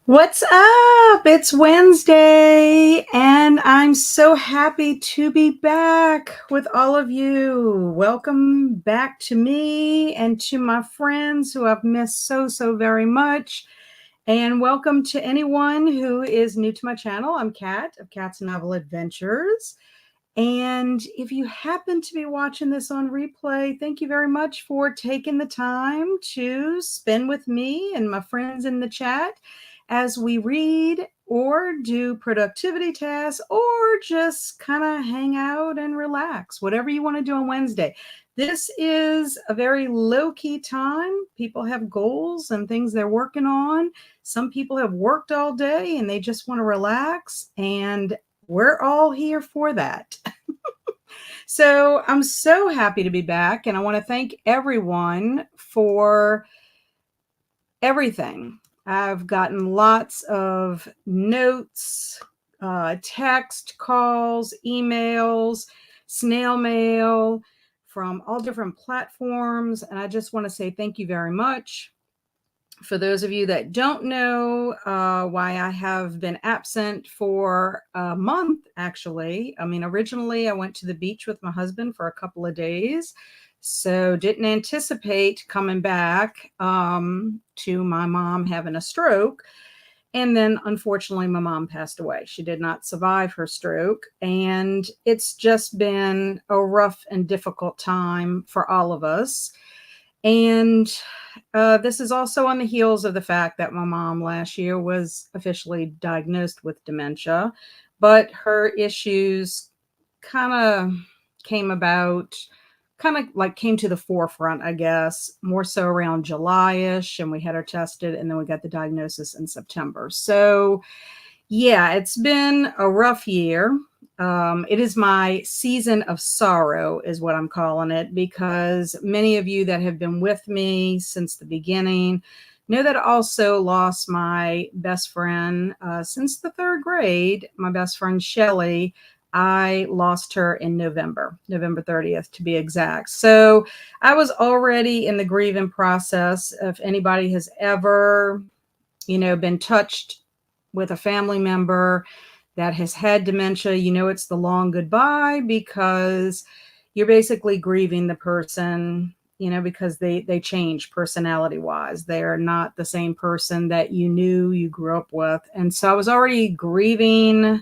What's up? It's Wednesday, and I'm so happy to be back with all of you. Welcome back to me and to my friends who I've missed so very much. And welcome to anyone who is new to my channel. I'm Kat of Kat's Novel Adventures. And if you happen to be watching this on replay, thank you very much for taking the time to spend with me and my friends in the chat as we read or do productivity tasks or just kind of hang out and relax, whatever you want to do on Wednesday. This is a very low-key time. People have goals and things they're working on. Some people have worked all day and they just want to relax, and we're all here for that. So I'm so happy to be back, and I want to thank everyone for everything. I've gotten lots of notes, text, calls, emails, snail mail from all different platforms, and I just want to say thank you very much. For those of you that don't know why I have been absent for a month, actually, originally I went to the beach with my husband for a couple of days, so didn't anticipate coming back to my mom having a stroke. And then, unfortunately, my mom passed away. She did not survive her stroke, and it's just been a rough and difficult time for all of us. And this is also on the heels of the fact that my mom last year was officially diagnosed with dementia, but her issues kind of came about, came to the forefront, I guess, more so around July-ish, and we had her tested, and then we got the diagnosis in September. So yeah, it's been a rough year. It is my season of sorrow, is what I'm calling it, because many of you that have been with me since the beginning know that I also lost my best friend since the third grade, my best friend Shelly. I lost her in November 30th to be exact. So I was already in the grieving process. If anybody has ever, been touched with a family member that has had dementia, it's the long goodbye, because you're basically grieving the person, because they change personality wise. They're not the same person that you grew up with. And so I was already grieving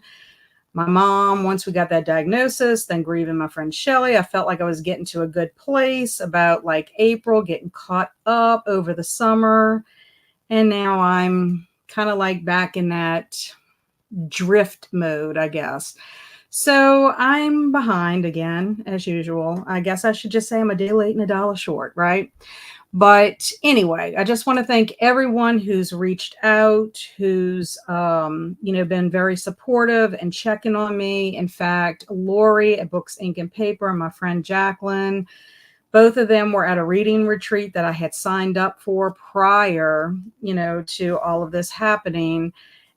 my mom once we got that diagnosis, then grieving my friend Shelly. I felt like I was getting to a good place about like April, getting caught up over the summer. And now I'm kind of like back in that drift mode, I guess. So I'm behind again, as usual. I guess I should just say I'm a day late and a dollar short, right? But anyway, I just want to thank everyone who's reached out, who's, been very supportive and checking on me. In fact, Lori at Books, Ink, and Paper and my friend Jacqueline, both of them were at a reading retreat that I had signed up for prior, to all of this happening.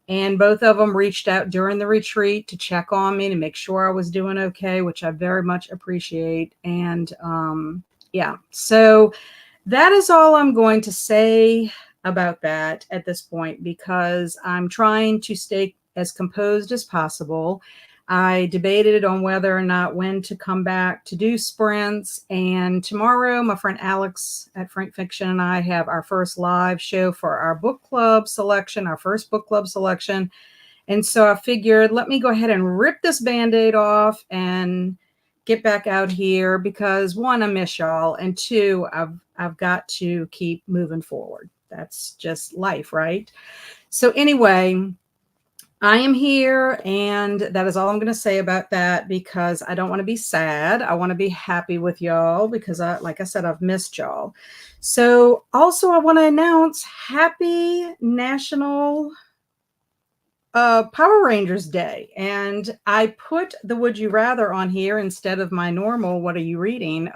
And both of them reached out during the retreat to check on me, to make sure I was doing okay, which I very much appreciate. And yeah, so that is all I'm going to say about that at this point, because I'm trying to stay as composed as possible. I debated on whether or not when to come back to do sprints. And tomorrow, my friend Alex at Frank Fiction and I have our first live show for our book club selection, our first book club selection. And so I figured, let me go ahead and rip this Band-Aid off and get back out here, because one, I miss y'all, and two, I've got to keep moving forward. That's just life, right? So anyway, I am here, and that is all I'm going to say about that, because I don't want to be sad. I want to be happy with y'all, because like I said, I've missed y'all. So also I want to announce happy National Power Rangers Day. And I put the Would You Rather on here instead of my normal What Are You Reading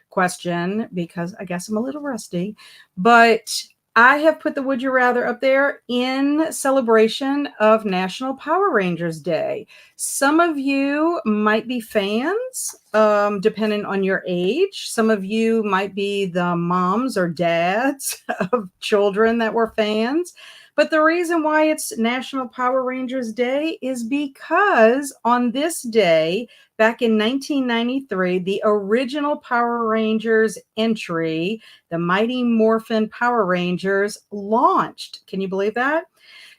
question, because I guess I'm a little rusty. But I have put the Would You Rather up there in celebration of National Power Rangers Day. Some of you might be fans, depending on your age. Some of you might be the moms or dads of children that were fans. But the reason why it's National Power Rangers Day is because on this day, back in 1993, the original Power Rangers entry, the Mighty Morphin Power Rangers, launched. Can you believe that?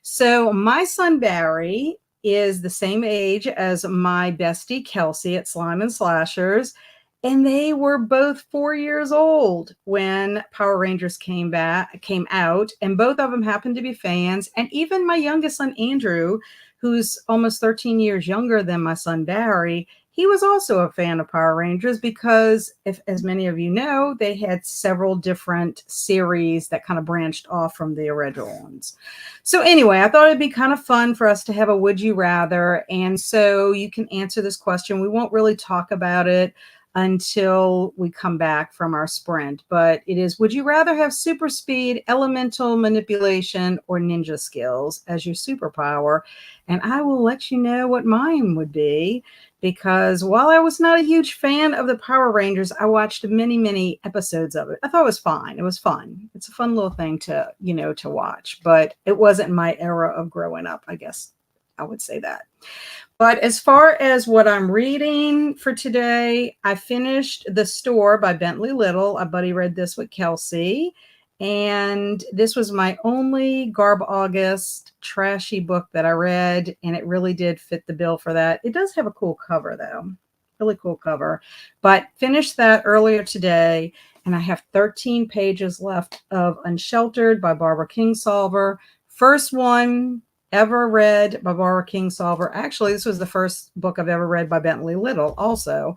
So my son Barry is the same age as my bestie Kelsey at Slime and Slashers. And they were both 4 years old when Power Rangers came out, and both of them happened to be fans. And even my youngest son Andrew, who's almost 13 years younger than my son Barry, he was also a fan of Power Rangers because, if, as many of you know, they had several different series that kind of branched off from the original ones. So anyway, I thought it'd be kind of fun for us to have a would you rather. And so you can answer this question. We won't really talk about it until we come back from our sprint, but it is, would you rather have super speed, elemental manipulation, or ninja skills as your superpower? And I will let you know what mine would be, because while I was not a huge fan of the Power Rangers, I watched many episodes of it. I thought it was fine. It was fun. It's a fun little thing to, to watch, but it wasn't my era of growing up, I guess I would say that. But as far as what I'm reading for today, I finished The Store by Bentley Little. A buddy read this with Kelsey. And this was my only Garb August trashy book that I read. And it really did fit the bill for that. It does have a cool cover, though. Really cool cover. But finished that earlier today. And I have 13 pages left of Unsheltered by Barbara Kingsolver. First one ever read by Barbara Kingsolver. Actually, this was the first book I've ever read by Bentley Little also.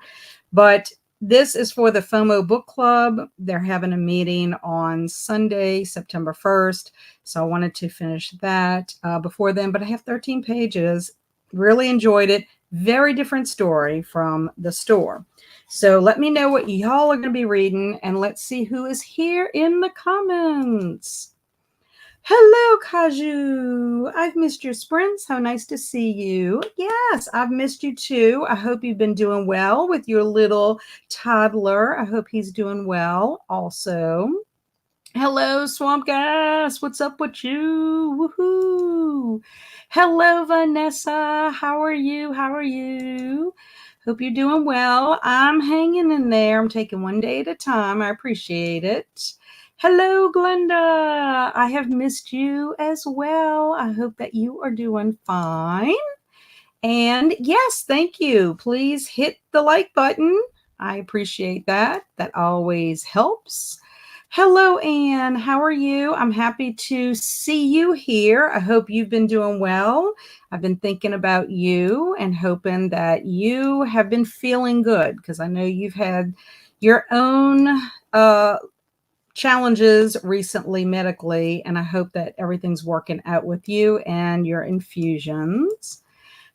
But this is for the FOMO Book Club. They're having a meeting on Sunday, September 1st. So I wanted to finish that before then. But I have 13 pages. Really enjoyed it. Very different story from The Store. So let me know what y'all are going to be reading. And let's see who is here in the comments. Hello, Kaju. I've missed your sprints. How nice to see you. Yes, I've missed you too. I hope you've been doing well with your little toddler. I hope he's doing well also. Hello, Swamp Gas. What's up with you? Woohoo. Hello, Vanessa. How are you? How are you? Hope you're doing well. I'm hanging in there. I'm taking one day at a time. I appreciate it. Hello, Glenda. I have missed you as well. I hope that you are doing fine. And yes, thank you. Please hit the like button. I appreciate that. That always helps. Hello, Anne. How are you? I'm happy to see you here. I hope you've been doing well. I've been thinking about you and hoping that you have been feeling good, because I know you've had your own challenges recently medically, and I hope that everything's working out with you and your infusions.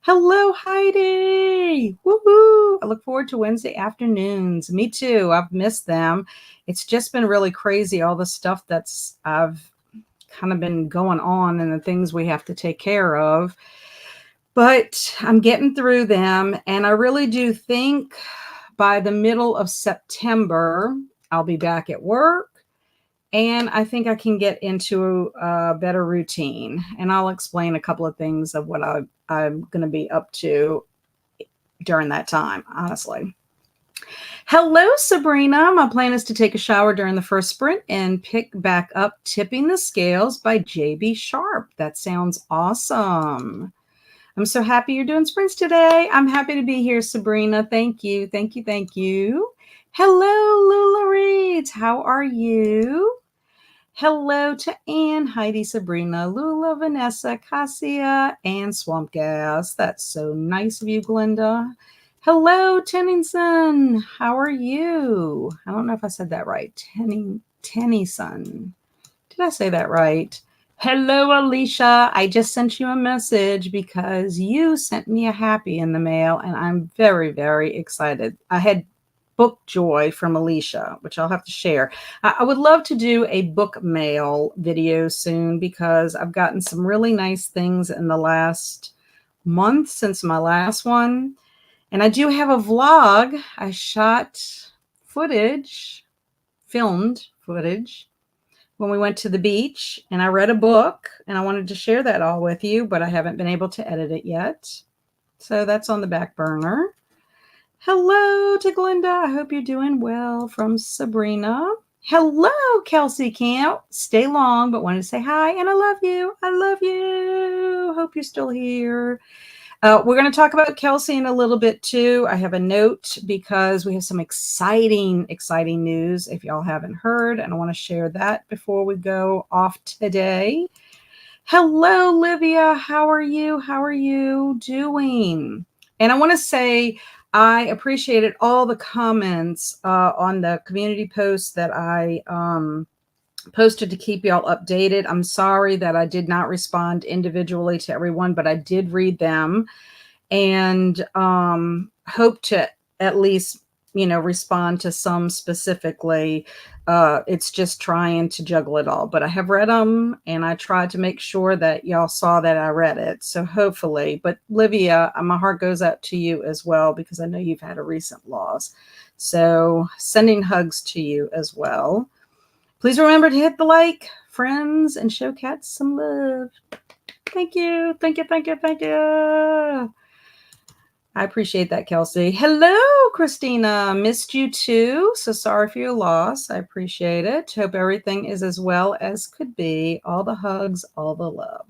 Hello, Heidi. Woohoo. I look forward to Wednesday afternoons. Me too. I've missed them. It's just been really crazy, all the stuff I've kind of been going on and the things we have to take care of. But I'm getting through them, and I really do think by the middle of September, I'll be back at work. And I think I can get into a better routine. And I'll explain a couple of things of what I'm going to be up to during that time, honestly. Hello, Sabrina. My plan is to take a shower during the first sprint and pick back up Tipping the Scales by J.B. Sharp. That sounds awesome. I'm so happy you're doing sprints today. I'm happy to be here, Sabrina. Thank you. Thank you. Thank you. Hello, Lula Reeds. How are you? Hello to Anne, Heidi, Sabrina, Lula, Vanessa, Cassia, and Swamp Gas. That's so nice of you, Glenda. Hello, Tennyson. How are you? I don't know if I said that right. Tennyson. Did I say that right? Hello, Alicia. I just sent you a message because you sent me a happy in the mail, and I'm very, very excited. I had book joy from Alicia, which I'll have to share. I would love to do a book mail video soon, because I've gotten some really nice things in the last month since my last one. And I do have a vlog. I shot filmed footage when we went to the beach, and I read a book, and I wanted to share that all with you, but I haven't been able to edit it yet. So that's on the back burner. Hello to Glenda. I hope you're doing well, from Sabrina. Hello, Kelsey Camp. Stay long, but wanted to say hi, and I love you. I love you. Hope you're still here. We're going to talk about Kelsey in a little bit too. I have a note because we have some exciting news if y'all haven't heard, and I want to share that before we go off today. Hello, Livia. How are you? How are you doing? And I want to say I appreciated all the comments on the community posts that I posted to keep y'all updated. I'm sorry that I did not respond individually to everyone, but I did read them, and hope to at least, respond to some specifically. It's just trying to juggle it all, but I have read them, and I tried to make sure that y'all saw that I read it. So hopefully, but Livia, my heart goes out to you as well, because I know you've had a recent loss. So sending hugs to you as well. Please remember to hit the like, friends, and show cats some love. Thank you. Thank you. Thank you. Thank you. I appreciate that, Kelsey. Hello, Christina. Missed you too. So sorry for your loss. I appreciate it. Hope everything is as well as could be. All the hugs, all the love.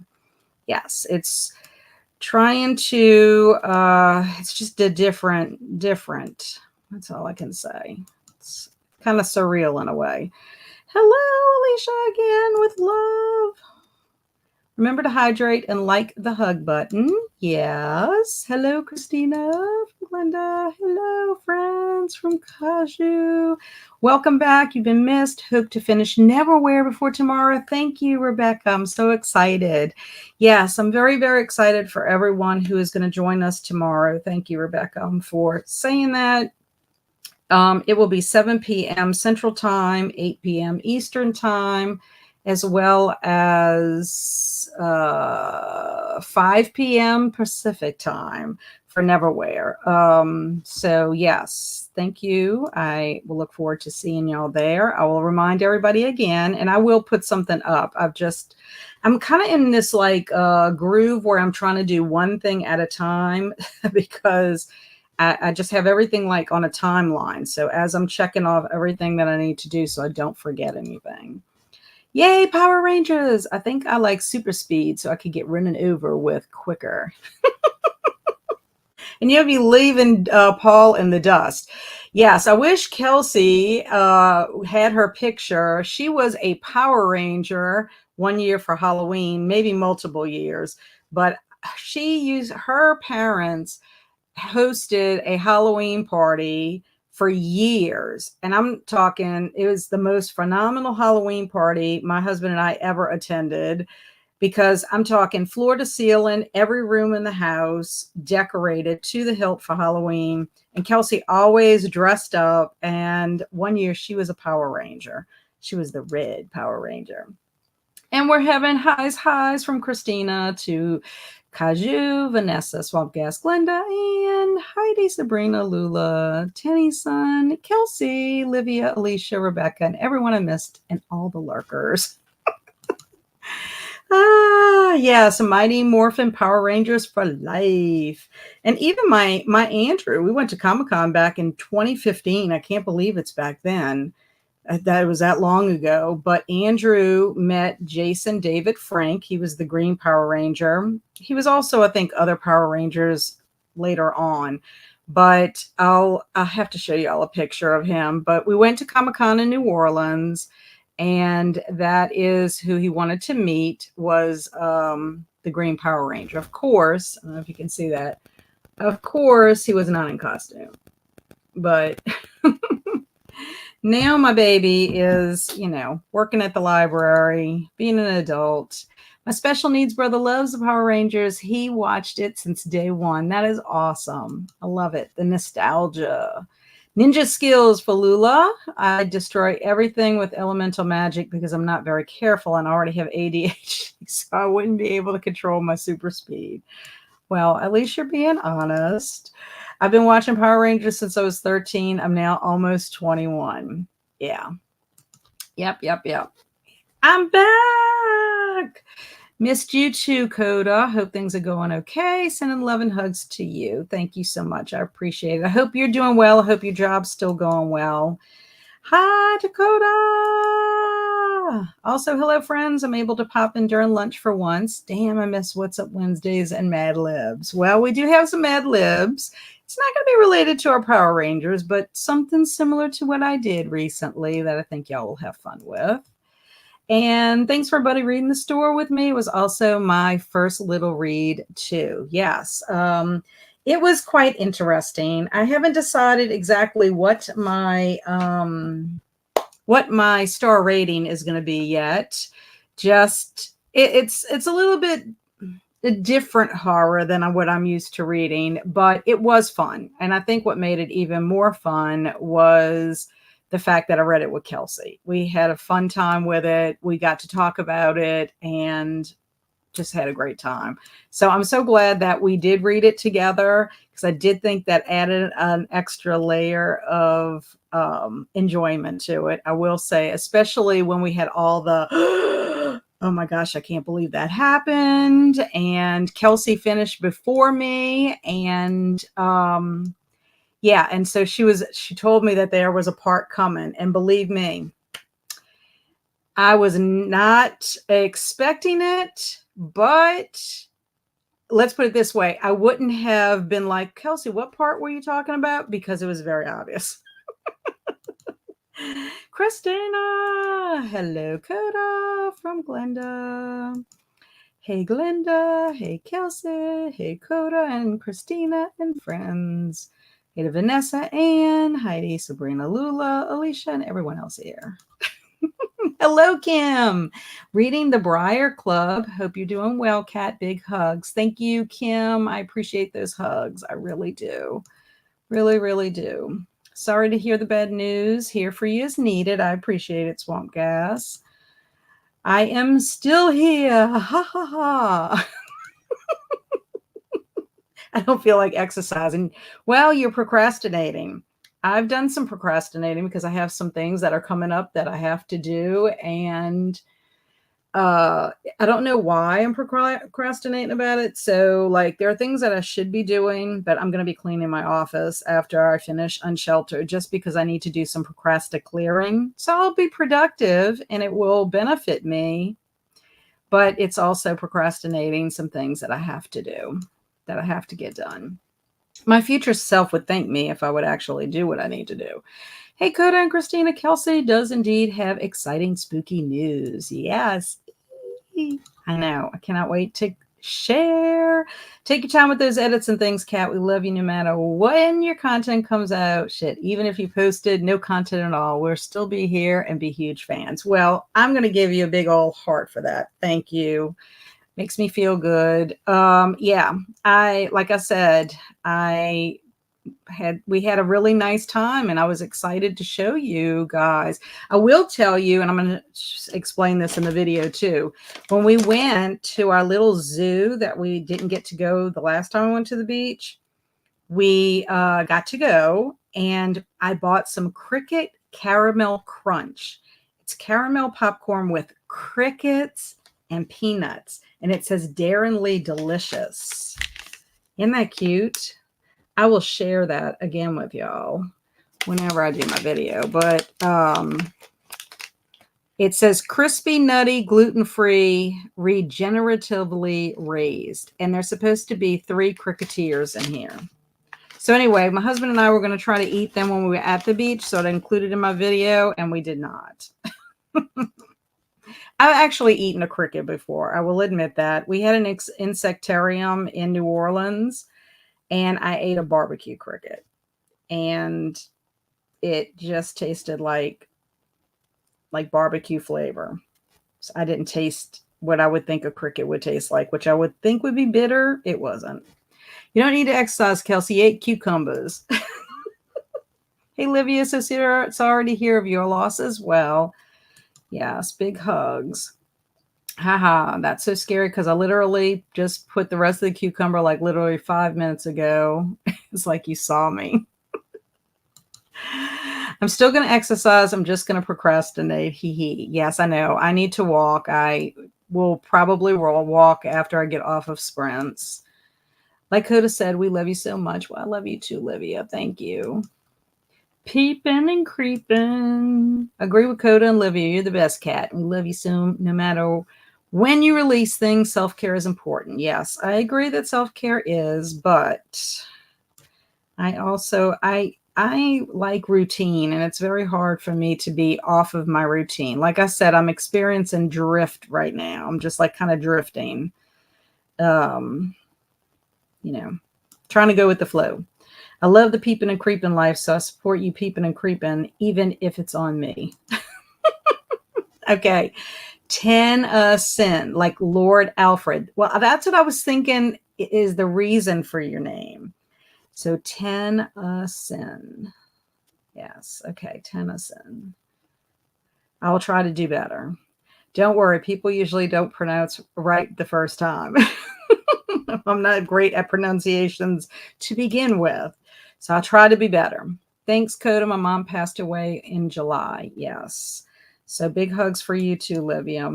Yes, it's trying to, it's just a different. That's all I can say. It's kind of surreal in a way. Hello, Alicia, again with love. Remember to hydrate and like the hug button. Yes. Hello, Christina from Glenda. Hello, friends from Kaju. Welcome back. You've been missed. Hope to finish Neverwhere before tomorrow. Thank you, Rebecca. I'm so excited. Yes, I'm very, very excited for everyone who is going to join us tomorrow. Thank you, Rebecca, for saying that. It will be 7 p.m. Central Time, 8 p.m. Eastern Time, as well as 5 p.m. Pacific Time for Neverwhere. So yes, thank you. I will look forward to seeing y'all there. I will remind everybody again, and I will put something up. I'm kind of in this groove where I'm trying to do one thing at a time because I just have everything on a timeline. So as I'm checking off everything that I need to do so I don't forget anything. Yay, Power Rangers. I think I like super speed so I could get running over with quicker. And you'll be leaving Paul in the dust. Yes, I wish Kelsey had her picture. She was a Power Ranger one year for Halloween, maybe multiple years. But her parents hosted a Halloween party for years. And I'm talking, it was the most phenomenal Halloween party my husband and I ever attended, because I'm talking floor to ceiling, every room in the house decorated to the hilt for Halloween. And Kelsey always dressed up. And one year she was a Power Ranger. She was the red Power Ranger. And we're having highs from Christina to Kaju, Vanessa, Swamp Gas, Glenda, and Heidi, Sabrina, Lula, Tennyson, Kelsey, Livia, Alicia, Rebecca, and everyone I missed, and all the lurkers. Yes, Mighty Morphin Power Rangers for life. And even my Andrew, we went to Comic-Con back in 2015. I can't believe it's back then. That was that long ago. But Andrew met Jason David Frank. He was the Green Power Ranger. He was also, I think, other Power Rangers later on. But I'll have to show you all a picture of him. But we went to Comic-Con in New Orleans, and that is who he wanted to meet, was the Green Power Ranger. Of course, I don't know if you can see that. Of course, he was not in costume. But now my baby is, working at the library, being an adult. My special needs brother loves the Power Rangers. He watched it since day one. That is awesome. I love it. The nostalgia. Ninja skills for Lula. I destroy everything with elemental magic because I'm not very careful and I already have ADHD, so I wouldn't be able to control my super speed. Well, at least you're being honest. I've been watching Power Rangers since I was 13. I'm now almost 21. Yeah. Yep. I'm back. Missed you too, Coda. Hope things are going okay. Sending love and hugs to you. Thank you so much. I appreciate it. I hope you're doing well. I hope your job's still going well. Hi, Dakota. Also, hello, friends. I'm able to pop in during lunch for once. Damn, I miss What's Up Wednesdays and Mad Libs. Well, we do have some Mad Libs. It's not going to be related to our Power Rangers, but something similar to what I did recently that I think y'all will have fun with. And thanks for everybody reading the store with me. It was also my first little read too. Yes. It was quite interesting. I haven't decided exactly what my star rating is going to be yet. Just it's a little bit a different horror than what I'm used to reading, but it was fun. And I think what made it even more fun was the fact that I read it with Kelsey. We had a fun time with it. We got to talk about it and just had a great time. So I'm so glad that we did read it together because I did think that added an extra layer of enjoyment to it. I will say, especially when we had all the oh my gosh, I can't believe that happened. And Kelsey finished before me. And yeah, and so she told me that there was a part coming. And believe me, I was not expecting it, but let's put it this way. I wouldn't have been like, Kelsey, what part were you talking about? Because it was very obvious. Christina, hello, Coda from Glenda. Hey, Glenda. Hey, Kelsey. Hey, Coda and Christina and friends. Hey to Vanessa, Ann, Heidi, Sabrina, Lula, Alicia, and everyone else here. Hello, Kim. Reading the Briar Club. Hope you're doing well, Kat. Big hugs. Thank you, Kim. I appreciate those hugs. I really do. Really, really do. Sorry to hear the bad news. Here for you is needed. I appreciate it, Swamp Gas. I am still here. Ha ha ha. I don't feel like exercising. Well, you're procrastinating. I've done some procrastinating because I have some things that are coming up that I have to do. And I don't know why I'm procrastinating about it. So like there are things that I should be doing, but I'm going to be cleaning my office after I finish Unsheltered just because I need to do some clearing. So I'll be productive and it will benefit me. But it's also procrastinating some things that I have to do, that I have to get done. My future self would thank me if I would actually do what I need to do. Hey, Coda and Christina, Kelsey does indeed have exciting spooky news. Yes. I know. I cannot wait to share. Take your time with those edits and things, Kat. We love you no matter when your content comes out. Shit, even if you posted no content at all, we'll still be here and be huge fans. Well, I'm going to give you a big old heart for that. Thank you. Makes me feel good. Yeah, like I said, we had a really nice time and I was excited to show you guys. I will tell you, and I'm going to explain this in the video too. When we went to our little zoo that we didn't get to go the last time we went to the beach, we got to go and I bought some Cricket Caramel Crunch. It's caramel popcorn with crickets and peanuts. And it says daringly delicious. Isn't that cute? I will share that again with y'all whenever I do my video. But it says crispy, nutty, gluten-free, regeneratively raised. And there's supposed to be 3 cricketers in here. So anyway, my husband and I were going to try to eat them when we were at the beach. So I included in my video, and we did not. I've actually eaten a cricket before. I will admit that. We had an insectarium in New Orleans, and I ate a barbecue cricket. And it just tasted like barbecue flavor. So I didn't taste what I would think a cricket would taste like, which I would think would be bitter. It wasn't. You don't need to exercise, Kelsey. You ate cucumbers. Hey, Livia, so sorry to hear of your loss as well. Yes, big hugs. Haha, that's so scary because I literally just put the rest of the cucumber like literally 5 minutes ago. It's like you saw me. I'm still going to exercise. I'm just going to procrastinate. Hee hee. Yes, I know. I need to walk. I will probably walk after I get off of sprints. Like Coda said, we love you so much. Well, I love you too, Livia. Thank you. Peeping and creeping. Agree with Coda and Livia. You're the best cat. We love you so no matter when you release things. Self-care is important. Yes, I agree that self-care is, but I like routine, and it's very hard for me to be off of my routine. Like I said, I'm experiencing drift right now. I'm just like kind of drifting. You know, trying to go with the flow. I love the peeping and creeping life, so I support you peeping and creeping, even if it's on me. Okay. Tennyson, like Lord Alfred. Well, that's what I was thinking is the reason for your name. So Tennyson. Yes. Okay. Tennyson. I will try to do better. Don't worry. People usually don't pronounce right the first time. I'm not great at pronunciations to begin with. So I'll try to be better. Thanks, Coda. My mom passed away in July. Yes. So big hugs for you too, Livia.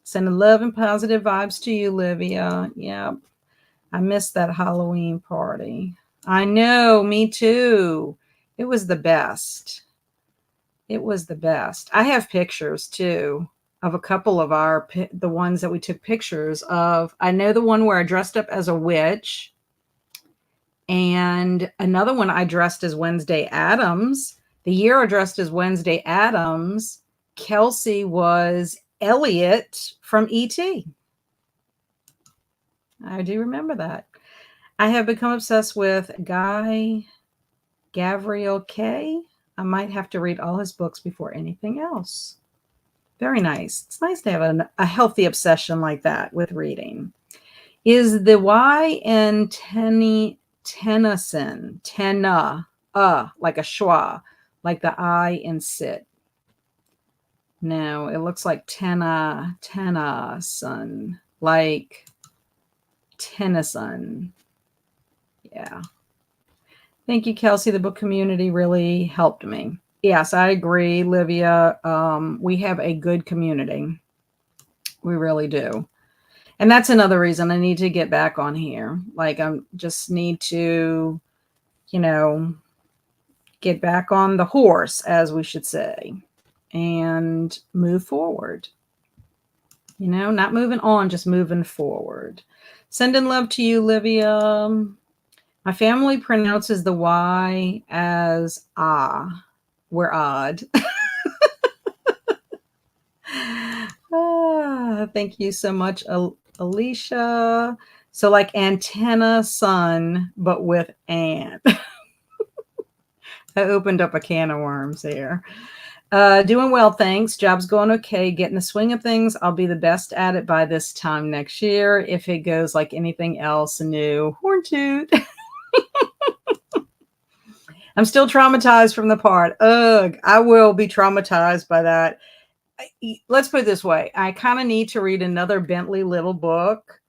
Sending love and positive vibes to you, Livia. Yep. I missed that Halloween party. I know, me too. It was the best. It was the best. I have pictures too of a couple of the ones that we took pictures of. I know the one where I dressed up as a witch, and another one I dressed as Wednesday Addams. The year I dressed as Wednesday Addams, Kelsey was Elliot from E.T. I do remember that. I have become obsessed with Guy Gavriel Kay. I might have to read all his books before anything else. Very nice. It's nice to have a healthy obsession like that with reading. Is the Y in Tennyson, like a schwa, like the I in sit? No, it looks like Tennyson, like Tennyson. Yeah. Thank you, Kelsey. The book community really helped me. Yes, I agree, Livia. We have a good community. We really do. And that's another reason I need to get back on here. Like, I just need to, get back on the horse, as we should say, and move forward. Not moving on, just moving forward. Sending love to you, Livia. My family pronounces the Y as ah. We're odd. Thank you so much, Alicia. So like antenna sun, but with ant. I opened up a can of worms there. Doing well, thanks. Job's going okay. Getting the swing of things. I'll be the best at it by this time next year. If it goes like anything else new, horn toot. I'm still traumatized from the part. Ugh, I will be traumatized by that. Let's put it this way. I kind of need to read another Bentley Little book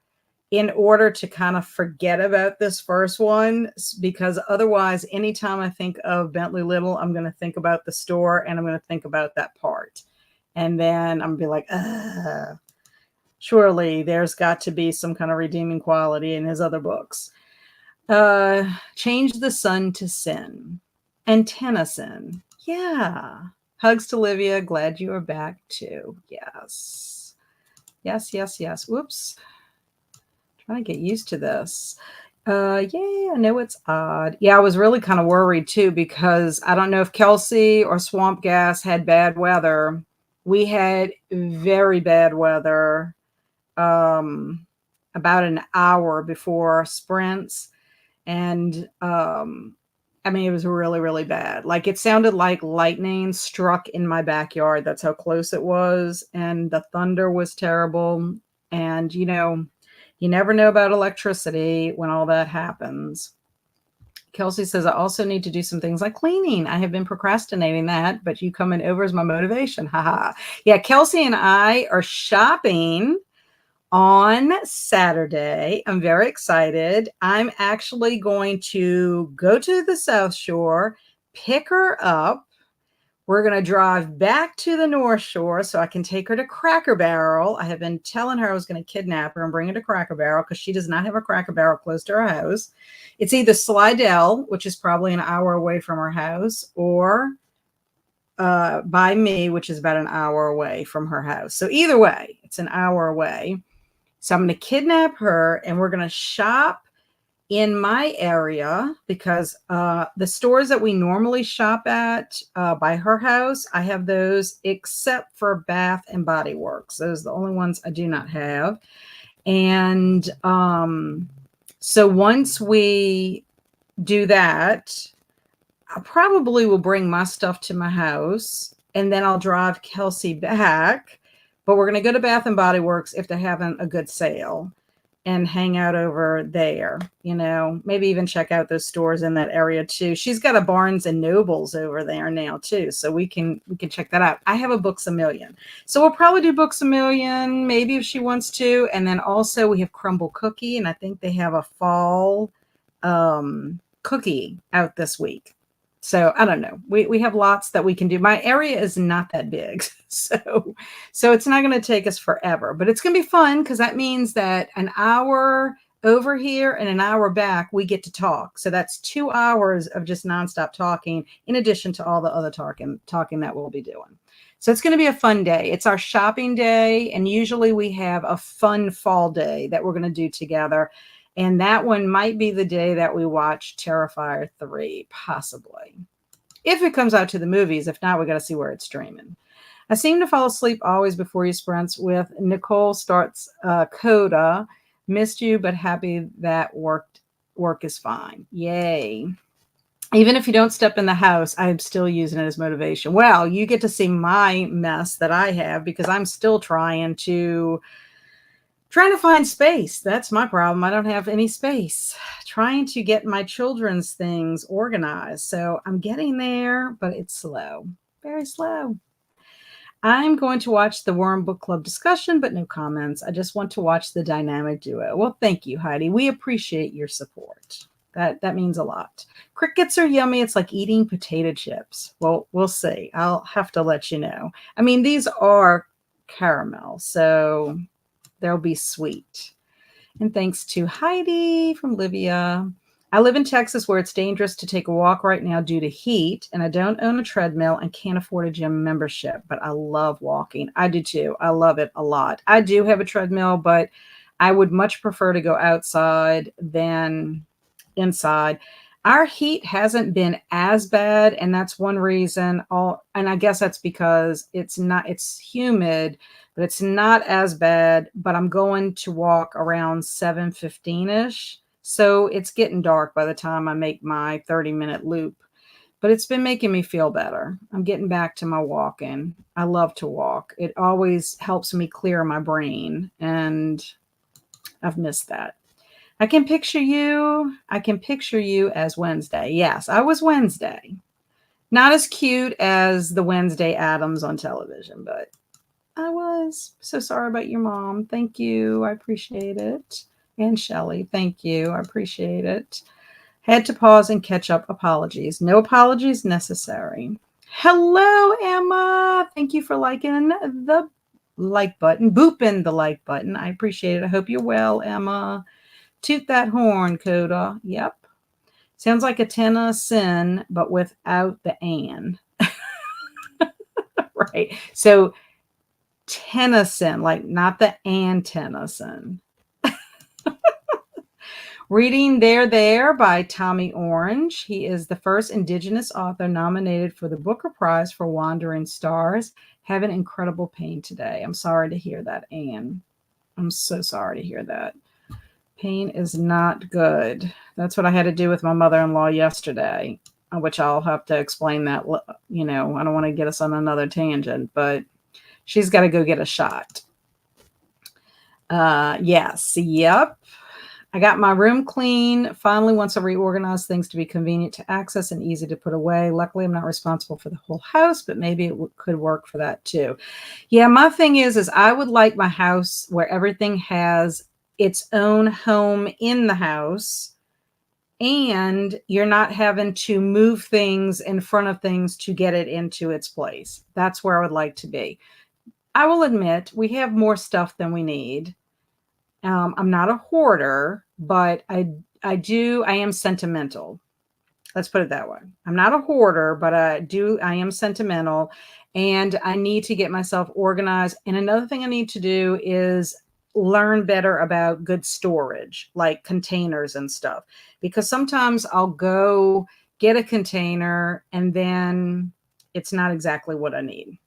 in order to kind of forget about this first one, because otherwise, anytime I think of Bentley Little, I'm going to think about the store and I'm going to think about that part. And then I'm going to be like, surely there's got to be some kind of redeeming quality in his other books. Change the sun to sin. And Tennyson. Yeah. Hugs to Livia. Glad you are back too. Yes. Yes, yes, yes. Whoops. Trying to get used to this. Yeah, I know it's odd. Yeah, I was really kind of worried too, because I don't know if Kelsey or Swamp Gas had bad weather. We had very bad weather about an hour before sprints. And it was really, really bad. Like, it sounded like lightning struck in my backyard. That's how close it was. And the thunder was terrible. And, you never know about electricity when all that happens. Kelsey says, I also need to do some things like cleaning. I have been procrastinating that, but you coming over as my motivation. Haha. Yeah, Kelsey and I are shopping on Saturday. I'm very excited. I'm actually going to go to the South Shore, pick her up, We're going to drive back to the North Shore so I can take her to Cracker Barrel. I have been telling her I was going to kidnap her and bring her to Cracker Barrel because she does not have a Cracker Barrel close to her house. It's either Slidell, which is probably an hour away from her house, or by me, which is about an hour away from her house. So either way, it's an hour away. So I'm going to kidnap her and we're going to shop in my area because the stores that we normally shop at by her house, I have those except for Bath and Body Works. Those are the only ones I do not have. And so once we do that, I probably will bring my stuff to my house and then I'll drive Kelsey back. But we're going to go to Bath and Body Works if they're having a good sale and hang out over there, maybe even check out those stores in that area too. She's got a Barnes and Nobles over there now too. So we can check that out. I have a Books A Million. So we'll probably do Books A Million, maybe if she wants to. And then also we have Crumble Cookie, and I think they have a fall cookie out this week. So I don't know. We have lots that we can do. My area is not that big. So it's not going to take us forever, but it's going to be fun because that means that an hour over here and an hour back, we get to talk. So that's 2 hours of just nonstop talking in addition to all the other talking that we'll be doing. So it's going to be a fun day. It's our shopping day. And usually we have a fun fall day that we're going to do together. And that one might be the day that we watch Terrifier 3, possibly. If it comes out to the movies. If not, we got to see where it's streaming. I seem to fall asleep always before you sprints with Nicole starts Coda. Missed you, but happy that work is fine. Yay. Even if you don't step in the house, I'm still using it as motivation. Well, you get to see my mess that I have because I'm still trying to find space. That's my problem. I don't have any space. Trying to get my children's things organized. So I'm getting there, but it's slow. Very slow. I'm going to watch the Worm Book Club discussion, but no comments. I just want to watch the dynamic duo. Well, thank you, Heidi. We appreciate your support. That means a lot. Crickets are yummy. It's like eating potato chips. Well, we'll see. I'll have to let you know. I mean, these are caramel, so they'll be sweet. And thanks to Heidi from Libya. I live in Texas where it's dangerous to take a walk right now due to heat, and I don't own a treadmill and can't afford a gym membership, but I love walking. I do too. I love it a lot. I do have a treadmill, but I would much prefer to go outside than inside. Our heat hasn't been as bad, and that's one reason. And I guess that's because it's humid, but it's not as bad. But I'm going to walk around 7:15ish, so it's getting dark by the time I make my 30-minute loop. But it's been making me feel better. I'm getting back to my walking. I love to walk. It always helps me clear my brain, and I've missed that. I can picture you as Wednesday. Yes, I was Wednesday. Not as cute as the Wednesday Addams on television, but I was. So sorry about your mom. Thank you. I appreciate it. And Shelly, thank you. I appreciate it. Had to pause and catch up. Apologies. No apologies necessary. Hello, Emma. Thank you for liking the like button, booping the like button. I appreciate it. I hope you're well, Emma. Toot that horn, Coda. Yep. Sounds like a Tennyson, but without the an. Right. So Tennyson, like not the Ann Tennyson. Reading There by Tommy Orange. He is the first Indigenous author nominated for the Booker Prize for Wandering Stars. Having incredible pain today. I'm sorry to hear that, Anne. I'm so sorry to hear that. Pain is not good. That's what I had to do with my mother-in-law yesterday, which I'll have to explain that. I don't want to get us on another tangent, but she's got to go get a shot. Yes. Yep. I got my room clean. Finally, once I reorganized things to be convenient to access and easy to put away. Luckily, I'm not responsible for the whole house, but maybe it could work for that too. Yeah, my thing is I would like my house where everything has its own home in the house and you're not having to move things in front of things to get it into its place. That's where I would like to be. I will admit we have more stuff than we need. I'm not a hoarder, but I am sentimental. Let's put it that way. I'm not a hoarder, but I am sentimental, and I need to get myself organized. And another thing I need to do is learn better about good storage, like containers and stuff, because sometimes I'll go get a container and then it's not exactly what I need.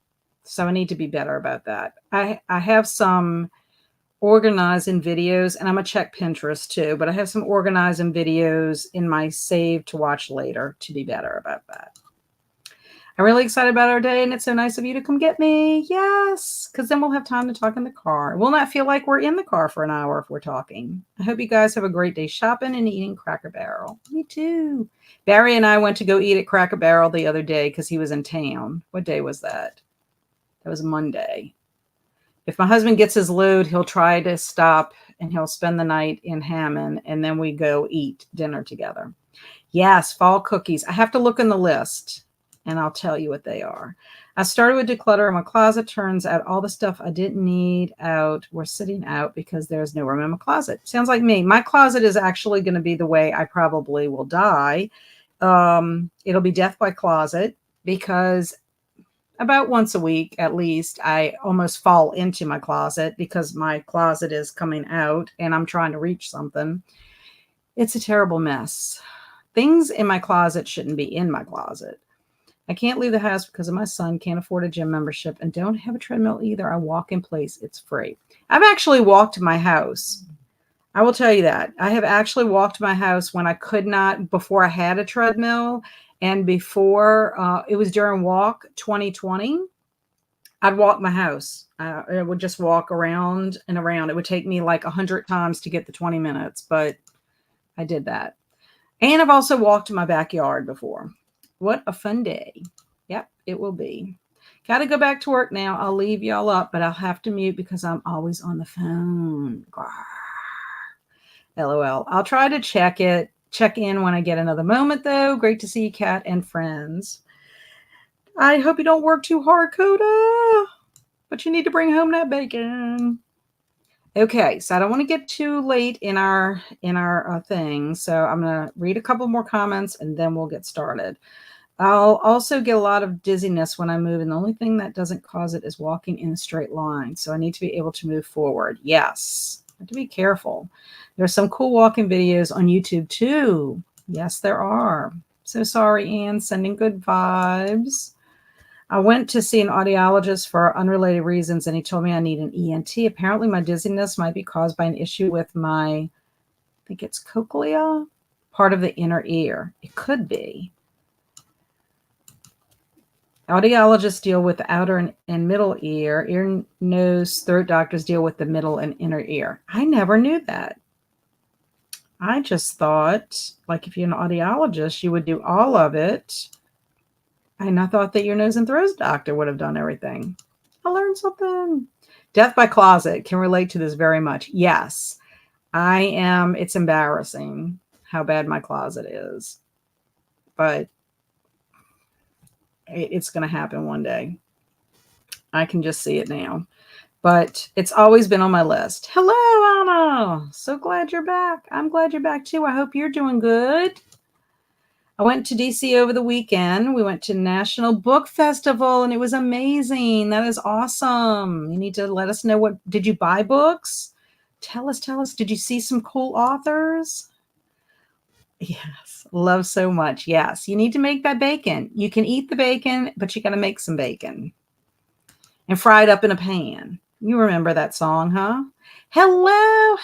So I need to be better about that. I have some organizing videos, and I'm gonna check Pinterest too, but I have some organizing videos in my save to watch later to be better about that. I'm really excited about our day, and it's so nice of you to come get me. Yes, because then we'll have time to talk in the car. We'll not feel like we're in the car for an hour if we're talking. I hope you guys have a great day shopping and eating Cracker Barrel. Me too. Barry and I went to go eat at Cracker Barrel the other day because he was in town. What day was that? That was Monday. If my husband gets his load, he'll try to stop and he'll spend the night in Hammond, and then we go eat dinner together. Yes, fall cookies. I have to look in the list and I'll tell you what they are. I started with declutter my closet. Turns out all the stuff I didn't need out were sitting out because there's no room in my closet. Sounds like me. My closet is actually going to be the way I probably will die. It'll be death by closet, because about once a week at least, I almost fall into my closet because my closet is coming out and I'm trying to reach something. It's a terrible mess. Things in my closet shouldn't be in my closet. I can't leave the house because of my son, can't afford a gym membership, and don't have a treadmill either. I walk in place. It's free. I've actually walked my house. I will tell you that. I have actually walked my house when I could not, before I had a treadmill. And before, it was during Walk 2020, I'd walk my house. I would just walk around and around. It would take me like 100 times to get the 20 minutes, but I did that. And I've also walked in my backyard before. What a fun day. Yep, it will be. Got to go back to work now. I'll leave y'all up, but I'll have to mute because I'm always on the phone. LOL. I'll try to check in when I get another moment, though. Great to see you, Kat and friends. I hope you don't work too hard, Coda, but you need to bring home that bacon. Okay, so I don't want to get too late in our thing, so I'm going to read a couple more comments and then we'll get started. I'll also get a lot of dizziness when I move, and the only thing that doesn't cause it is walking in a straight line, so I need to be able to move forward. Yes, I have to be careful. There's some cool walking videos on YouTube too. Yes, there are. So sorry, Anne, sending good vibes. I went to see an audiologist for unrelated reasons, and he told me I need an ENT. Apparently, my dizziness might be caused by an issue with my, I think it's cochlea, part of the inner ear. It could be. Audiologists deal with the outer and middle ear. Ear, nose, throat doctors deal with the middle and inner ear. I never knew that. I just thought, like, if you're an audiologist, you would do all of it. And I thought that your nose and throat doctor would have done everything. I learned something. Death by closet can relate to this very much. Yes, I am. It's embarrassing how bad my closet is. But it's going to happen one day. I can just see it now. But it's always been on my list. Hello, Anna. So glad you're back. I'm glad you're back too. I hope you're doing good. I went to DC over the weekend. We went to National Book Festival and it was amazing. That is awesome. You need to let us know did you buy books? Tell us. Did you see some cool authors? Yes, love so much. Yes, you need to make that bacon. You can eat the bacon, but you got to make some bacon and fry it up in a pan. You remember that song, huh? Hello.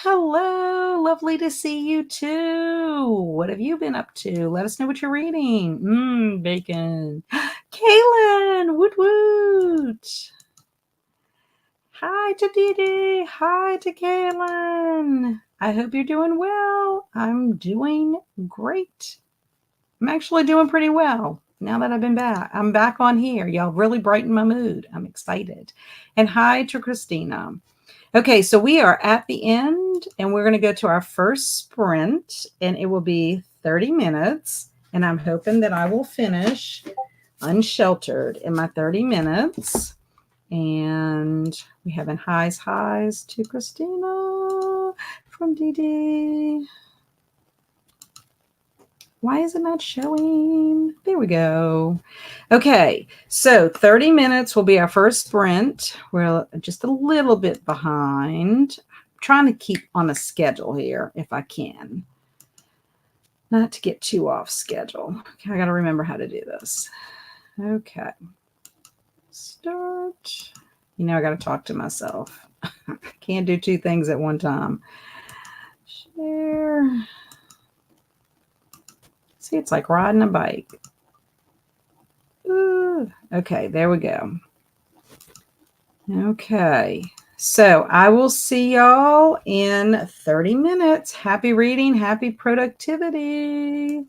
Lovely to see you too. What have you been up to? Let us know what you're reading. Bacon. Kaylin, woot. Hi to Dee. Hi to Kaylin. I hope you're doing well. I'm doing great. I'm actually doing pretty well now that I've been back. I'm back on here. Y'all really brighten my mood. I'm excited. And hi to Christina. Okay, so we are at the end and we're going to go to our first sprint and it will be 30 minutes, and I'm hoping that I will finish Unsheltered in my 30 minutes. And we have an highs to Christina from DD. Why is it not showing? There we go. Okay, so 30 minutes will be our first sprint. We're just a little bit behind. I'm trying to keep on a schedule here if I can. Not to get too off schedule. Okay, I got to remember how to do this. Okay. Start. You know, I got to talk to myself. Can't do two things at one time. Share. See, it's like riding a bike. Ooh. Okay, there we go. Okay, so I will see y'all in 30 minutes. Happy reading, happy productivity.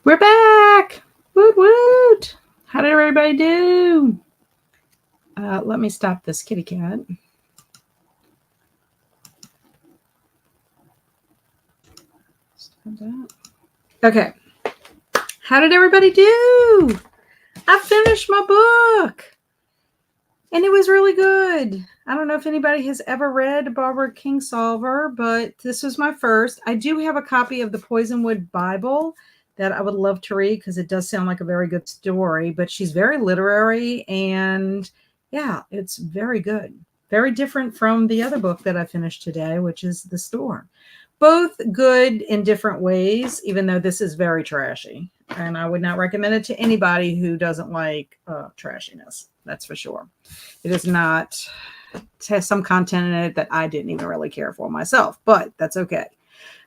We're back. Woot woot. How did everybody do? Let me stop this kitty cat. Stop that. Okay. How did everybody do? I finished my book. And it was really good. I don't know if anybody has ever read Barbara Kingsolver, but this was my first. I do have a copy of the Poisonwood Bible that I would love to read because it does sound like a very good story, but she's very literary and yeah, it's very good. Very different from the other book that I finished today, which is The Store. Both good in different ways, even though this is very trashy. And I would not recommend it to anybody who doesn't like trashiness. That's for sure. It is not, it has some content in it that I didn't even really care for myself, but that's okay.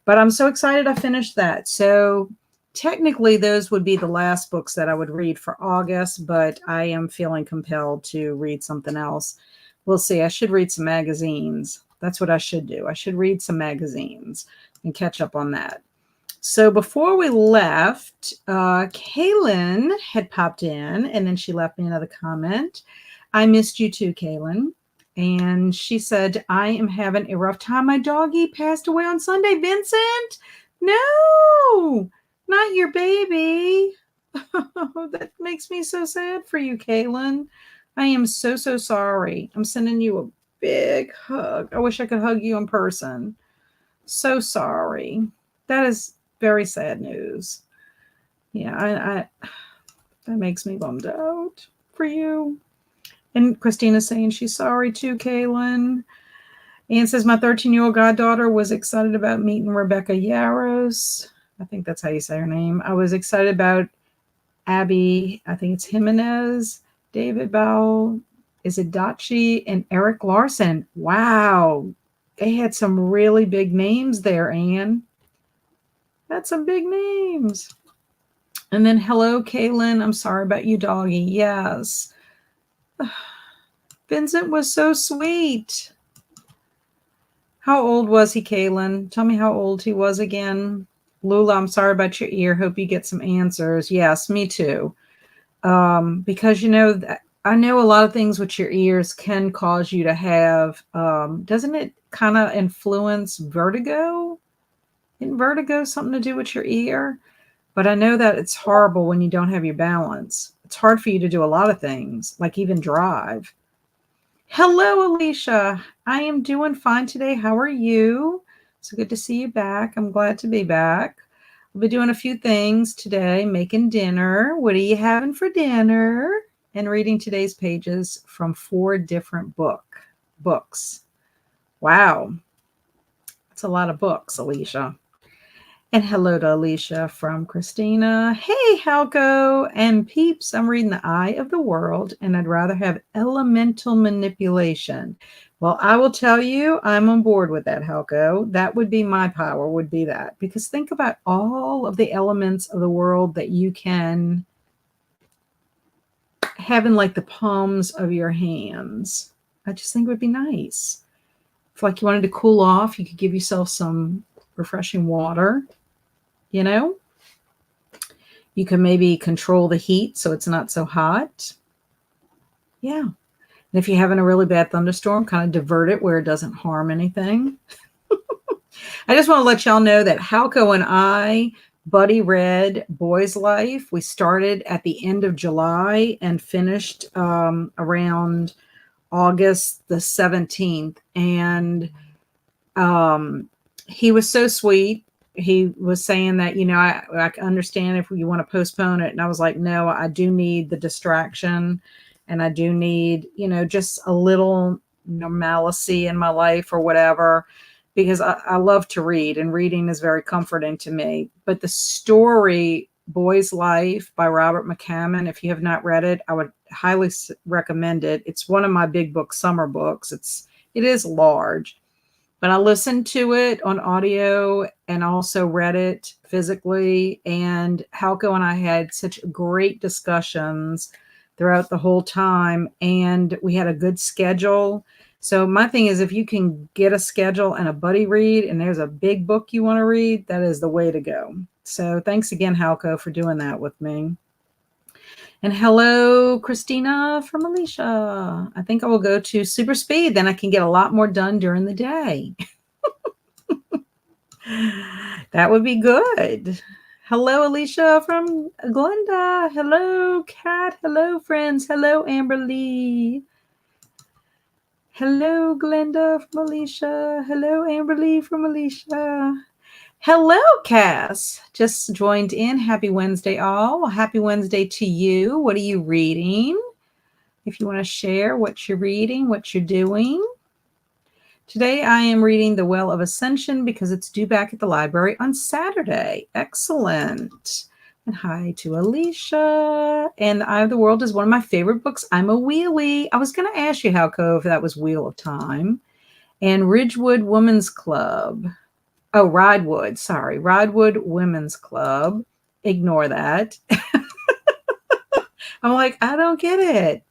But I'm so excited I finished that. So technically those would be the last books that I would read for August, but I am feeling compelled to read something else. We'll see. I should read some magazines. That's what I should do. I should read some magazines and catch up on that. So before we left, Kaylin had popped in and then she left me another comment. I missed you too, Kaylin. And she said, I am having a rough time. My doggie passed away on Sunday. Vincent? No, not your baby. That makes me so sad for you, Kaylin. I am so, so sorry. I'm sending you a big hug. I wish I could hug you in person. So sorry. That is very sad news. Yeah, I that makes me bummed out for you. And Christina's saying she's sorry too, Kaylin. Anne says, my 13-year-old goddaughter was excited about meeting Rebecca Yaros. I think that's how you say her name. I was excited about Abby, I think it's Jimenez, David Bell, is it Dachi, and Eric Larson. Wow. They had some really big names there, Anne. That's some big names. And then, hello, Kaylin. I'm sorry about you, doggy. Yes. Vincent was so sweet. How old was he, Kaylin? Tell me how old he was again. Lula, I'm sorry about your ear. Hope you get some answers. Yes, me too. Because, you know, I know a lot of things with your ears can cause you to have, doesn't it kind of influence vertigo? Isn't vertigo something to do with your ear? But I know that it's horrible when you don't have your balance. It's hard for you to do a lot of things, like even drive. Hello, Alicia. I am doing fine today. How are you? It's good to see you back. I'm glad to be back. We'll be doing a few things today, making dinner. What are you having for dinner? And reading today's pages from 4 different books. Wow. That's a lot of books, Alicia. And hello to Alicia from Christina. Hey, Halco and peeps. I'm reading The Eye of the World, and I'd rather have elemental manipulation. Well, I will tell you, I'm on board with that, Halco. That would be my power, would be that. Because think about all of the elements of the world that you can have in like the palms of your hands. I just think it would be nice. If like you wanted to cool off, you could give yourself some refreshing water. You know, you can maybe control the heat so it's not so hot. Yeah. And if you're having a really bad thunderstorm, kind of divert it where it doesn't harm anything. I just want to let y'all know that Halco and I buddy read Boy's Life. We started at the end of July and finished around August the 17th. And he was so sweet. He was saying that, you know, I understand if you want to postpone it. And I was like, no, I do need the distraction. And I do need, you know, just a little normalcy in my life or whatever, because I love to read and reading is very comforting to me. But the story, Boy's Life by Robert McCammon, if you have not read it, I would highly recommend it. It's one of my big book summer books. It is large. But I listened to it on audio and also read it physically. And Halco and I had such great discussions throughout the whole time. And we had a good schedule. So my thing is, if you can get a schedule and a buddy read, and there's a big book you want to read, that is the way to go. So thanks again, Halco, for doing that with me. And hello, Christina from Alicia. I think I will go to super speed. Then I can get a lot more done during the day. That would be good. Hello, Alicia from Glenda. Hello, Kat. Hello, friends. Hello, Amberly. Hello, Glenda from Alicia. Hello, Amberly from Alicia. Hello, Cass. Just joined in. Happy Wednesday, all. Happy Wednesday to you. What are you reading? If you want to share what you're reading, what you're doing. Today, I am reading The Well of Ascension because it's due back at the library on Saturday. Excellent. And hi to Alicia. And The Eye of the World is one of my favorite books. I'm a wheelie. I was going to ask you, Halco, if that was Wheel of Time. And Ridgewood Women's Club. Oh, Ridewood. Sorry. Ridewood Women's Club. Ignore that. I'm like, I don't get it.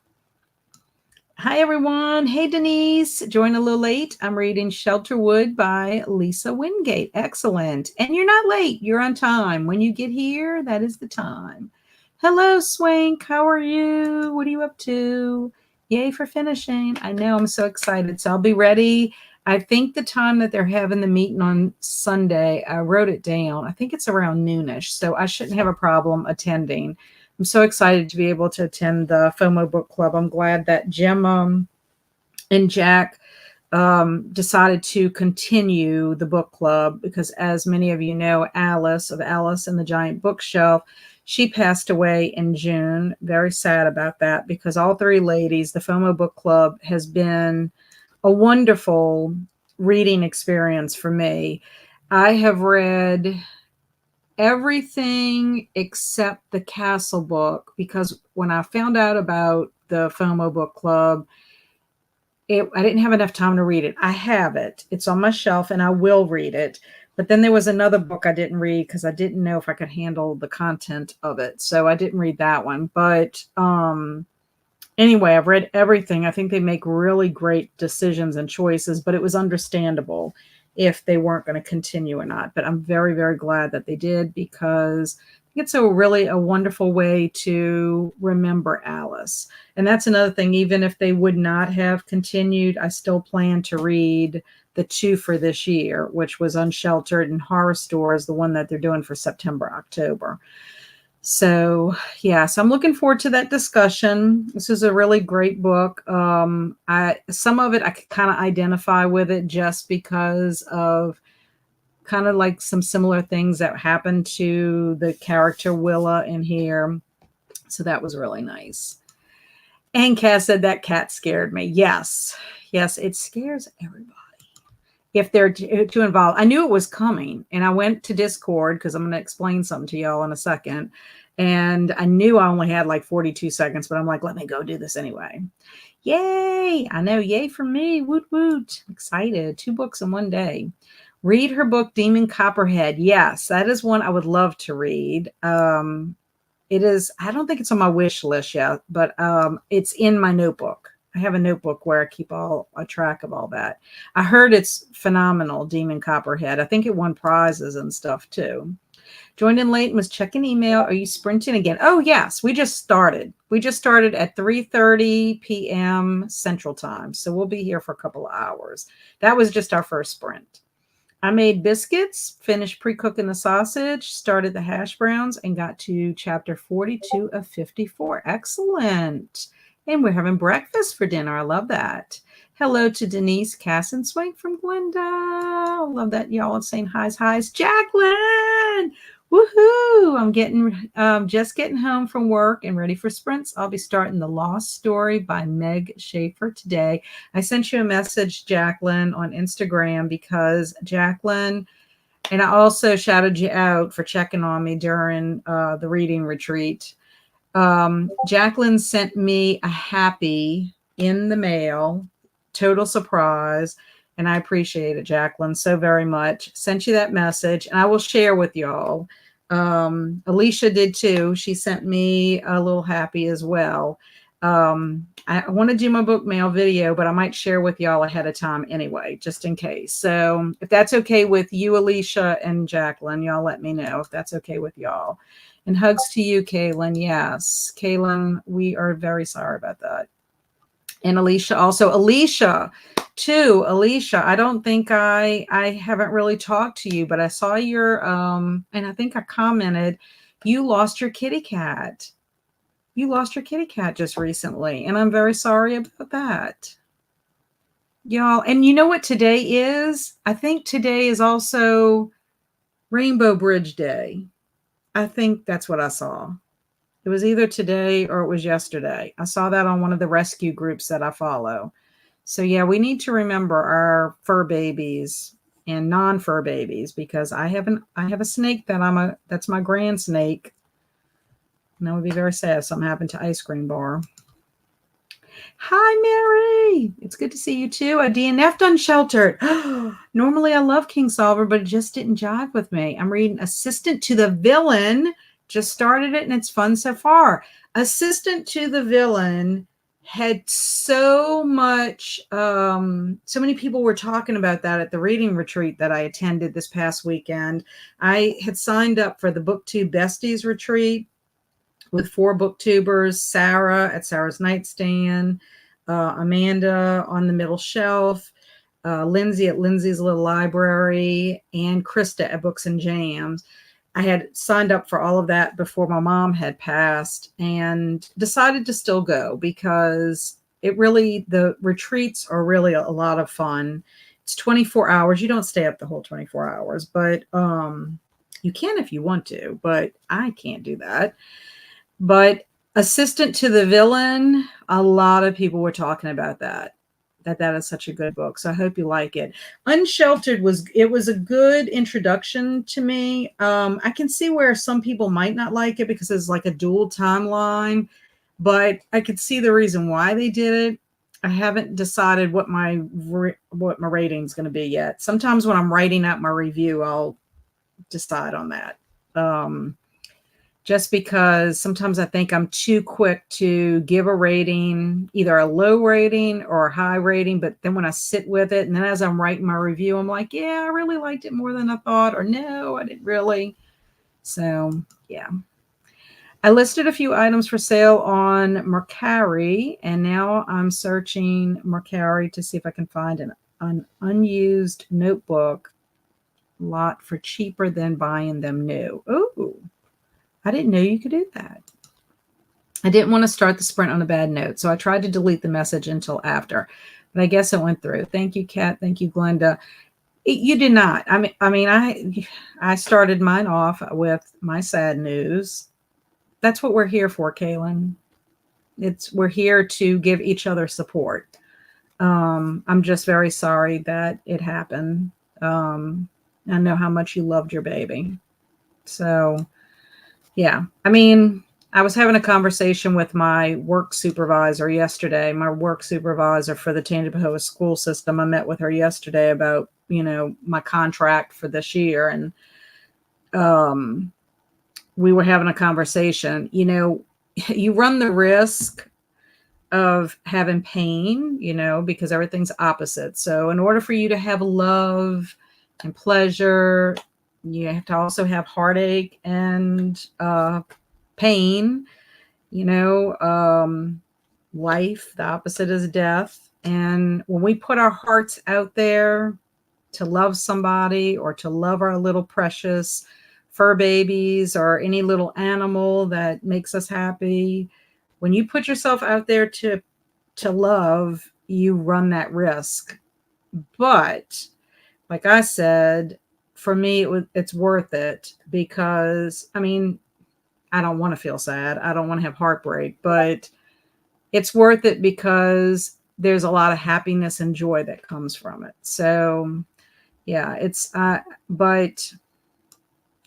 Hi, everyone. Hey, Denise. Joined a little late. I'm reading Shelterwood by Lisa Wingate. Excellent. And you're not late. You're on time. When you get here, that is the time. Hello, Swank. How are you? What are you up to? Yay for finishing. I know. I'm so excited. So I'll be ready. I think the time that they're having the meeting on Sunday, I wrote it down. I think it's around noonish. So I shouldn't have a problem attending. I'm so excited to be able to attend the FOMO book club. I'm glad that Jim and Jack decided to continue the book club because, as many of you know, Alice of Alice and the Giant Bookshelf, she passed away in June. Very sad about that because all three ladies, the FOMO book club has been a wonderful reading experience for me. I have read everything except the Castle book because when I found out about the FOMO book club, I didn't have enough time to read it. I have it. It's on my shelf and I will read it. But then there was another book I didn't read because I didn't know if I could handle the content of it. So I didn't read that one. But anyway, I've read everything. I think they make really great decisions and choices, but it was understandable if they weren't going to continue or not. But I'm very, very glad that they did because it's a wonderful way to remember Alice. And that's another thing. Even if they would not have continued, I still plan to read the two for this year, which was Unsheltered and Horror Stores, the one that they're doing for September, October. So, yeah, so I'm looking forward to that discussion. This is a really great book. Some of it I could kind of identify with it just because of kind of like some similar things that happened to the character Willa in here. So that was really nice. And Cass said that cat scared me. Yes, it scares everybody if they're too involved. I knew it was coming, and I went to Discord because I'm going to explain something to y'all in a second. And I knew I only had like 42 seconds, but I'm like, let me go do this anyway. Yay! I know, yay for me. Woot woot. Excited. 2 books in one day. Read her book, Demon Copperhead. Yes, that is one I would love to read. It is, I don't think it's on my wish list yet, but it's in my notebook. I have a notebook where I keep a track of all that. I heard it's phenomenal, Demon Copperhead. I think it won prizes and stuff too. Joined in late and was checking email. Are you sprinting again? Oh, yes. We just started. We just started at 3:30 p.m. Central Time. So we'll be here for a couple of hours. That was just our first sprint. I made biscuits, finished pre-cooking the sausage, started the hash browns, and got to chapter 42 of 54. Excellent. And we're having breakfast for dinner. I love that. Hello to Denise, Cass, and Swank from Glenda. I love that y'all are saying highs. Jacqueline! Woohoo! I'm just getting home from work and ready for sprints. I'll be starting The Lost Story by Meg Schaefer today. I sent you a message, Jacqueline, on Instagram because Jacqueline, and I also shouted you out for checking on me during the reading retreat. Jacqueline sent me a happy in the mail, total surprise. And I appreciate it, Jacqueline, so very much. Sent you that message, and I will share with y'all. Alicia did too. She sent me a little happy as well. I want to do my book mail video, but I might share with y'all ahead of time anyway, just in case. So if that's okay with you, Alicia and Jacqueline, y'all let me know if that's okay with y'all. And hugs to you, Kaylin. Yes, Kaylin, we are very sorry about that. And Alicia also. Alicia, too. Alicia, I don't think I haven't really talked to you, but I saw your and I think I commented, you lost your kitty cat. You lost your kitty cat just recently, and I'm very sorry about that. Y'all, and you know what today is? I think today is also Rainbow Bridge Day. I think that's what I saw. It was either today or it was yesterday. I saw that on one of the rescue groups that I follow. So yeah, we need to remember our fur babies and non-fur babies, because I have a snake that's my grand snake. And that would be very sad if something happened to Ice Cream Bar. Hi, Mary. It's good to see you too. I DNF'd Unsheltered. Normally I love Kingsolver, but it just didn't jive with me. I'm reading Assistant to the Villain. Just started it and it's fun so far. Assistant to the Villain had so much, so many people were talking about that at the reading retreat that I attended this past weekend. I had signed up for the BookTube Besties retreat with 4 booktubers: Sarah at Sarah's Nightstand, Amanda on the Middle Shelf, Lindsay at Lindsay's Little Library, and Krista at Books and Jams. I had signed up for all of that before my mom had passed and decided to still go, because the retreats are really a lot of fun. It's 24 hours. You don't stay up the whole 24 hours, but you can if you want to, but I can't do that. But Assistant to the Villain, a lot of people were talking about that is such a good book. So I hope you like it. Unsheltered was a good introduction to me. I can see where some people might not like it because it's like a dual timeline, but I could see the reason why they did it. I haven't decided what my rating is going to be yet. Sometimes when I'm writing out my review, I'll decide on that. Just because sometimes I think I'm too quick to give a rating, either a low rating or a high rating. But then when I sit with it, and then as I'm writing my review, I'm like, yeah, I really liked it more than I thought, or no, I didn't really. So yeah. I listed a few items for sale on Mercari, and now I'm searching Mercari to see if I can find an unused notebook lot for cheaper than buying them new. Ooh. I didn't know you could do that. I didn't want to start the sprint on a bad note, so I tried to delete the message until after, but I guess it went through. Thank you, Kat. Thank you, Glenda. You did not. I started mine off with my sad news. That's what we're here for, Kaylin. We're here to give each other support. I'm just very sorry that it happened. I know how much you loved your baby. So yeah, I was having a conversation with my work supervisor yesterday, my work supervisor for the Tangipahoa school system. I met with her yesterday about, my contract for this year. And we were having a conversation. You run the risk of having pain, because everything's opposite. So in order for you to have love and pleasure, you have to also have heartache and pain. Life, the opposite is death. And when we put our hearts out there to love somebody, or to love our little precious fur babies, or any little animal that makes us happy, when you put yourself out there to love, you run that risk. But like I said, for me, it's worth it, because I don't want to feel sad. I don't want to have heartbreak, but it's worth it because there's a lot of happiness and joy that comes from it. So yeah, but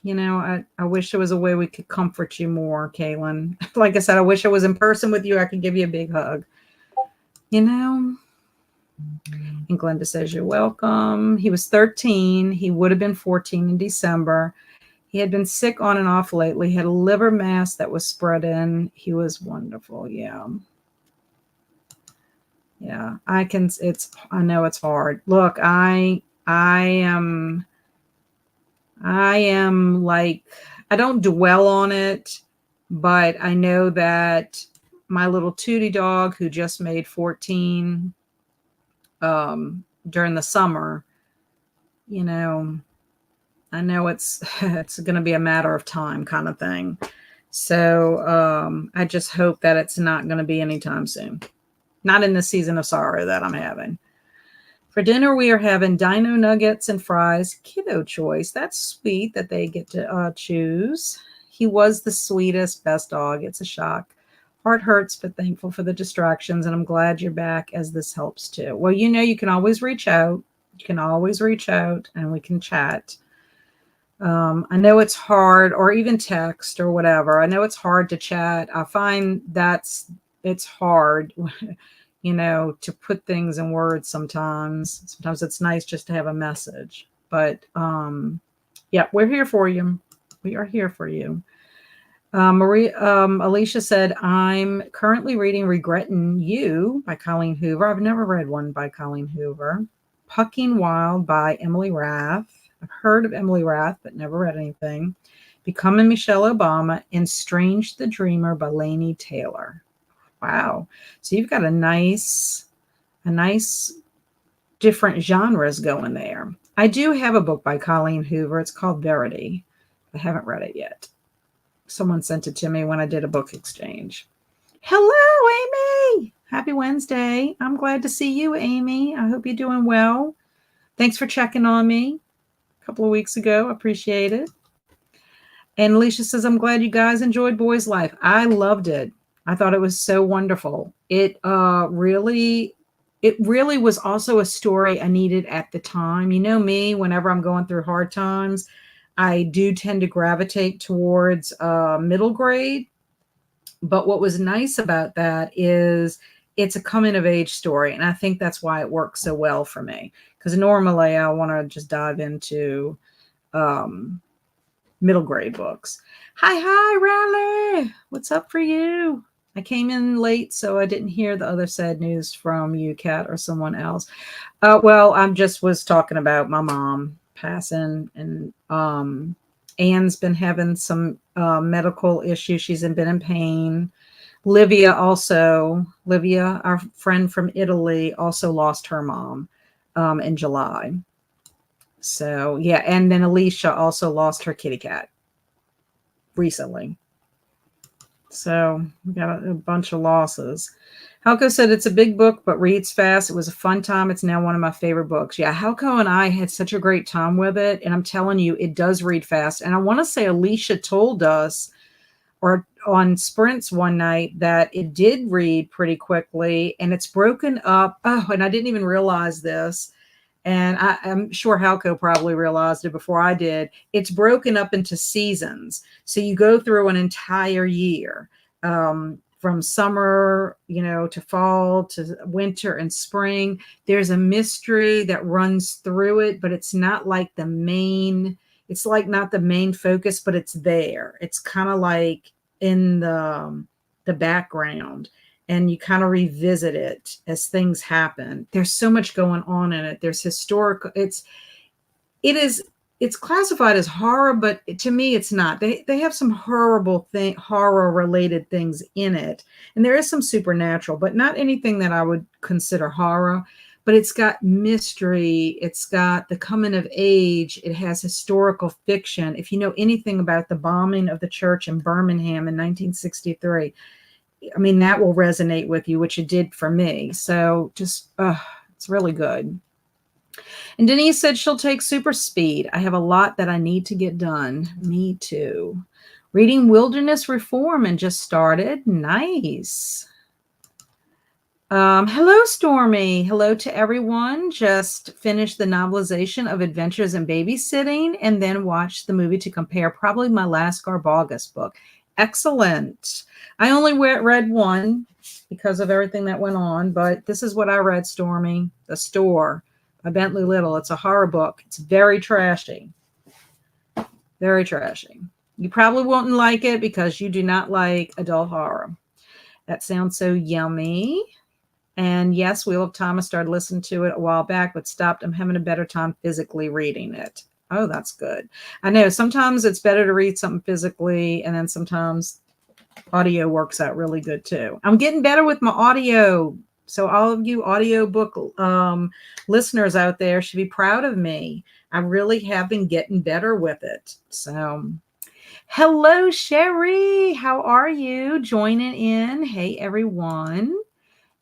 I wish there was a way we could comfort you more, Kaylin. Like I said, I wish I was in person with you. I could give you a big hug. And Glenda says, you're welcome. He was 13. He would have been 14 in December. He had been sick on and off lately. He had a liver mass that was spread in. He was wonderful. Yeah. Yeah, I know it's hard. Look, I am like, I don't dwell on it, but I know that my little Tootie dog who just made 14 during the summer, you know, I know it's it's going to be a matter of time kind of thing. So I just hope that it's not going to be anytime soon. Not in the season of sorrow that I'm having. For dinner, we are having dino nuggets and fries, kiddo choice. That's sweet that they get to choose. He was the sweetest, best dog. It's a shock. Heart hurts, but thankful for the distractions. And I'm glad you're back as this helps too. Well, you can always reach out. You can always reach out and we can chat. I know it's hard, or even text or whatever. I know it's hard to chat. I find it's hard, to put things in words sometimes. Sometimes it's nice just to have a message. But yeah, we're here for you. We are here for you. Alicia said, I'm currently reading Regretting You by Colleen Hoover. I've never read one by Colleen Hoover. Pucking Wild by Emily Rath. I've heard of Emily Rath, but never read anything. Becoming Michelle Obama and Strange the Dreamer by Laini Taylor. Wow. So you've got a nice different genres going there. I do have a book by Colleen Hoover. It's called Verity. I haven't read it yet. Someone sent it to me when I did a book exchange. Hello, Amy. Happy Wednesday. I'm glad to see you, Amy. I hope you're doing well. Thanks for checking on me a couple of weeks ago. I appreciate it. And Alicia says, I'm glad you guys enjoyed Boy's Life. I loved it. I thought it was so wonderful. It really was also a story I needed at the time. You know me, whenever I'm going through hard times, I do tend to gravitate towards middle grade. But what was nice about that is it's a coming of age story. And I think that's why it works so well for me. Because normally I want to just dive into middle grade books. Hi, Riley. What's up for you? I came in late, so I didn't hear the other sad news from you, Kat, or someone else. Well, I just was talking about my mom passing, and Anne's been having some medical issues. She's been in pain. Livia, our friend from Italy, also lost her mom in July. So, yeah, and then Alicia also lost her kitty cat recently. So we got a bunch of losses. Halko said it's a big book, but reads fast. It was a fun time. It's now one of my favorite books. Yeah, Halko and I had such a great time with it. And I'm telling you, it does read fast. And I want to say Alicia told us, or on sprints one night, that it did read pretty quickly. And it's broken up. Oh, and I didn't even realize this. And I'm sure Halko probably realized it before I did. It's broken up into seasons. So you go through an entire year, from summer, to fall, to winter and spring. There's a mystery that runs through it, but it's not like it's like not the main focus, but it's there. It's kind of like in the background, and you kind of revisit it as things happen. There's so much going on in it. There's historical. It's classified as horror, but to me, it's not. They have some horror related things in it, and there is some supernatural, but not anything that I would consider horror. But it's got mystery. It's got the coming of age. It has historical fiction. If you know anything about the bombing of the church in Birmingham in 1963, I mean, that will resonate with you, which it did for me. So just, it's really good. And Denise said she'll take super speed. I have a lot that I need to get done. Me too. Reading Wilderness Reform and just started. Nice. Hello, Stormy. Hello to everyone. Just finished the novelization of Adventures in Babysitting and then watched the movie to compare. Probably my last Garbagus book. Excellent. I only read one because of everything that went on, but this is what I read, Stormy. The Store by Bentley Little. It's a horror book. It's very trashy. Very trashy. You probably won't like it because you do not like adult horror. That sounds so yummy. And yes, Wheel of Time, I started listening to it a while back, but stopped. I'm having a better time physically reading it. Oh, that's good. I know sometimes it's better to read something physically, and then sometimes audio works out really good too. I'm getting better with my audio. So all of you audiobook listeners out there should be proud of me. I really have been getting better with it. So hello, Sherry. How are you? Joining in. Hey, everyone.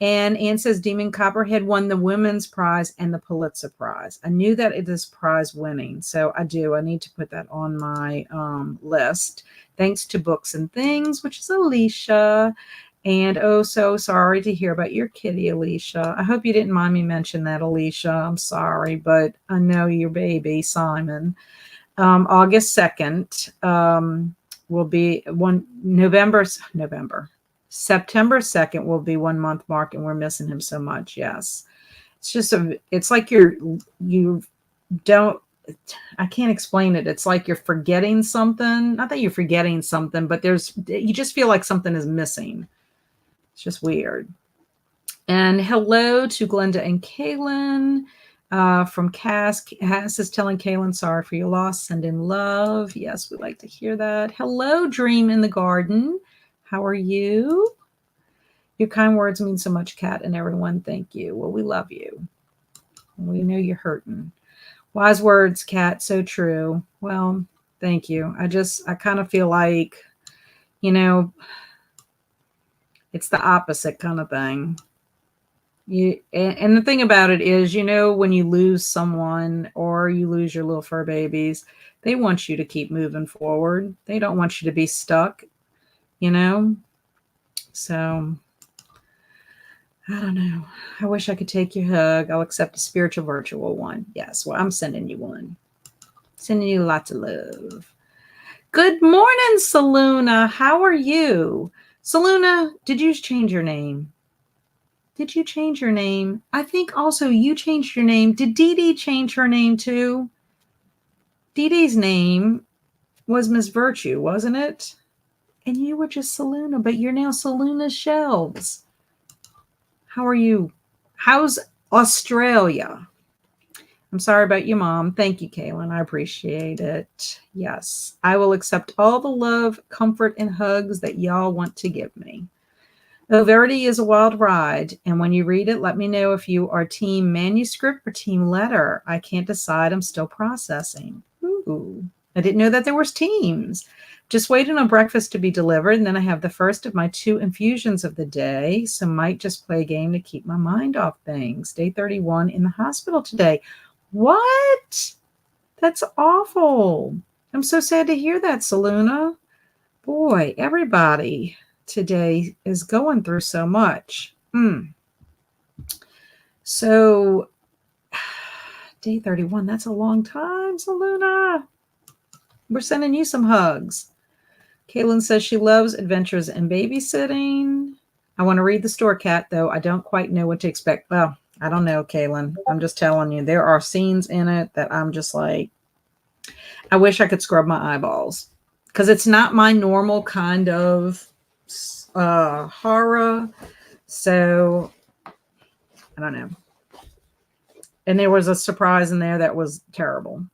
And Anne says Demon Copperhead won the Women's Prize and the Pulitzer Prize. I knew that it is prize winning. So I do. I need to put that on my list. Thanks to Books and Things, which is Alicia. And oh, so sorry to hear about your kitty, Alicia. I hope you didn't mind me mention that, Alicia. I'm sorry, but I know your baby, Simon. August 2nd will be November. September 2nd will be 1 month mark, and we're missing him so much. Yes. It's like you don't, I can't explain it. It's like you're forgetting something. Not that you're forgetting something, but you just feel like something is missing. It's just weird. And hello to Glenda and Kaylin from Cass. Cass is telling Kaylin, sorry for your loss. Send in love. Yes, we'd like to hear that. Hello, Dream in the Garden. How are you? Your kind words mean so much, Kat, and everyone. Thank you. Well, we love you. We know you're hurting. Wise words, Kat. So true. Well, thank you. I kind of feel like, it's the opposite kind of thing. And the thing about it is, when you lose someone or you lose your little fur babies, they want you to keep moving forward. They don't want you to be stuck, So I don't know. I wish I could take your hug. I'll accept a spiritual virtual one. Yes, well, I'm sending you one. Sending you lots of love. Good morning, Saluna. How are you? Saluna, did you change your name? Did you change your name? I think also you changed your name. Did Dee Dee change her name too? Dee Dee's name was Miss Virtue, wasn't it? And you were just Saluna, but you're now Saluna Shelves. How are you? How's Australia? I'm sorry about you, Mom. Thank you, Kaylin. I appreciate it. Yes, I will accept all the love, comfort, and hugs that y'all want to give me. Oh, Verity is a wild ride. And when you read it, let me know if you are team manuscript or team letter. I can't decide. I'm still processing. Ooh, I didn't know that there was teams. Just waiting on breakfast to be delivered, and then I have the first of my 2 infusions of the day, so might just play a game to keep my mind off things. Day 31 in the hospital today. What? That's awful. I'm so sad to hear that, Saluna. Boy, everybody today is going through so much. So, day 31, that's a long time, Saluna. We're sending you some hugs. Kaylin says she loves adventures and babysitting. I want to read the store, Cat, though. I don't quite know what to expect. Well, I don't know, Kaylin. I'm just telling you. There are scenes in it that I'm just like, I wish I could scrub my eyeballs. Because it's not my normal kind of horror. So, I don't know. And there was a surprise in there that was terrible.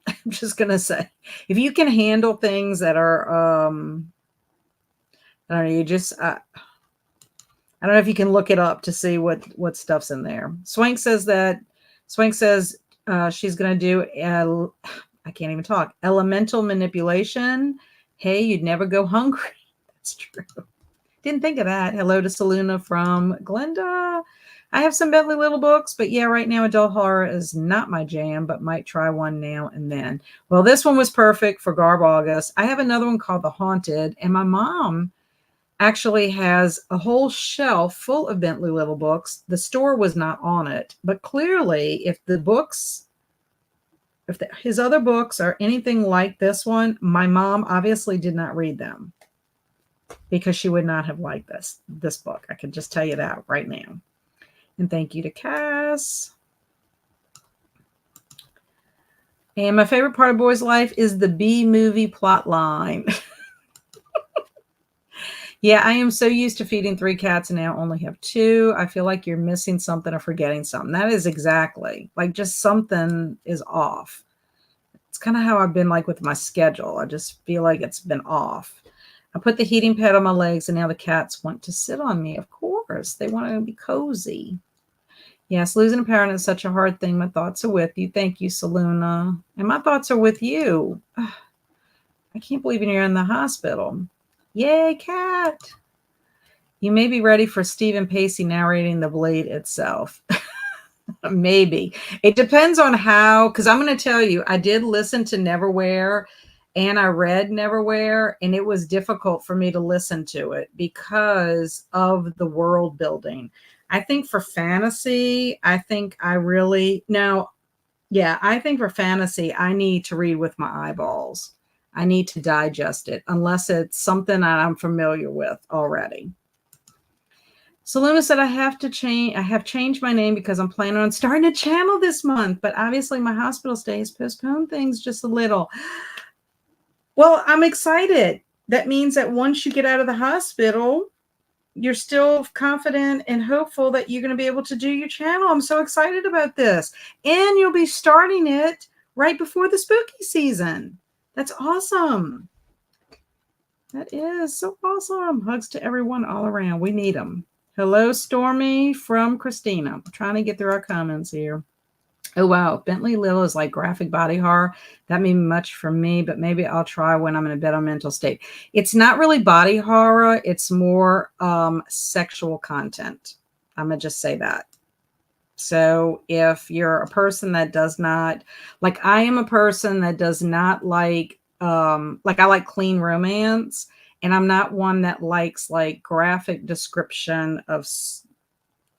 I'm just going to say, if you can handle things that are, I don't know, I don't know if you can look it up to see what stuff's in there. Swank says she's going to do, I can't even talk, elemental manipulation. Hey, you'd never go hungry. That's true. Didn't think of that. Hello to Saluna from Glenda. I have some Bentley Little books, but yeah, right now adult horror is not my jam, but might try one now and then. Well, this one was perfect for Garb August. I have another one called The Haunted, and my mom actually has a whole shelf full of Bentley Little books. The store was not on it, but clearly if his other books are anything like this one, my mom obviously did not read them because she would not have liked this book. I can just tell you that right now. And thank you to Cass. And my favorite part of Boy's life is the B movie plot line. Yeah, I am so used to feeding 3 cats and now only have 2. I feel like you're missing something or forgetting something. That is exactly, like, just something is off. It's kinda how I've been, like, with my schedule. I just feel like it's been off. I put the heating pad on my legs, and now the cats want to sit on me. Of course, they wanna be cozy. Yes, losing a parent is such a hard thing. My thoughts are with you. Thank you, Saluna. And my thoughts are with you. I can't believe you're in the hospital. Yay, cat. You may be ready for Stephen Pacey narrating The Blade itself. Maybe. It depends on how, because I'm going to tell you, I did listen to Neverwhere and I read Neverwhere, and it was difficult for me to listen to it because of the world building. I think for fantasy, I think I really, now, yeah, I think for fantasy, I need to read with my eyeballs. I need to digest it unless it's something that I'm familiar with already. Saluna said, I have changed my name because I'm planning on starting a channel this month, but obviously my hospital stay has postponed things just a little. Well, I'm excited. That means that once you get out of the hospital, you're still confident and hopeful that you're going to be able to do your channel. I'm so excited about this. And you'll be starting it right before the spooky season. That's awesome. That is so awesome. Hugs to everyone all around. We need them. Hello, Stormy from Christina. I'm trying to get through our comments here. Oh, wow. Bentley Little is like graphic body horror. That means much for me, but maybe I'll try when I'm in a better mental state. It's not really body horror. It's more sexual content. I'm going to just say that. So if you're a person that does not, like I am a person that does not like I like clean romance, and I'm not one that likes like graphic description of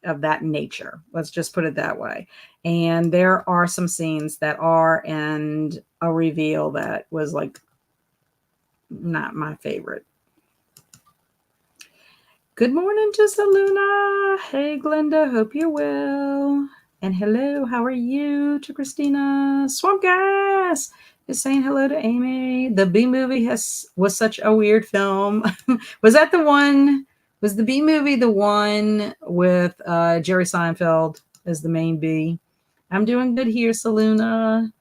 that nature. Let's just put it that way. And there are some scenes that are, and a reveal that was like not my favorite. Good morning to Saluna. Hey, Glenda. Hope you're well. And hello, how are you to Christina? Swamp Gas is saying hello to Amy. The B movie was such a weird film. Was that the one? Was the B movie the one with Jerry Seinfeld as the main B? I'm doing good here, Saluna.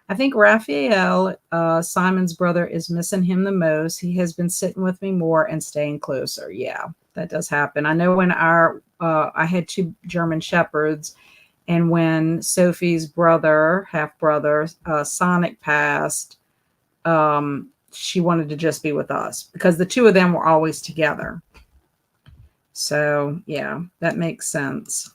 I think Raphael, Simon's brother, is missing him the most. He has been sitting with me more and staying closer. Yeah, that does happen. I know when I had 2 German Shepherds, and when Sophie's brother, half brother, Sonic passed, she wanted to just be with us because the 2 of them were always together. So yeah, that makes sense.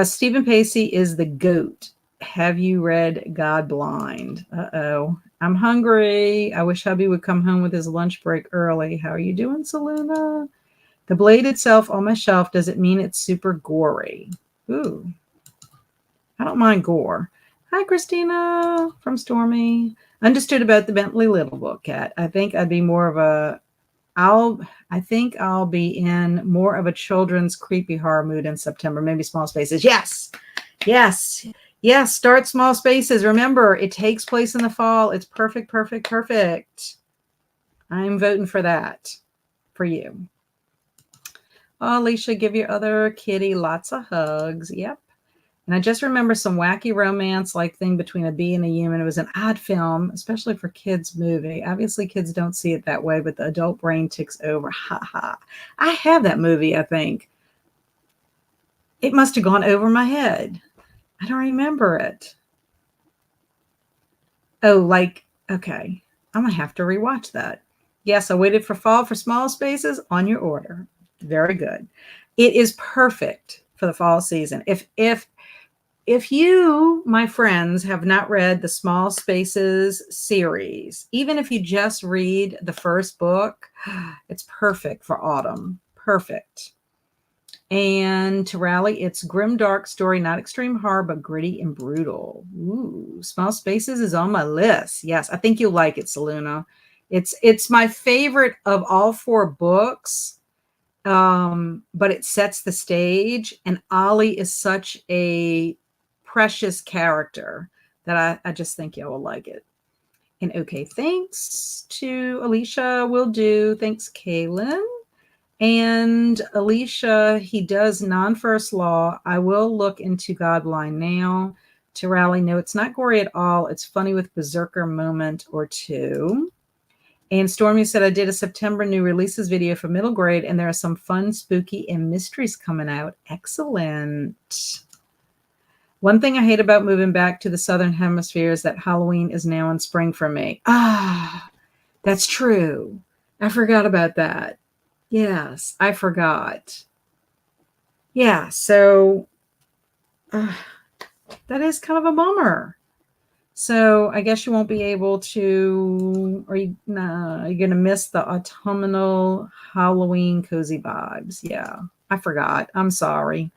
Stephen Pacey is the GOAT. Have you read God Blind? Uh-oh. I'm hungry. I wish hubby would come home with his lunch break early. How are you doing, Saluna? The blade itself on my shelf, does it mean it's super gory? Ooh. I don't mind gore. Hi, Christina from Stormy. Understood about the Bentley Little book, Cat. I think I'd be more of a I think I'll be in more of a children's creepy horror mood in September, maybe Small Spaces. Yes. Yes. Yes. Start Small Spaces. Remember, it takes place in the fall. It's perfect, perfect, perfect. I'm voting for that for you. Oh, Alicia, give your other kitty lots of hugs. Yep. And I just remember some wacky romance like thing between a bee and a human. It was an odd film, especially for kids' movie. Obviously, kids don't see it that way, but the adult brain ticks over. Ha ha. I have that movie, I think. It must have gone over my head. I don't remember it. Oh, like, okay. I'm going to have to rewatch that. Yes, I waited for fall for Small Spaces on your order. Very good. It is perfect for the fall season. If you, my friends, have not read the Small Spaces series, even if you just read the first book, it's perfect for autumn. Perfect. And to rally, it's grim, dark story, not extreme horror, but gritty and brutal. Ooh, Small Spaces is on my list. Yes, I think you'll like it, Saluna. It's my favorite of all 4 books, but it sets the stage. And Ollie is such a precious character that I just think you will like it. And okay, thanks to Alicia. Will do. Thanks, Kaylin. And Alicia, he does non-first law. I will look into Godblind now to rally. No, it's not gory at all. It's funny with berserker moment or two. And Stormy said, I did a September new releases video for middle grade, and there are some fun, spooky, and mysteries coming out. Excellent. One thing I hate about moving back to the Southern Hemisphere is that Halloween is now in spring for me. Ah, that's true. I forgot about that. Yes, I forgot. Yeah, so that is kind of a bummer. So I guess you won't be able to, or you're going to miss the autumnal Halloween cozy vibes. Yeah, I forgot. I'm sorry.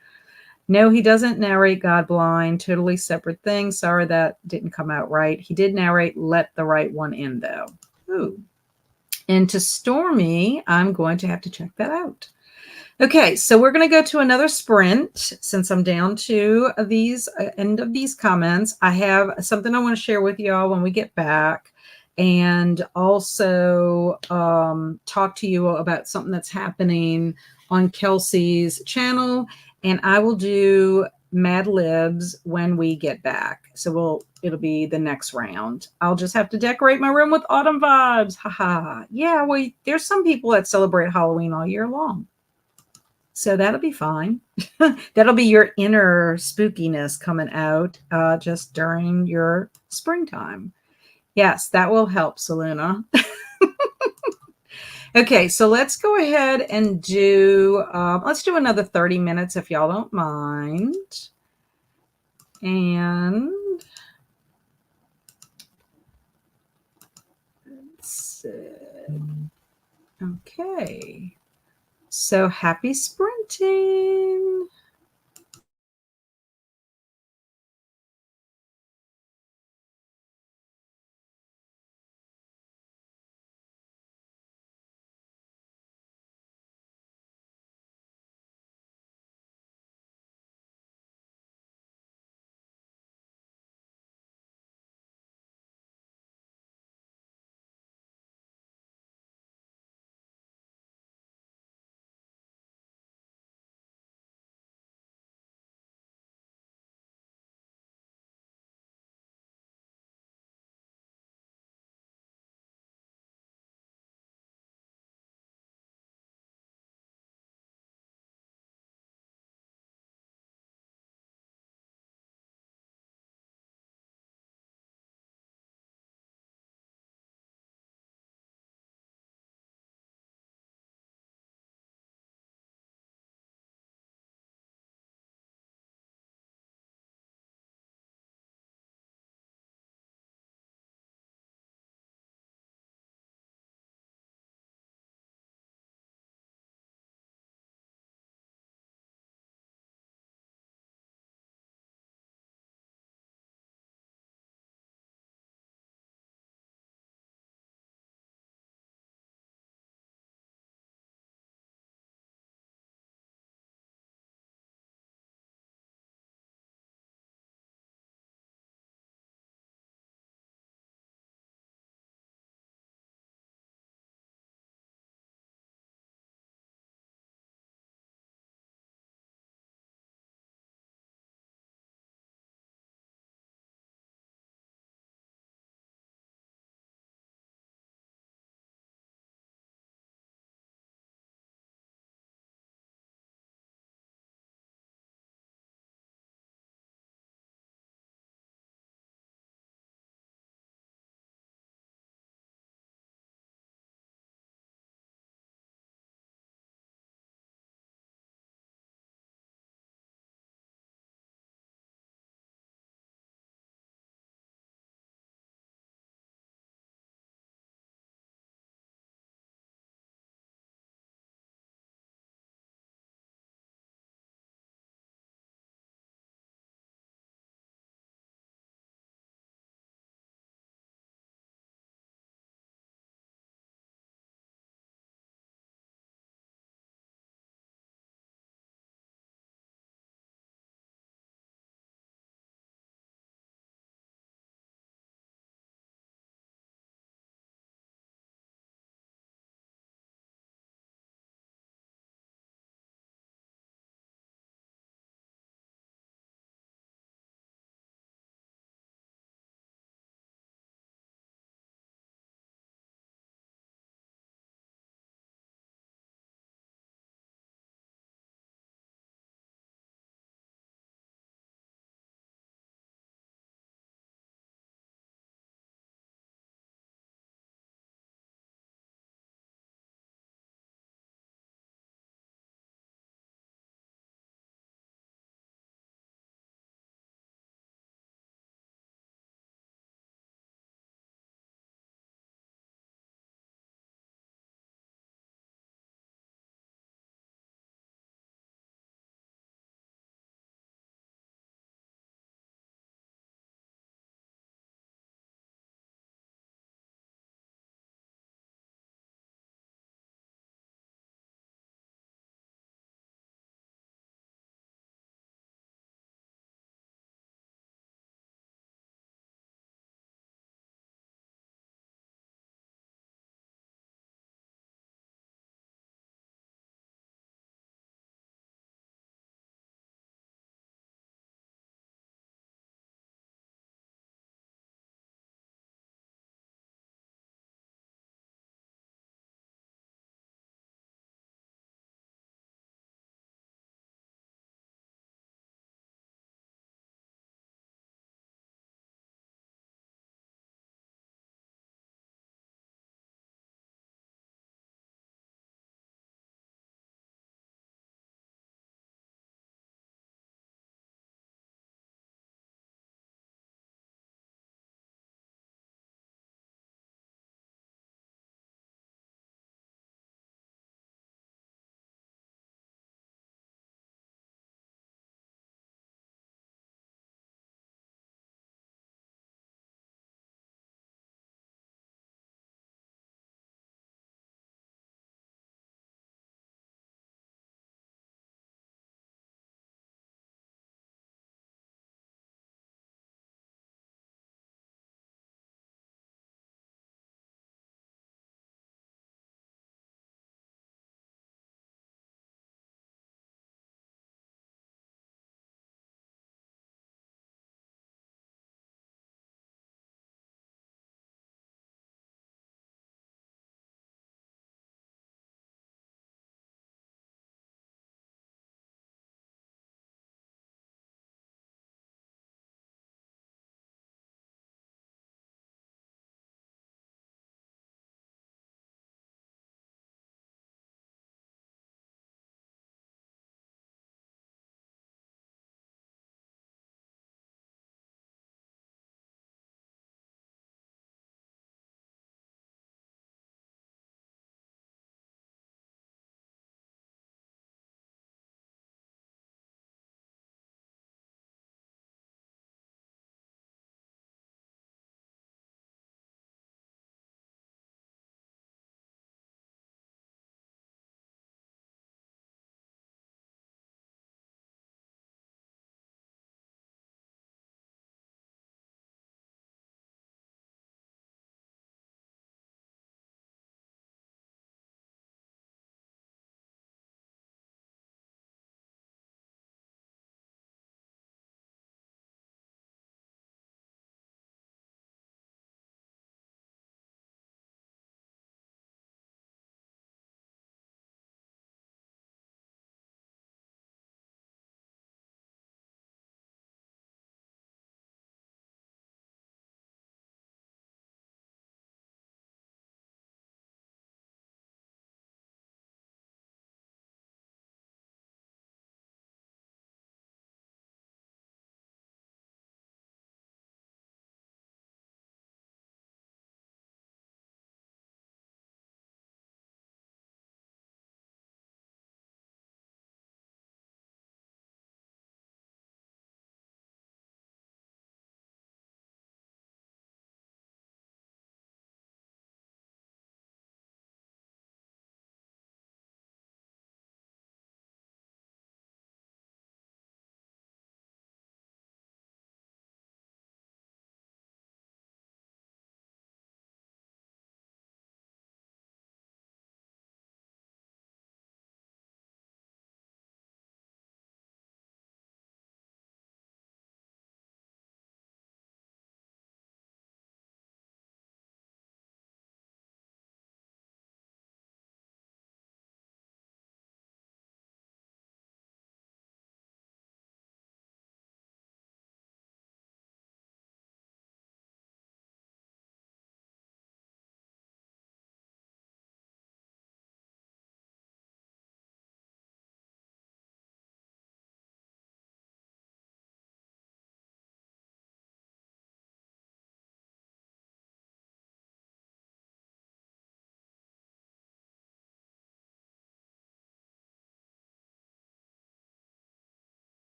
No, he doesn't narrate Godblind. Totally separate thing. Sorry that didn't come out right. He did narrate Let the Right One In, though. Ooh. And to Stormy, I'm going to have to check that out. Okay, so we're going to go to another sprint since I'm down to these end of these comments. I have something I want to share with y'all when we get back, and also talk to you about something that's happening on Kelsey's channel, and I will do Mad Libs when we get back. So it'll be the next round. I'll just have to decorate my room with autumn vibes. Haha. Yeah, well, there's some people that celebrate Halloween all year long. So that'll be fine. That'll be your inner spookiness coming out just during your springtime. Yes, that will help, Saluna. Okay, so let's go ahead and let's do another 30 minutes if y'all don't mind. And let's see. Okay. So happy sprinting.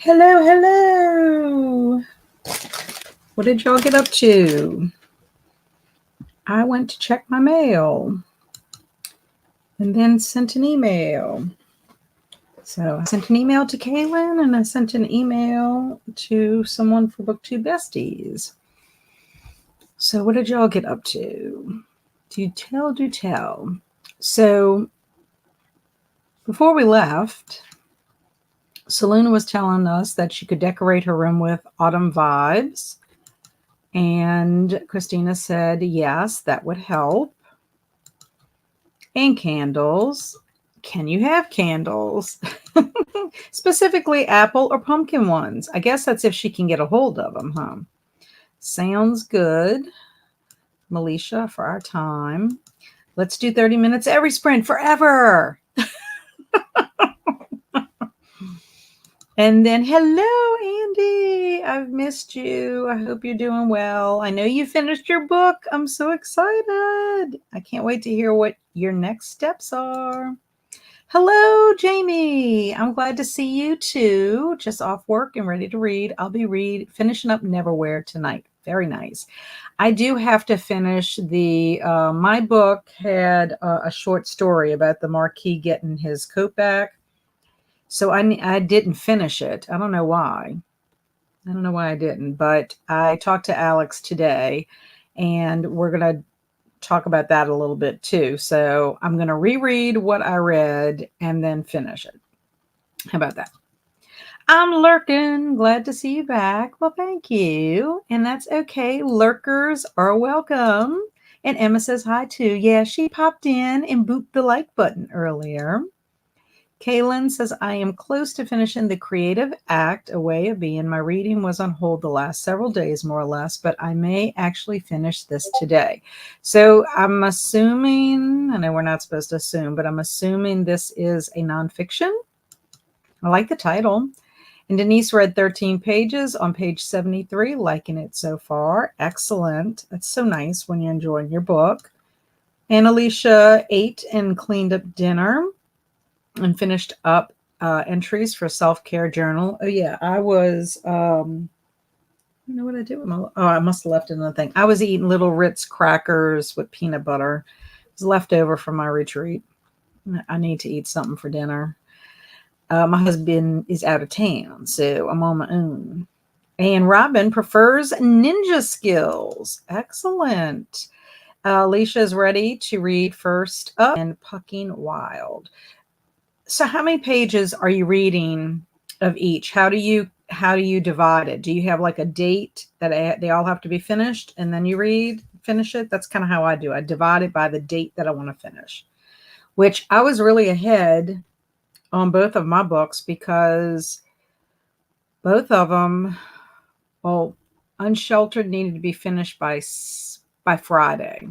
Hello, hello. What did y'all get up to? I went to check my mail and then sent an email. So I sent an email to Kaylin and I sent an email to someone for BookTube Besties. So what did y'all get up to? Do tell. So before we left, Selena was telling us that she could decorate her room with autumn vibes. And Christina said, yes, that would help. And candles. Can you have candles? Specifically apple or pumpkin ones. I guess that's if she can get a hold of them, huh? Sounds good. Melisha, for our time. Let's do 30 minutes every sprint forever. And then, hello, Andy. I've missed you. I hope you're doing well. I know you finished your book. I'm so excited. I can't wait to hear what your next steps are. Hello, Jamie. I'm glad to see you too. Just off work and ready to read. I'll be finishing up Neverwhere tonight. Very nice. I do have to finish my book had a short story about the Marquis getting his coat back. So I didn't finish it. I don't know why. I don't know why I didn't, but I talked to Alex today and we're going to talk about that a little bit too. So I'm going to reread what I read and then finish it. How about that? I'm lurking. Glad to see you back. Well, thank you. And that's okay. Lurkers are welcome. And Emma says hi too. Yeah, she popped in and booped the like button earlier. Kaylin says, I am close to finishing The Creative Act, A Way of Being. My reading was on hold the last several days, more or less, but I may actually finish this today. So I'm assuming, I know we're not supposed to assume, but I'm assuming this is a nonfiction. I like the title. And Denise read 13 pages on page 73, liking it so far. Excellent. That's so nice when you're enjoying your book. And Alicia ate and cleaned up dinner and finished up entries for self-care journal. Oh yeah, I was you know what I did with I must have left another thing. I was eating little Ritz crackers with peanut butter. It was left over from my retreat. I need to eat something for dinner. My husband is out of town, so I'm on my own. And Robin prefers ninja skills. Excellent. Alicia is ready to read First Up and Pucking Wild. So how many pages are you reading of each? How do you divide it? Do you have like a date that they all have to be finished and then you finish it? That's kind of how I do. I divide it by the date that I want to finish, which I was really ahead on both of my books because both of them, well, Unsheltered needed to be finished by Friday.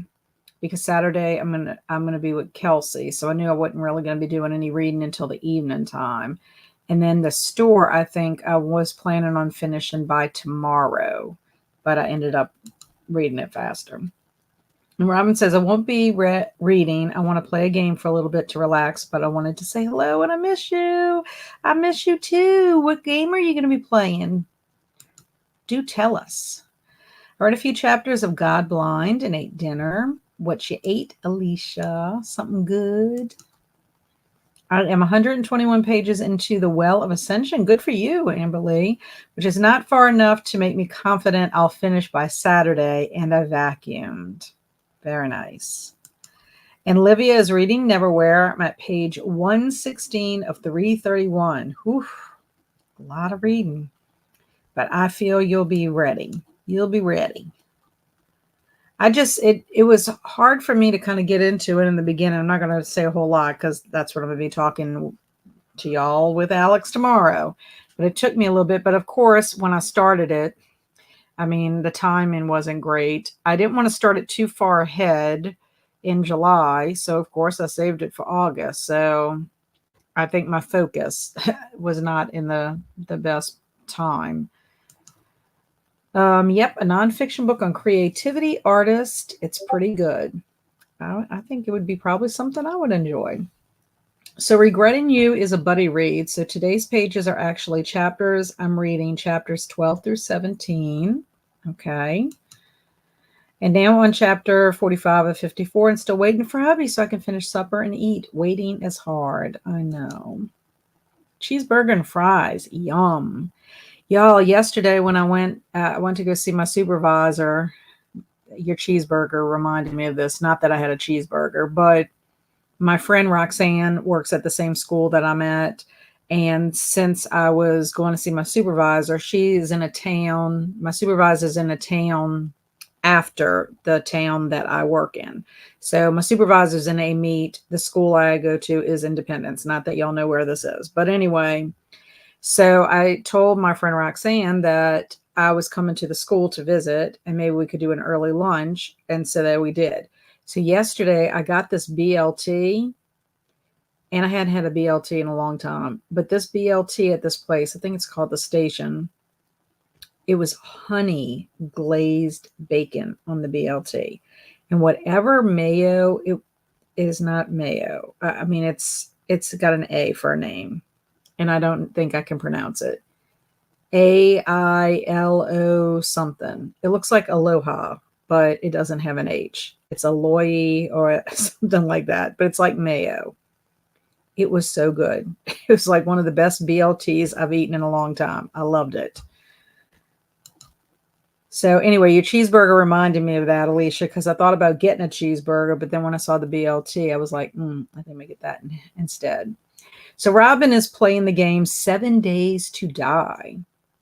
Because Saturday I'm gonna be with Kelsey, so I knew I wasn't really gonna be doing any reading until the evening time. And then the store, I think I was planning on finishing by tomorrow, but I ended up reading it faster. And Robin says, I won't be reading. I want to play a game for a little bit to relax, but I wanted to say hello and I miss you. I miss you too. What game are you going to be playing? Do tell us. I read a few chapters of God Blind and ate dinner. What you ate, Alicia? Something good? I am 121 pages into The Well of Ascension. Good for you, Amberly, which is not far enough to make me confident I'll finish by Saturday, and I vacuumed. Very nice. And Livia is reading Neverwhere. I'm at page 116 of 331. Whew, a lot of reading. But I feel you'll be ready. You'll be ready. It was hard for me to kind of get into it in the beginning. I'm not going to say a whole lot because that's what I'm going to be talking to y'all with Alex tomorrow. But it took me a little bit. But of course, when I started it, I mean, the timing wasn't great. I didn't want to start it too far ahead in July. So, of course, I saved it for August. So I think my focus was not in the best time. Yep, a nonfiction book on creativity, artist. It's pretty good. I think it would be probably something I would enjoy. So Regretting You is a buddy read. So today's pages are actually chapters. I'm reading chapters 12 through 17. Okay. And now on chapter 45 of 54 and still waiting for hubby so I can finish supper and eat. Waiting is hard. I know. Cheeseburger and fries. Yum. Y'all, yesterday when I went to go see my supervisor, your cheeseburger reminded me of this. Not that I had a cheeseburger, but my friend Roxanne works at the same school that I'm at. And since I was going to see my supervisor, she's in a town, my supervisor's in a town after the town that I work in. So my supervisor's in a meet. The school I go to is Independence. Not that y'all know where this is. But anyway, so I told my friend Roxanne that I was coming to the school to visit and maybe we could do an early lunch. And so that we did. So yesterday I got this BLT and I hadn't had a BLT in a long time. But this BLT at this place, I think it's called The Station, it was honey glazed bacon on the BLT. And whatever mayo, it is not mayo. I mean, it's got an A for a name. And I don't think I can pronounce it. AILO something. It looks like aloha, but it doesn't have an H. It's aloy or something like that, but it's like mayo. It was so good. It was like one of the best BLTs I've eaten in a long time. I loved it. So anyway, your cheeseburger reminded me of that, Alicia, because I thought about getting a cheeseburger, but then when I saw the BLT, I was like, I think I get that instead. So Robin is playing the game 7 Days to Die.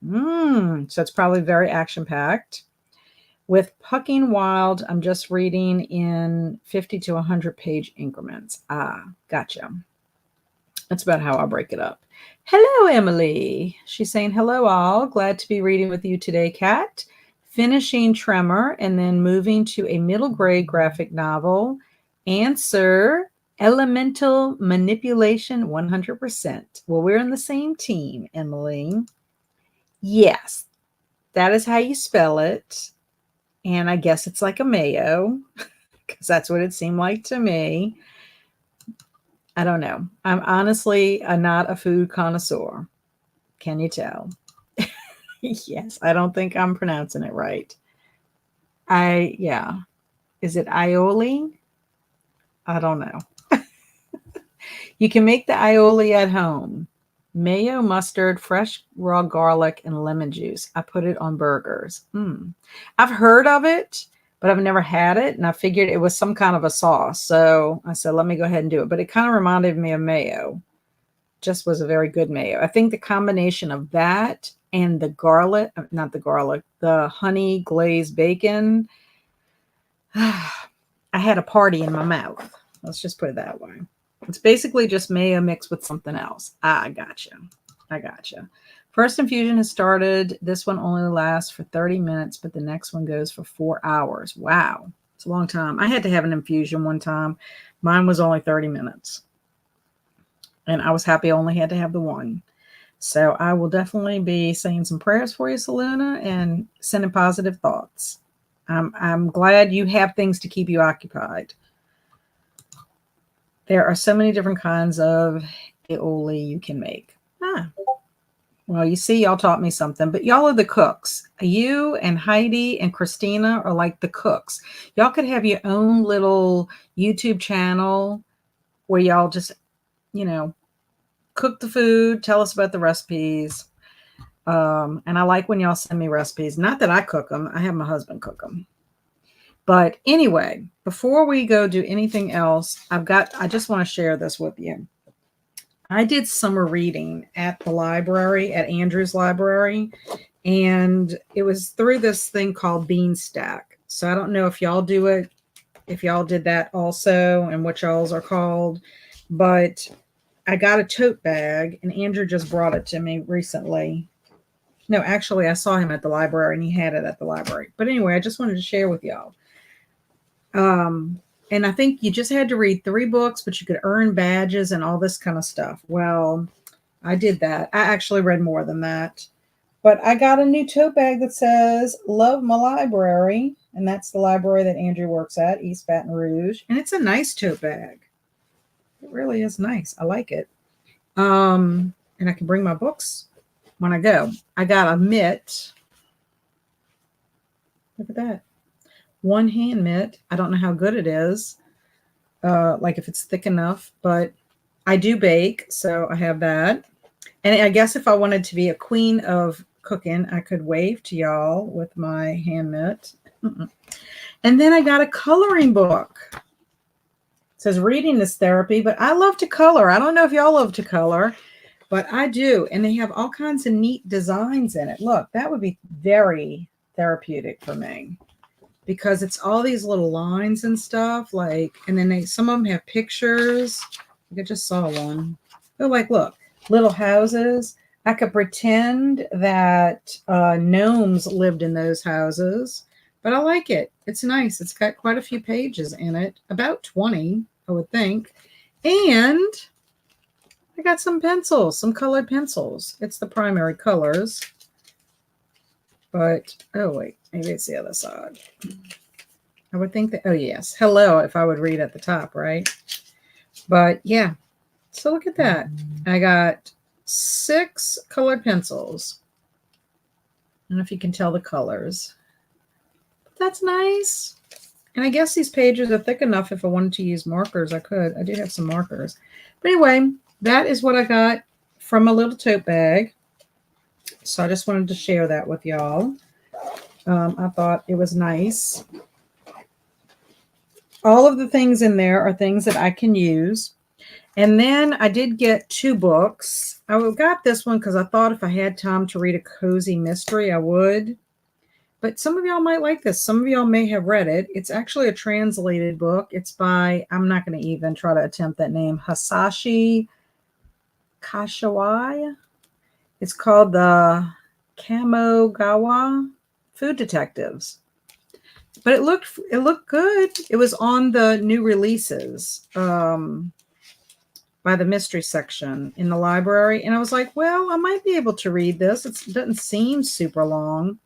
So it's probably very action-packed. With Pucking Wild, I'm just reading in 50 to 100-page increments. Gotcha. That's about how I'll break it up. Hello, Emily. She's saying, hello, all. Glad to be reading with you today, Kat. Finishing Tremor and then moving to a middle grade graphic novel. Answer Elemental Manipulation 100%. Well, we're in the same team, Emily. Yes, that is how you spell it. And I guess it's like a mayo because that's what it seemed like to me. I don't know. I'm honestly not a food connoisseur. Can you tell? Yes, I don't think I'm pronouncing it right. Yeah. Is it aioli? I don't know. You can make the aioli at home. Mayo, mustard, fresh raw garlic, and lemon juice. I put it on burgers. I've heard of it, but I've never had it. And I figured it was some kind of a sauce. So I said, let me go ahead and do it. But it kind of reminded me of mayo. Just was a very good mayo. I think the combination of that and the garlic, not the garlic, the honey glazed bacon. I had a party in my mouth. Let's just put it that way. It's basically just mayo mixed with something else. I gotcha. First infusion has started. This one only lasts for 30 minutes, but the next one goes for 4 hours. Wow. It's a long time. I had to have an infusion one time. Mine was only 30 minutes. And I was happy I only had to have the one. So I will definitely be saying some prayers for you, Saluna, and sending positive thoughts. I'm glad you have things to keep you occupied. There are so many different kinds of aioli you can make. Well, you see, y'all taught me something, but y'all are the cooks. You and Heidi and Christina are like the cooks. Y'all could have your own little YouTube channel where y'all just, cook the food, tell us about the recipes. And I like when y'all send me recipes. Not that I cook them. I have my husband cook them. But anyway, before we go do anything else, I just want to share this with you. I did summer reading at the library, at Andrew's library, and it was through this thing called Beanstack. So I don't know if y'all do it, if y'all did that also, and what y'all's are called, but I got a tote bag, and Andrew just brought it to me recently. No, actually, I saw him at the library, and he had it at the library. But anyway, I just wanted to share with y'all. And I think you just had to read 3 books, but you could earn badges and all this kind of stuff. Well, I did that. I actually read more than that. But I got a new tote bag that says, Love My Library. And that's the library that Andrew works at, East Baton Rouge. And it's a nice tote bag. It really is nice. I like it. And I can bring my books when I go. I got a mitt. Look at that. One hand mitt. I don't know how good it is. Like if it's thick enough, but I do bake, so I have that. And I guess if I wanted to be a queen of cooking, I could wave to y'all with my hand mitt. And then I got a coloring book. It says reading is therapy, but I love to color. I don't know if y'all love to color, but I do. And they have all kinds of neat designs in it. Look, that would be very therapeutic for me because it's all these little lines and stuff. Like, and then some of them have pictures. I just saw one. Oh, like, look, little houses. I could pretend that gnomes lived in those houses, but I like it. It's nice. It's got quite a few pages in it, about 20, I would think. And I got some pencils, some colored pencils. It's the primary colors. But, oh, wait, maybe it's the other side. I would think that, oh, yes, hello, if I would read at the top, right? But, yeah, so look at that. I got 6 colored pencils. I don't know if you can tell the colors. But that's nice. And I guess these pages are thick enough if I wanted to use markers, I could. I do have some markers. But anyway, that is what I got from a little tote bag. So I just wanted to share that with y'all. I thought it was nice. All of the things in there are things that I can use. And then I did get 2 books. I got this one because I thought if I had time to read a cozy mystery, I would. But some of y'all might like this. Some of y'all may have read it. It's actually a translated book. It's by, I'm not going to even try to attempt that name, Hasashi Kashawai. It's called the Kamogawa Food Detectives. But it looked good. It was on the new releases by the mystery section in the library. And I was like, well, I might be able to read this. It doesn't seem super long.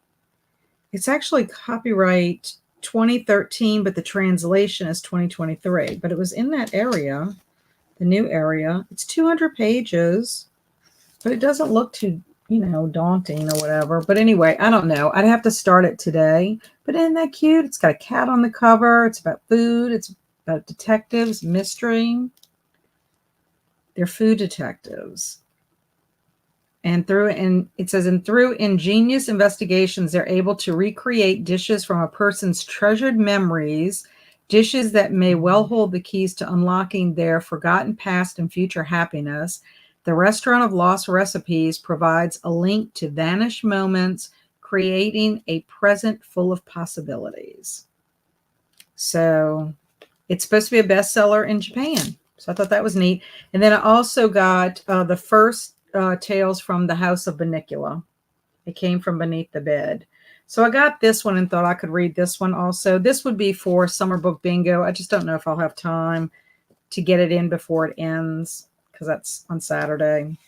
It's actually copyright 2013, but the translation is 2023. But it was in that area, the new area. It's 200 pages, but it doesn't look too, daunting or whatever. But anyway, I don't know. I'd have to start it today. But isn't that cute? It's got a cat on the cover. It's about food. It's about detectives, mystery. They're food detectives. And it says, through ingenious investigations, they're able to recreate dishes from a person's treasured memories, dishes that may well hold the keys to unlocking their forgotten past and future happiness. The Restaurant of Lost Recipes provides a link to vanished moments, creating a present full of possibilities. So it's supposed to be a bestseller in Japan. So I thought that was neat. And then I also got the first Tales from the House of Banicula. It came from beneath the bed. So I got this one and thought I could read this one also. This would be for summer book bingo. I just don't know if I'll have time to get it in before it ends because that's on Saturday.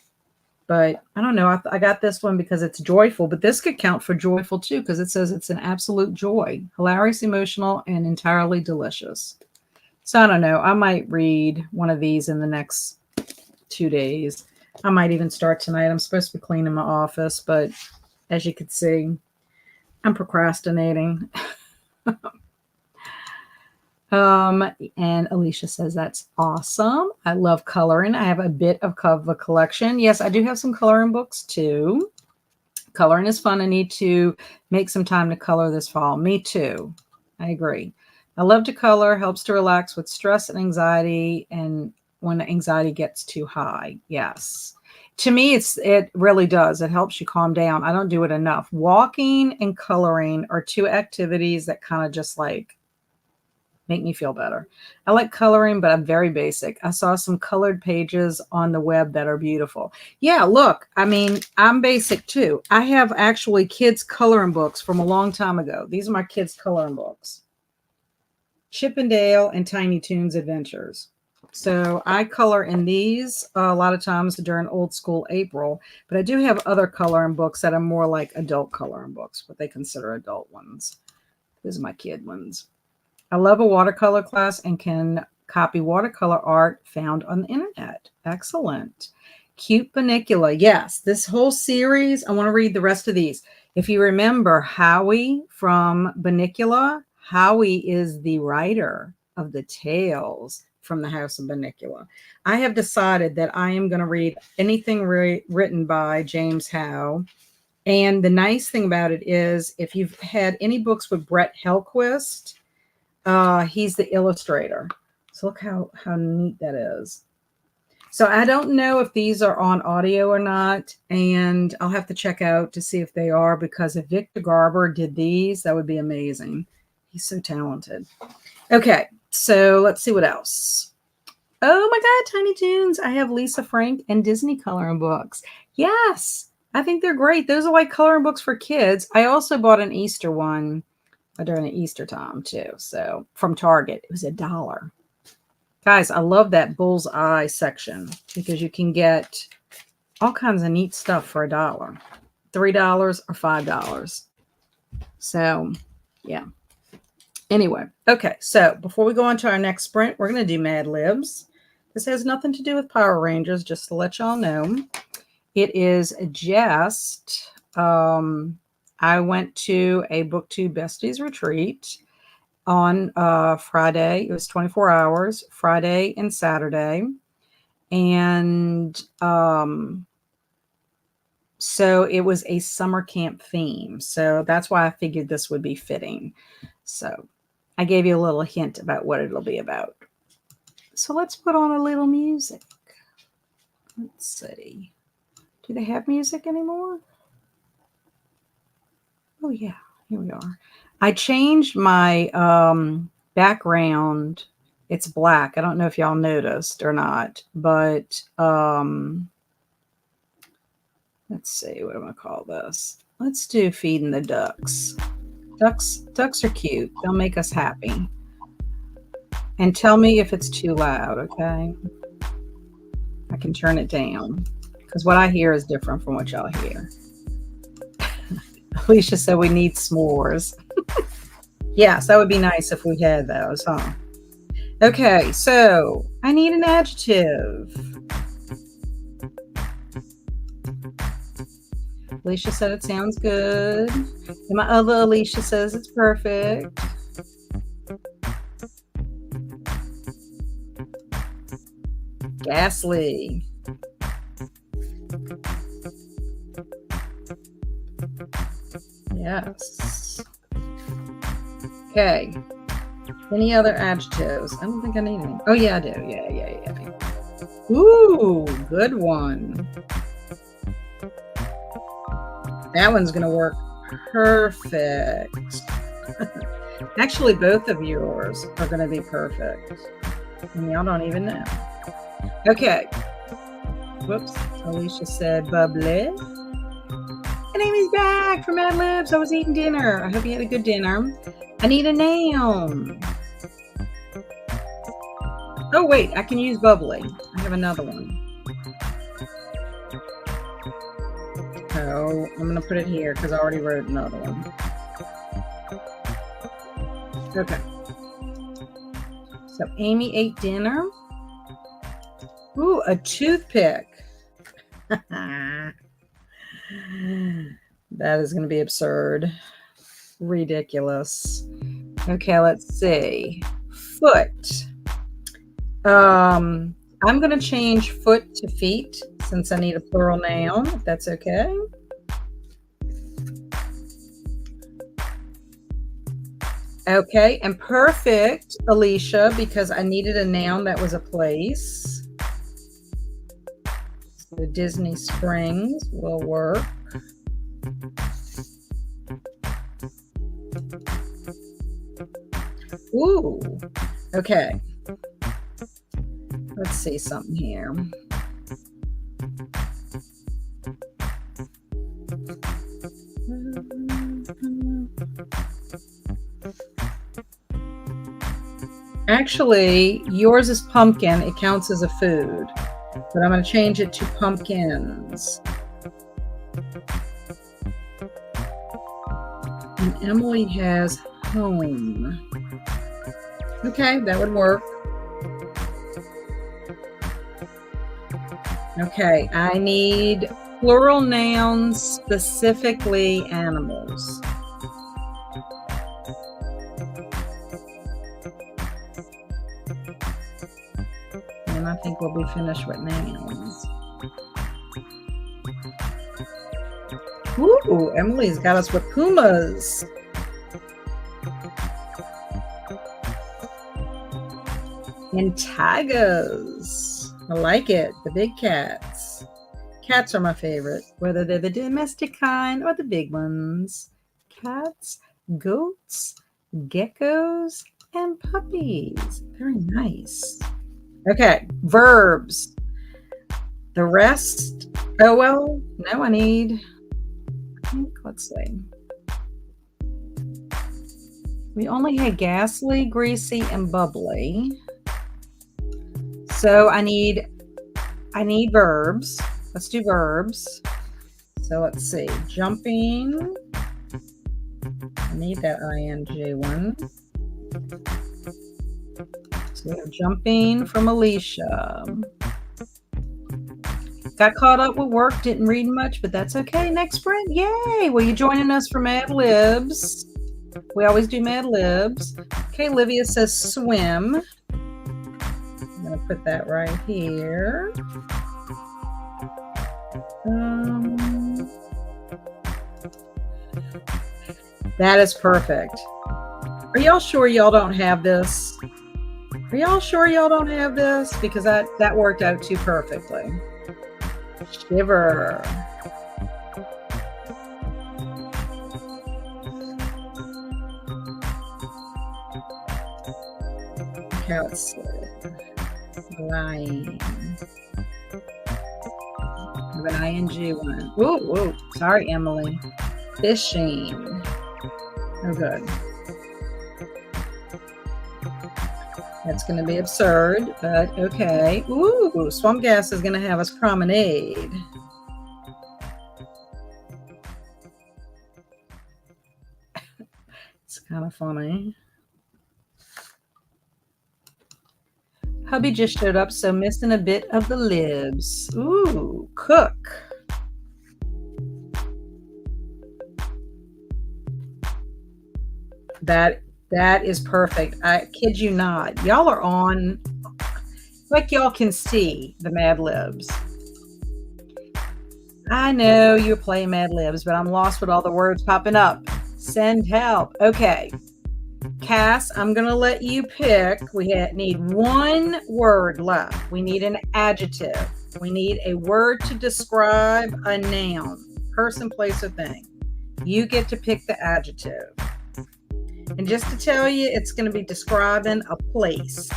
But I don't know. I got this one because it's joyful, but this could count for joyful too because it says it's an absolute joy, hilarious, emotional, and entirely delicious. So I don't know. I might read one of these in the next 2 days. I might even start tonight. I'm supposed to be cleaning my office, but as you can see, I'm procrastinating. And Alicia says, that's awesome. I love coloring. I have a bit of a collection. Yes, I do have some coloring books too. Coloring is fun. I need to make some time to color this fall. Me too. I agree. I love to color. Helps to relax with stress and anxiety. And when anxiety gets too high. Yes. To me, it really does. It helps you calm down. I don't do it enough. Walking and coloring are 2 activities that kind of just like make me feel better. I like coloring, but I'm very basic. I saw some colored pages on the web that are beautiful. Yeah, look, I mean, I'm basic too. I have actually kids coloring books from a long time ago. These are my kids coloring books. Chip and Dale and Tiny Toons Adventures. So I color in these a lot of times during old school April, but I do have other coloring books that are more like adult coloring books, what they consider adult ones. These are my kid ones. I love a watercolor class and can Copy watercolor art found on the internet. Excellent. Cute Bunnicula. Yes, this whole series, I want to read the rest of these. If you remember Howie from Bunnicula, Howie is the writer of the tales from the House of Bunnicula. I have decided that I am going to read anything written by James Howe. And the nice thing about it is, if you've had any books with Brett Hellquist, he's the illustrator. So look how neat that is. So I don't know if these are on audio or not, and I'll have to check out to see if they are, because if Victor Garber did these, that would be amazing. He's so talented. Okay, so let's see what else. Oh my God, Tiny Toons. I have Lisa Frank and Disney coloring books. Yes, I think they're great. Those are like coloring books for kids. I also bought an Easter one during the Easter time too. So from Target, it was $1. Guys, I love that bullseye section because you can get all kinds of neat stuff for $1, $3 or $5. So yeah. Anyway, okay. So before we go on to our next sprint, we're going to do Mad Libs. This has nothing to do with Power Rangers, just to let y'all know. It is just, I went to a BookTube Besties retreat on Friday. It was 24 hours, Friday and Saturday. And so it was a summer camp theme. So that's why I figured this would be fitting. So I gave you a little hint about what it'll be about. So let's put on a little music. Let's see. Do they have music anymore? Oh, yeah. Here we are. I changed my background. It's black. I don't know if y'all noticed or not, but let's see. What am I going to call this? Let's do Feeding the Ducks. Ducks are cute. They'll make us happy. And tell me if it's too loud, okay? I can turn it down because what I hear is different from what y'all hear. Alicia said we need s'mores. Yes, that would be nice if we had those, huh? Okay, so I need an adjective. Alicia said it sounds good. And my other Alicia says it's perfect. Ghastly. Yes. Okay. Any other adjectives? I don't think I need any. Oh, yeah, I do. Yeah. Ooh, good one. That one's going to work perfect. Actually, both of yours are going to be perfect. And y'all don't even know. Okay. Whoops. Alicia said bubbly. And Amy's back from Mad Libs. I was eating dinner. I hope you had a good dinner. I need a noun. Oh, wait. I can use bubbly. I have another one. Oh, I'm going to put it here because I already wrote another one. Okay. So Amy ate dinner. Ooh, a toothpick. That is going to be absurd. Ridiculous. Okay, let's see. Foot. I'm going to change foot to feet since I need a plural noun, if that's okay. Okay, and perfect, Alicia, because I needed a noun that was a place. So Disney Springs will work. Ooh, okay. Let's see something here. Actually, yours is pumpkin. It counts as a food. But I'm going to change it to pumpkins. And Emily has home. Okay, that would work. Okay, I need plural nouns, specifically animals. And I think we'll be finished with nouns. Ooh, Emily's got us with pumas. And tigers. I like it. The big cats. Cats are my favorite, whether they're the domestic kind or the big ones. Cats, goats, geckos, and puppies. Very nice. Okay, verbs. The rest. Oh, well, no, I think, let's see. We only had ghastly, greasy, and bubbly. So I need verbs. Let's do verbs. So let's see. Jumping. I need that ing one. So we have jumping from Alicia. Got caught up with work, didn't read much, but that's okay. Next sprint, yay! Well, you joining us for Mad Libs? We always do Mad Libs. Okay, Livia says swim. I'm gonna put that right here. That is perfect. Are y'all sure y'all don't have this? Are y'all sure y'all don't have this? Because that worked out too perfectly. Shiver. Let's see. Lying. Have an ing one. Whoa. Sorry, Emily. Fishing. Oh, good. That's going to be absurd, but okay. Ooh, Swamp Gas is going to have us promenade. It's kind of funny. Hubby just showed up, so missing a bit of the libs. Ooh, cook. That is perfect. I kid you not. Y'all are on, like y'all can see the Mad Libs. I know you're playing Mad Libs, but I'm lost with all the words popping up. Send help. Okay. Cass, I'm going to let you pick. We need one word left. We need an adjective. We need a word to describe a noun, person, place, or thing. You get to pick the adjective. And just to tell you, it's going to be describing a place.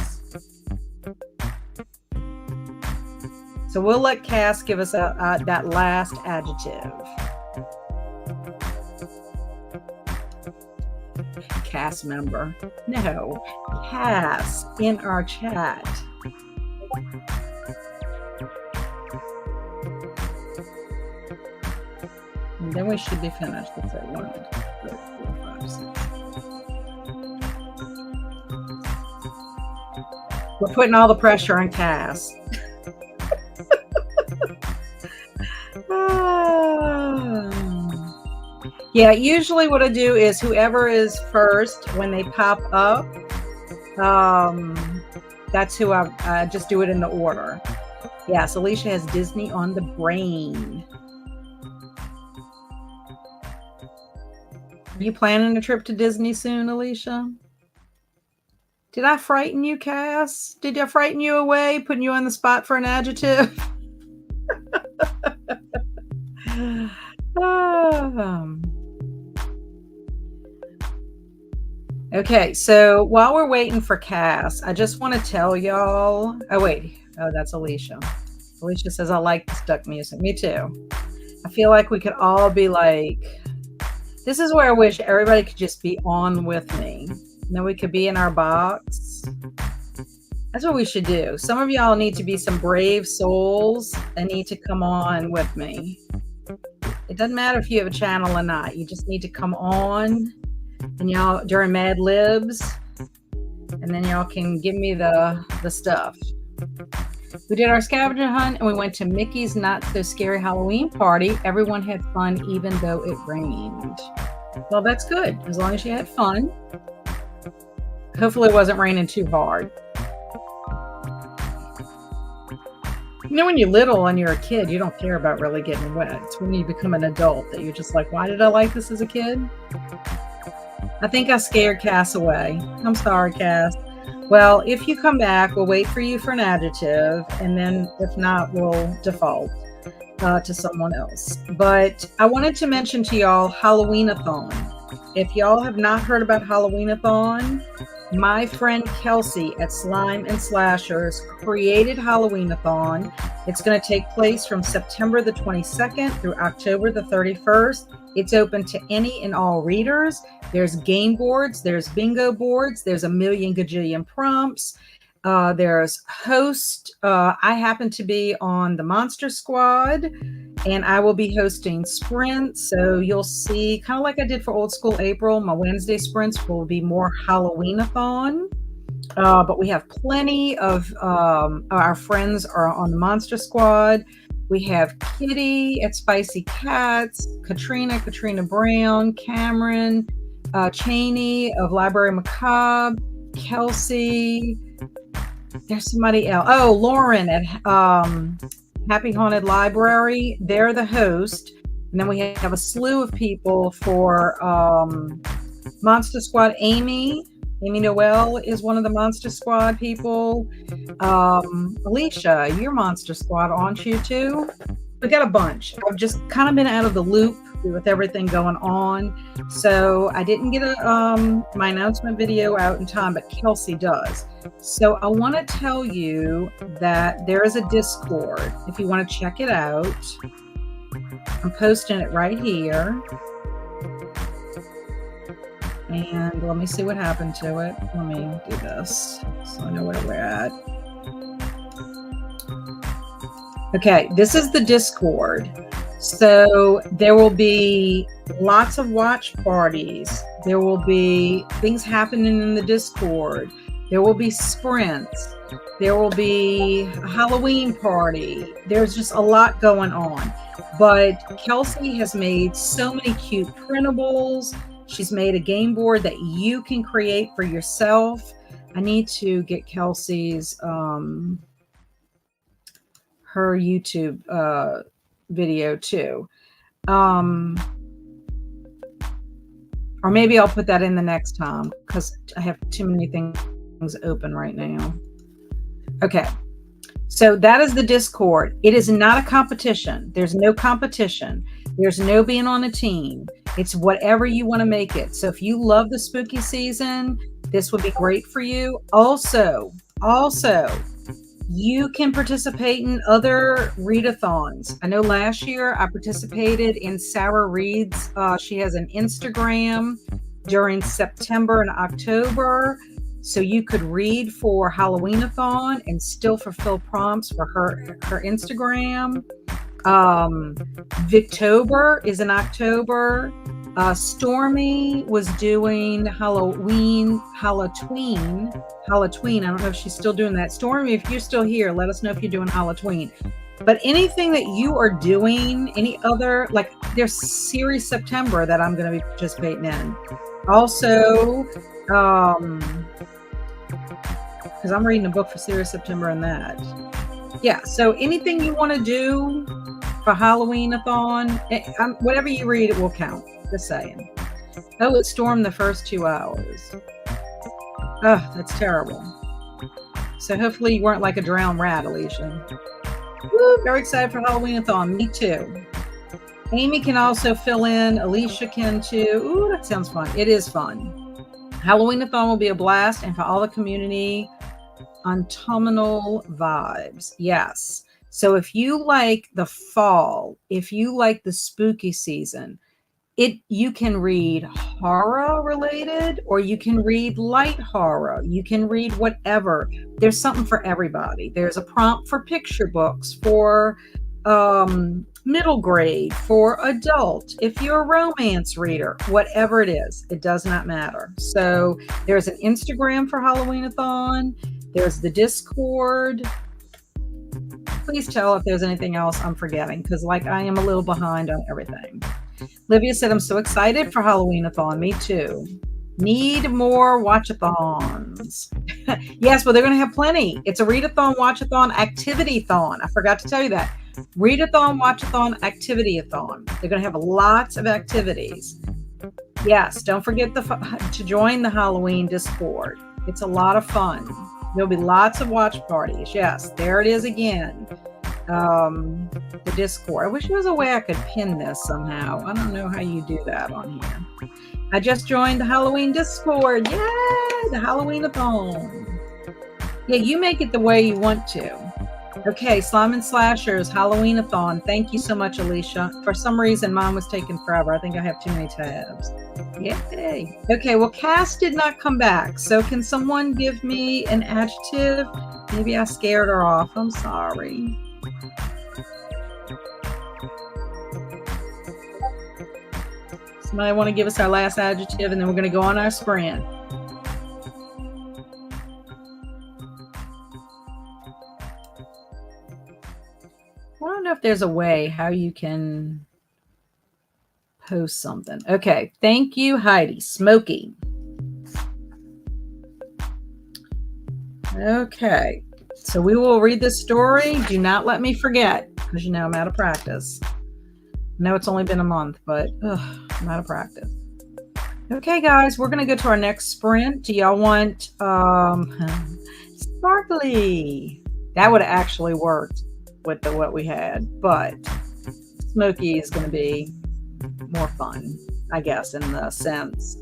So we'll let Cass give us that last adjective. Cass member. No, Cass in our chat. And then we should be finished with that 1, 2, 3, 4, 5, 6. We're putting all the pressure on Cass. Yeah, usually what I do is whoever is first when they pop up, that's who I just do it in the order. Yes, Alicia has Disney on the brain. Are you planning a trip to Disney soon, Alicia? Did I frighten you, Cass? Did I frighten you away, putting you on the spot for an adjective? Okay, so while we're waiting for Cass, I just want to tell y'all. Oh, wait. Oh, that's Alicia. Alicia says, I like this duck music. Me too. I feel like we could all be like, this is where I wish everybody could just be on with me. And then we could be in our box. That's what we should do. Some of y'all need to be some brave souls and need to come on with me. It doesn't matter if you have a channel or not. You just need to come on and y'all during Mad Libs, and then y'all can give me the stuff. We did our scavenger hunt and we went to Mickey's Not So Scary Halloween party. Everyone had fun even though it rained. Well, that's good. As long as you had fun. Hopefully it wasn't raining too hard. You know, when you're little and you're a kid, you don't care about really getting wet. It's when you become an adult that you're just like, why did I like this as a kid? I think I scared Cass away. I'm sorry, Cass. Well, if you come back, we'll wait for you for an adjective. And then if not, we'll default to someone else. But I wanted to mention to y'all Halloween-a-thon. If y'all have not heard about Halloween-a-thon, my friend Kelsey at Slime and Slashers created Halloween-a-thon. It's going to take place from September the 22nd through October the 31st. It's open to any and all readers. There's game boards, there's bingo boards, there's a million gajillion prompts. There's host. I happen to be on the Monster Squad, and I will be hosting sprints. So you'll see, kind of like I did for Old School April, my Wednesday sprints will be more Halloween-a-thon. But we have plenty of our friends are on the Monster Squad. We have Kitty at Spicy Cats, Katrina Brown, Cameron Cheney of Library Macabre, Kelsey. There's somebody else. Oh, Lauren at Happy Haunted Library. They're the host. And then we have a slew of people for Monster Squad. Amy Noel is one of the Monster Squad people. Alicia, you're Monster Squad, aren't you too? We got a bunch. I've just kind of been out of the loop with everything going on. So I didn't get my announcement video out in time, but Kelsey does. So I want to tell you that there is a Discord if you want to check it out. I'm posting it right here. And let me see what happened to it. Let me do this so I know where we're at. Okay, this is the Discord. So there will be lots of watch parties. There will be things happening in the Discord. There will be sprints. There will be a Halloween party. There's just a lot going on. But Kelsey has made so many cute printables. She's made a game board that you can create for yourself. I need to get Kelsey's her YouTube video too. Or maybe I'll put that in the next time because I have too many things open right now. Okay. So that is the Discord. It is not a competition. There's no competition. There's no being on a team. It's whatever you want to make it. So if you love the spooky season, this would be great for you. Also, you can participate in other readathons. I know last year I participated in Sarah Reed's. She has an Instagram during September and October. So you could read for Halloween-a-thon and still fulfill prompts for her Instagram. Victober is in October. Stormy was doing Halloween. I don't know if she's still doing that. Stormy, if you're still here, let us know if you're doing Halloween. But anything that you are doing, any other, like there's Series September that I'm going to be participating in. Also, because I'm reading a book for Series September and that. Yeah, so anything you want to do for Halloween-a-thon, whatever you read, it will count. Just saying. Oh, it stormed the first 2 hours. Oh, that's terrible. So hopefully you weren't like a drowned rat, Alicia. Woo, very excited for Halloween-a-thon. Me too. Amy can also fill in. Alicia can too. Ooh, that sounds fun. It is fun. Halloween-a-thon will be a blast, and for all the community, autumnal vibes. Yes. So if you like the fall, if you like the spooky season, you can read horror related, or you can read light horror. You can read whatever. There's something for everybody. There's a prompt for picture books, for middle grade, for adult. If you're a romance reader, whatever it is, it does not matter. So there's an Instagram for Halloween-a-thon. There's the Discord. please tell if there's anything else I'm forgetting, because like I am a little behind on everything. Livia said, I'm so excited for Halloween-a-thon. Me too. Need more watch-a-thons. Yes, well, they're going to have plenty. It's a read-a-thon, watch-a-thon, activity-thon. I forgot to tell you that. Read-a-thon, watch-a-thon, activity-a-thon. They're going to have lots of activities. Yes, don't forget to join the Halloween Discord. It's a lot of fun. There'll be lots of watch parties. Yes, there it is again. The Discord. I wish there was a way I could pin this somehow. I don't know how you do that on here. I just joined the Halloween Discord. Yay! The Halloween-a-thon. Yeah, you make it the way you want to. Okay, Slime and Slashers, Halloween-a-thon. Thank you so much, Alicia. For some reason, mine was taking forever. I think I have too many tabs. Yay. Okay, well, Cass did not come back. So can someone give me an adjective? Maybe I scared her off. I'm sorry. Somebody want to give us our last adjective, and then we're going to go on our sprint. I don't know if there's a way how you can post something. Okay. Thank you, Heidi. Smoky. Okay. So we will read this story. Do not let me forget, because you know I'm out of practice. I know it's only been a month, but I'm out of practice. Okay, guys, we're going to go to our next sprint. Do y'all want sparkly? That would have actually worked with what we had, but Smoky is going to be more fun, I guess, in the sense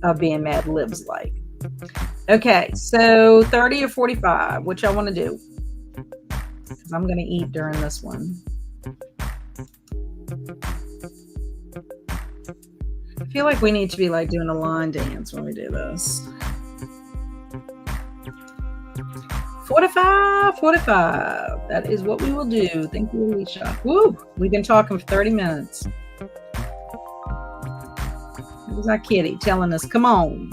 of being Mad Libs like. Okay, so 30 or 45, which I want to do, because I'm going to eat during this one. I feel like we need to be like doing a line dance when we do this. 45. That is what we will do. Thank you, Alicia. Woo! We've been talking for 30 minutes. It was our kitty telling us, come on.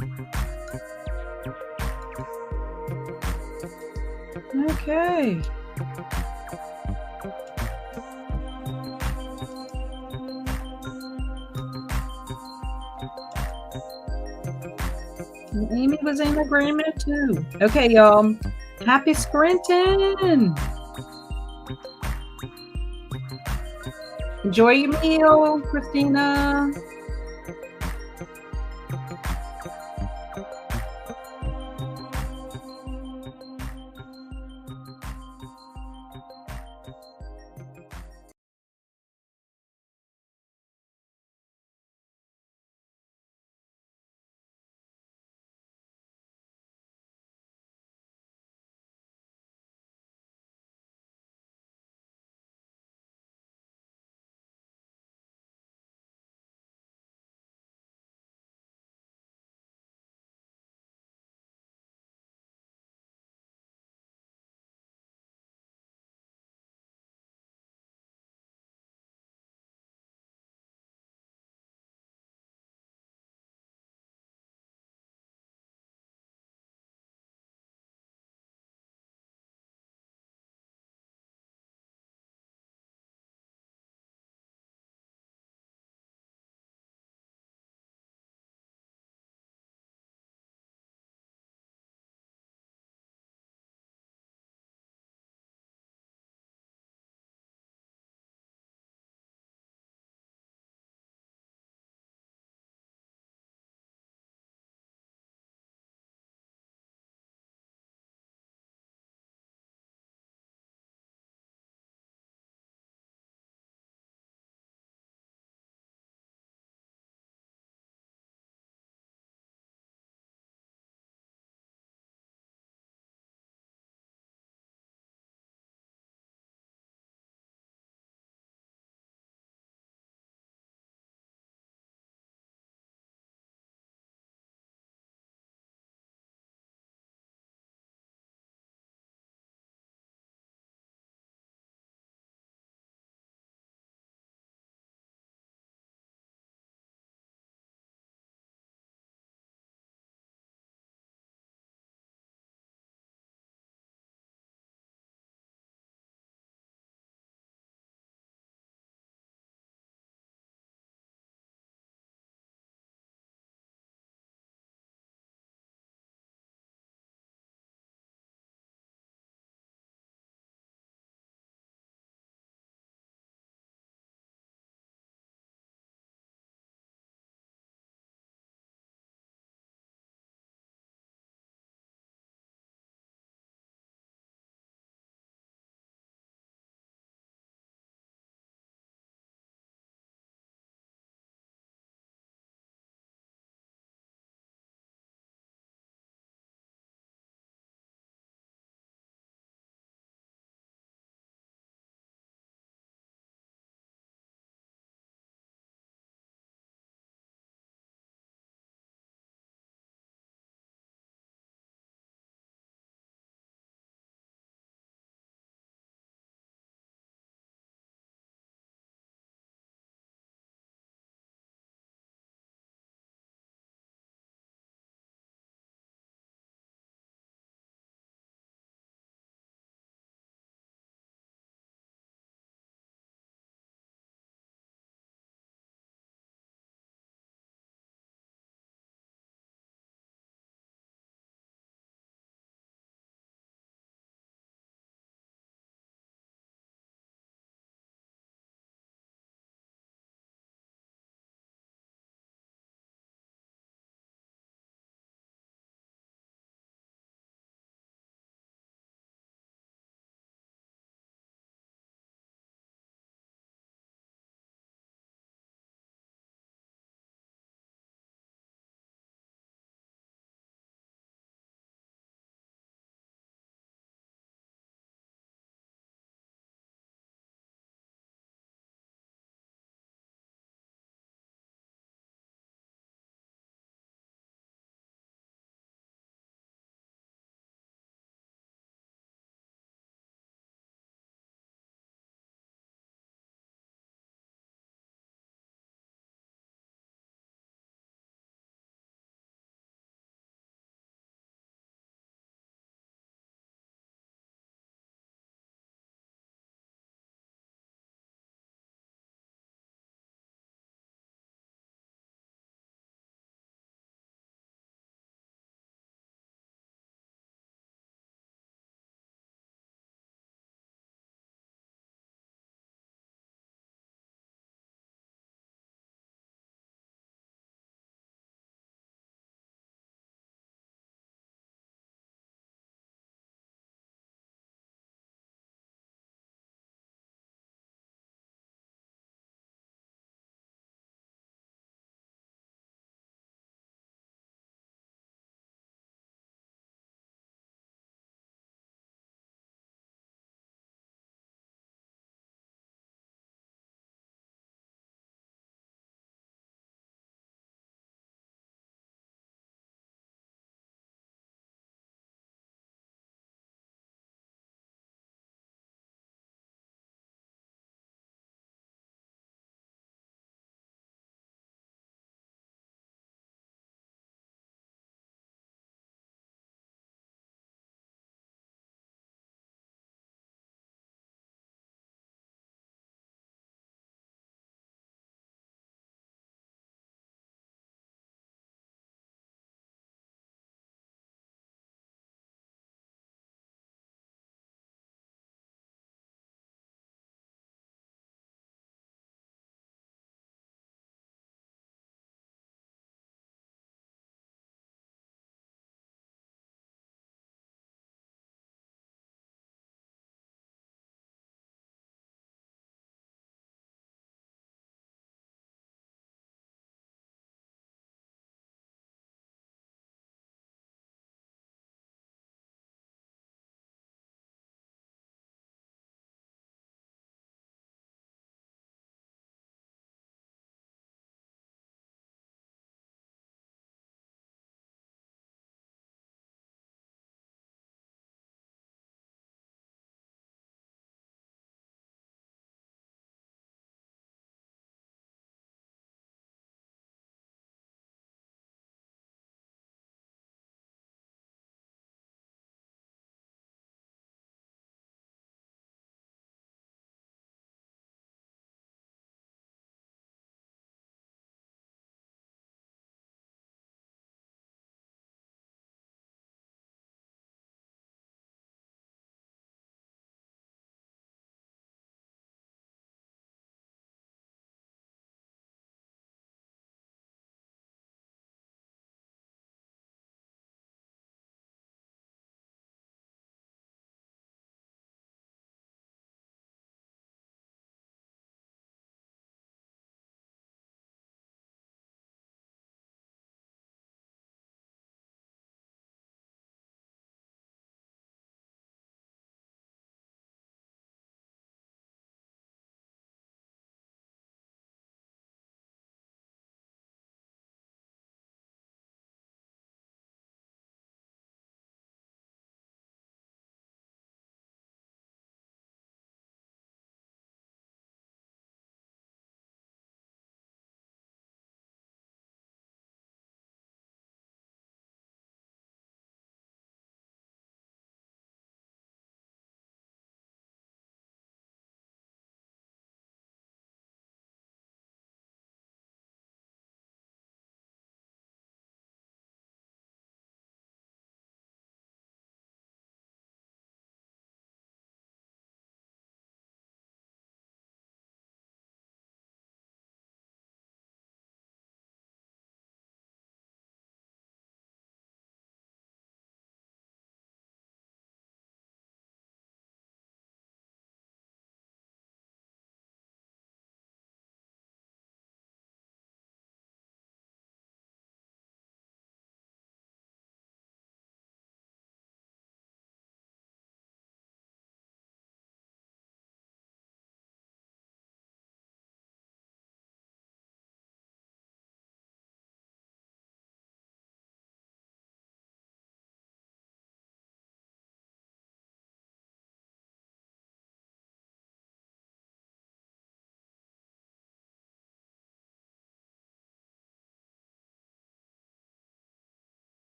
Okay. And Amy was in agreement too. Okay, y'all. Happy sprinting. Enjoy your meal, Christina.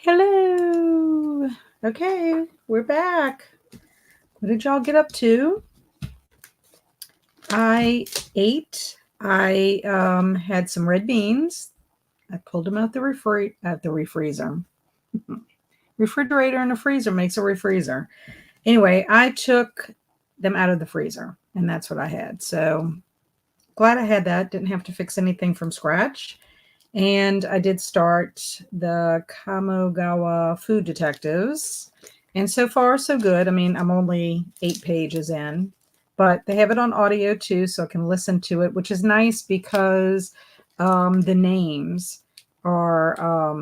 Hello. Okay, we're back. What did y'all get up to? I ate. I had some red beans. I pulled them out the refrigerator. Refrigerator and a freezer makes a refreezer. Anyway, I took them out of the freezer, and that's what I had. So glad I had that. Didn't have to fix anything from scratch. And I did start the Kamogawa Food Detectives. And so far, so good. I mean, I'm only 8 pages in, but they have it on audio too, so I can listen to it, which is nice because the names are, I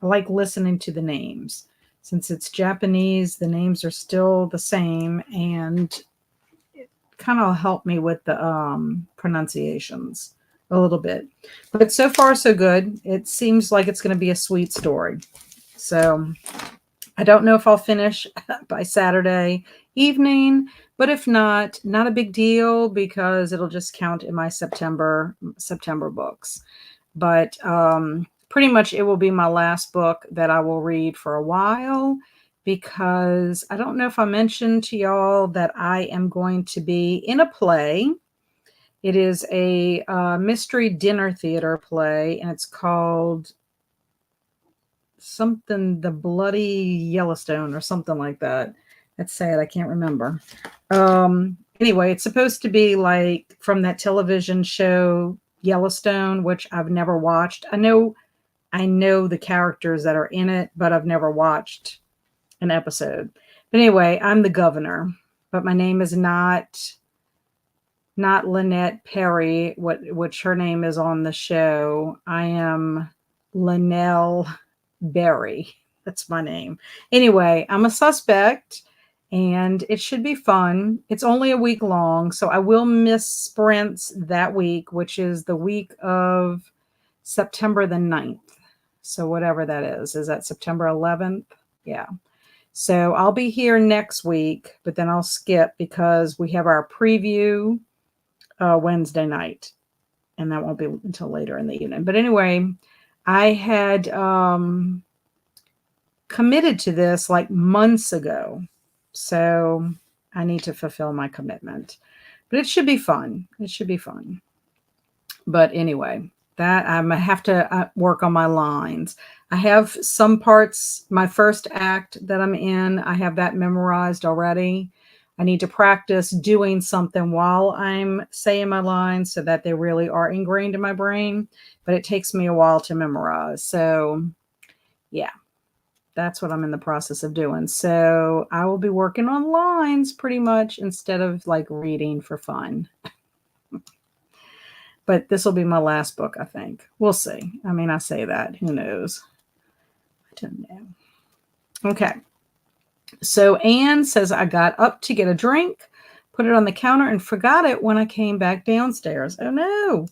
like listening to the names. Since it's Japanese, the names are still the same, and it kind of helped me with the pronunciations a little bit. But so far, so good. It seems like it's going to be a sweet story. So I don't know if I'll finish by Saturday evening, but if not, not a big deal because it'll just count in my September books. But pretty much it will be my last book that I will read for a while because I don't know if I mentioned to y'all that I am going to be in a play. It is a mystery dinner theater play, and it's called something The Bloody Yellowstone or something like that. That's sad. I can't remember. Anyway, it's supposed to be like from that television show Yellowstone, which I've never watched. I know the characters that are in it, but I've never watched an episode. But anyway, I'm the governor, but my name is not Lynette Perry, which her name is on the show. I am Linnell Berry. That's my name. Anyway, I'm a suspect and it should be fun. It's only a week long, so I will miss sprints that week, which is the week of September the 9th. So whatever that is that September 11th? Yeah. So I'll be here next week, but then I'll skip because we have our preview Wednesday night, and that won't be until later in the evening. But anyway, I had committed to this like months ago, so I need to fulfill my commitment. But it should be fun. It should be fun. But anyway, that I'm gonna have to work on my lines. I have some parts, my first act that I'm in, I have that memorized already. I need to practice doing something while I'm saying my lines so that they really are ingrained in my brain, but it takes me a while to memorize. So yeah, that's what I'm in the process of doing. So I will be working on lines pretty much instead of like reading for fun. But this will be my last book, I think. We'll see. I mean, I say that. Who knows? I don't know. Okay. So Anne says, I got up to get a drink, put it on the counter, and forgot it when I came back downstairs. Oh, no.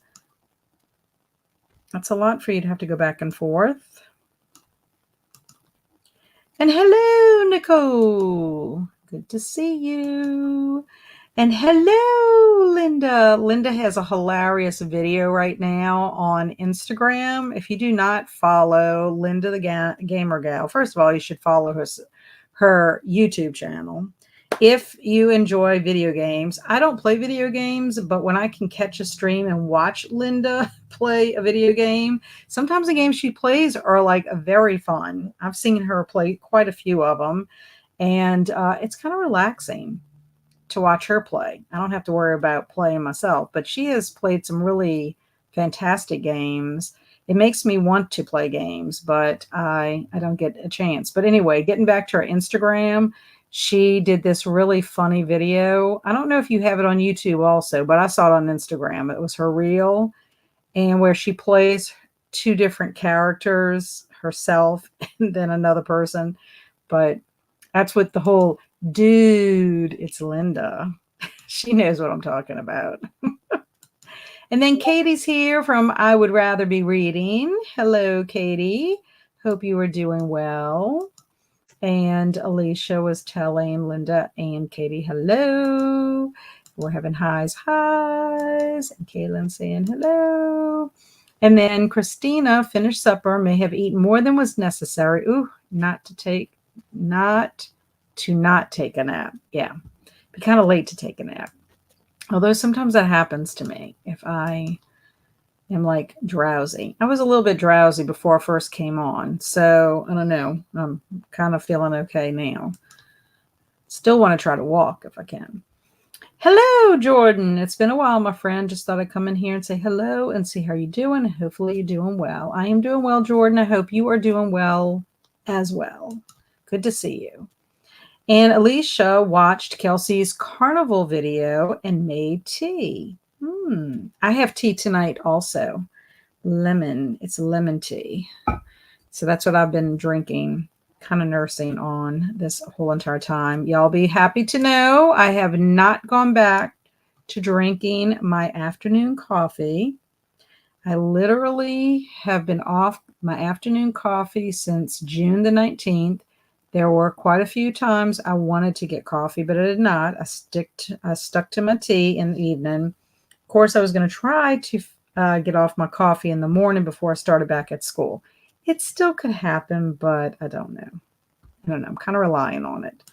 That's a lot for you to have to go back and forth. And hello, Nicole. Good to see you. And hello, Linda. Linda has a hilarious video right now on Instagram. If you do not follow Linda the Gamer Gal, first of all, you should follow her YouTube channel. If you enjoy video games, I don't play video games, but when I can catch a stream and watch Linda play a video game, sometimes the games she plays are like very fun. I've seen her play quite a few of them, and it's kind of relaxing to watch her play. I don't have to worry about playing myself, but she has played some really fantastic games. It makes me want to play games, but I don't get a chance. But anyway, getting back to her Instagram, she did this really funny video. I don't know if you have it on YouTube also, but I saw it on Instagram. It was her reel, and where she plays two different characters, herself and then another person. But that's what the whole dude, it's Linda. She knows what I'm talking about. And then Katie's here from I Would Rather Be Reading. Hello, Katie. Hope you are doing well. And Alicia was telling Linda and Katie hello. We're having highs. And Kaylin saying hello. And then Christina finished supper, may have eaten more than was necessary. Ooh, not to not take a nap. Yeah. Be kind of late to take a nap. Although sometimes that happens to me if I am like drowsy. I was a little bit drowsy before I first came on. So I don't know. I'm kind of feeling okay now. Still want to try to walk if I can. Hello, Jordan. It's been a while, my friend. Just thought I'd come in here and say hello and see how you're doing. Hopefully you're doing well. I am doing well, Jordan. I hope you are doing well as well. Good to see you. And Alicia watched Kelsey's carnival video and made tea. I have tea tonight also. Lemon. It's lemon tea. So that's what I've been drinking, kind of nursing on this whole entire time. Y'all be happy to know I have not gone back to drinking my afternoon coffee. I literally have been off my afternoon coffee since June the 19th. There were quite a few times I wanted to get coffee, but I did not. I stuck to my tea in the evening. Of course, I was going to try to get off my coffee in the morning before I started back at school. It still could happen, but I don't know. I'm kind of relying on it.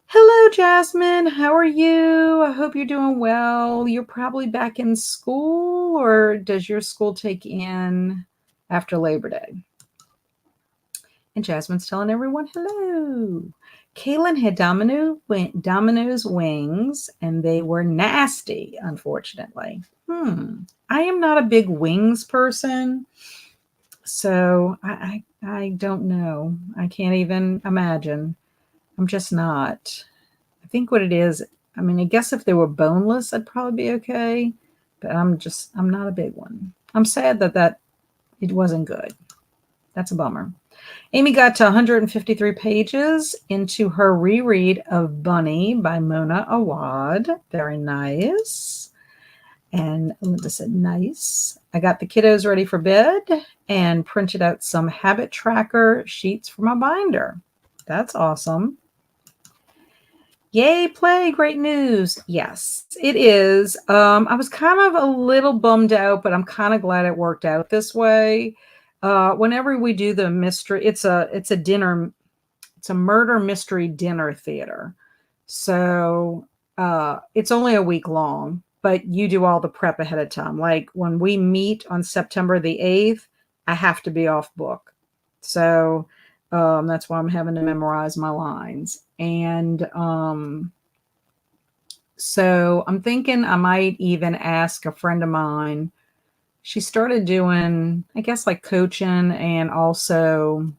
Hello, Jasmine. How are you? I hope you're doing well. You're probably back in school, or does your school take in after Labor Day? And Jasmine's telling everyone hello. Kaylin had Domino's wings, and they were nasty, unfortunately. I am not a big wings person, so I don't know. I can't even imagine. I'm just not. I think what it is, I mean, I guess if they were boneless, I'd probably be okay, but I'm not a big one. I'm sad that it wasn't good. That's a bummer. Amy got to 153 pages into her reread of Bunny by Mona Awad. Very nice. And Linda said, nice. I got the kiddos ready for bed and printed out some habit tracker sheets for my binder. That's awesome. Yay, play. Great news. Yes, it is. I was kind of a little bummed out, but I'm kind of glad it worked out this way. Whenever we do the mystery, it's a murder mystery dinner theater. So it's only a week long, but you do all the prep ahead of time. Like when we meet on September the 8th, I have to be off book. So that's why I'm having to memorize my lines. And so I'm thinking I might even ask a friend of mine. She started doing, I guess, like coaching and also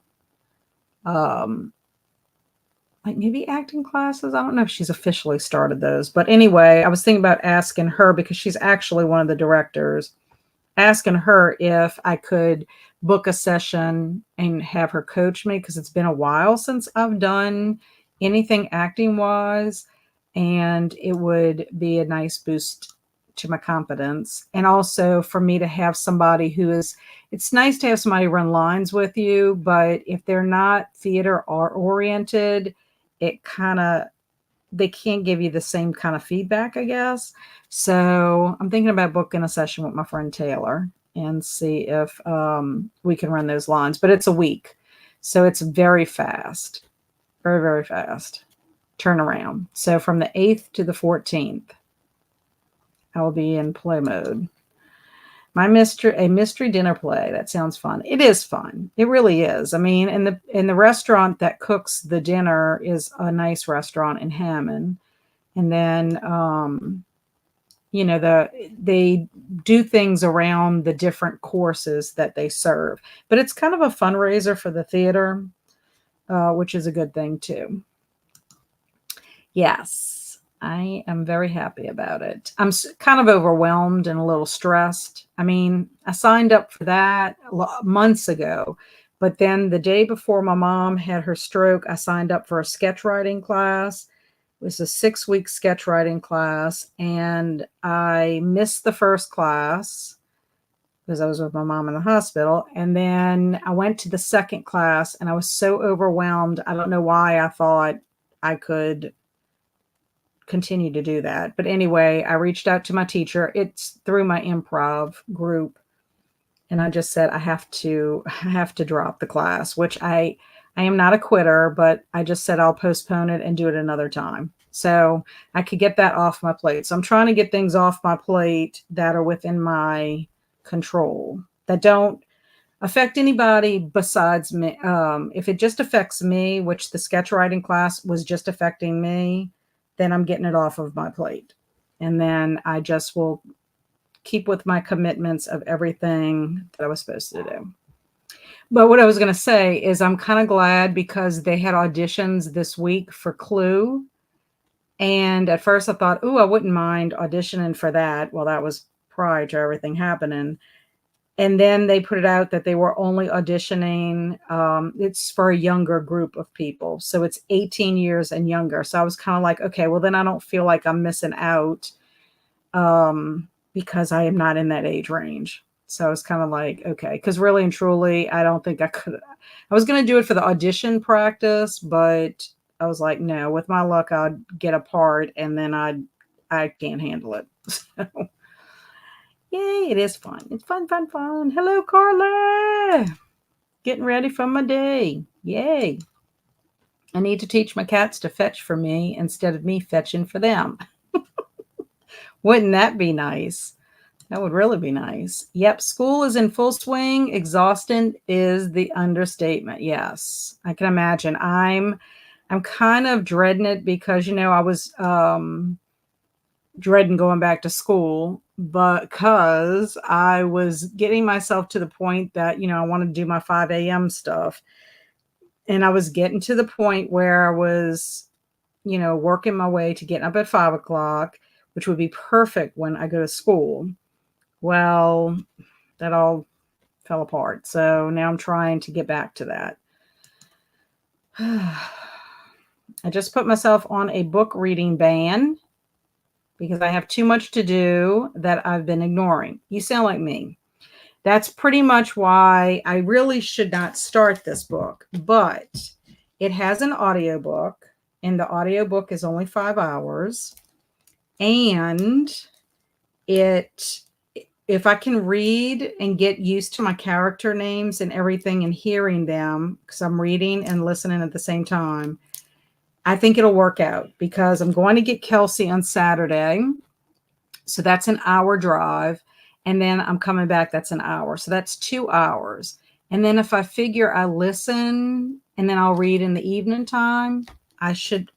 like maybe acting classes. I don't know if she's officially started those. But anyway, I was thinking about asking her because she's actually one of the directors, asking her if I could book a session and have her coach me because it's been a while since I've done anything acting wise, and it would be a nice boost to my confidence. And also for me to have somebody it's nice to have somebody run lines with you, but if they're not theater oriented, they can't give you the same kind of feedback, I guess. So I'm thinking about booking a session with my friend Taylor and see if we can run those lines. But it's a week, so it's very fast, very, very fast turnaround. So from the 8th to the 14th, I will be in play mode. A mystery dinner play. That sounds fun. It is fun. It really is. I mean, in the restaurant that cooks the dinner is a nice restaurant in Hammond. And then, they do things around the different courses that they serve. But it's kind of a fundraiser for the theater, which is a good thing too. Yes. I am very happy about it. I'm kind of overwhelmed and a little stressed. I mean, I signed up for that months ago, but then the day before my mom had her stroke, I signed up for a sketch writing class. It was a 6-week sketch writing class, and I missed the first class because I was with my mom in the hospital. And then I went to the second class, and I was so overwhelmed. I don't know why I thought I could continue to do that. But anyway, I reached out to my teacher. It's through my improv group. And I just said, I have to drop the class, which I am not a quitter, but I just said I'll postpone it and do it another time. So I could get that off my plate. So I'm trying to get things off my plate that are within my control, that don't affect anybody besides me. If it just affects me, which the sketch writing class was just affecting me, then I'm getting it off of my plate. And then I just will keep with my commitments of everything that I was supposed to do. But what I was going to say is I'm kind of glad because they had auditions this week for Clue. And at first I thought, oh, I wouldn't mind auditioning for that. Well, that was prior to everything happening. And then they put it out that they were only auditioning. It's for a younger group of people. So it's 18 years and younger. So I was kind of like, okay, well, then I don't feel like I'm missing out because I am not in that age range. So I was kind of like, okay, because really and truly, I don't think I could. I was going to do it for the audition practice, but I was like, no, with my luck, I'd get a part and then I can't handle it. So, yay, it is fun. It's fun, fun, fun. Hello, Carla. Getting ready for my day. Yay. I need to teach my cats to fetch for me instead of me fetching for them. Wouldn't that be nice? That would really be nice. Yep, school is in full swing. Exhausted is the understatement. Yes, I can imagine. I'm kind of dreading it because I was dreading going back to school because I was getting myself to the point that I wanted to do my 5 a.m. stuff, and I was getting to the point where I was working my way to getting up at 5 o'clock, which would be perfect when I go to school. Well, that all fell apart. So now I'm trying to get back to that. I just put myself on a book reading ban because I have too much to do that I've been ignoring. You sound like me. That's pretty much why I really should not start this book, but it has an audiobook, and the audiobook is only 5 hours. And if I can read and get used to my character names and everything and hearing them, because I'm reading and listening at the same time, I think it'll work out because I'm going to get Kelsey on Saturday. So that's an hour drive. And then I'm coming back. That's an hour. So that's 2 hours. And then if I figure I listen and then I'll read in the evening time, I should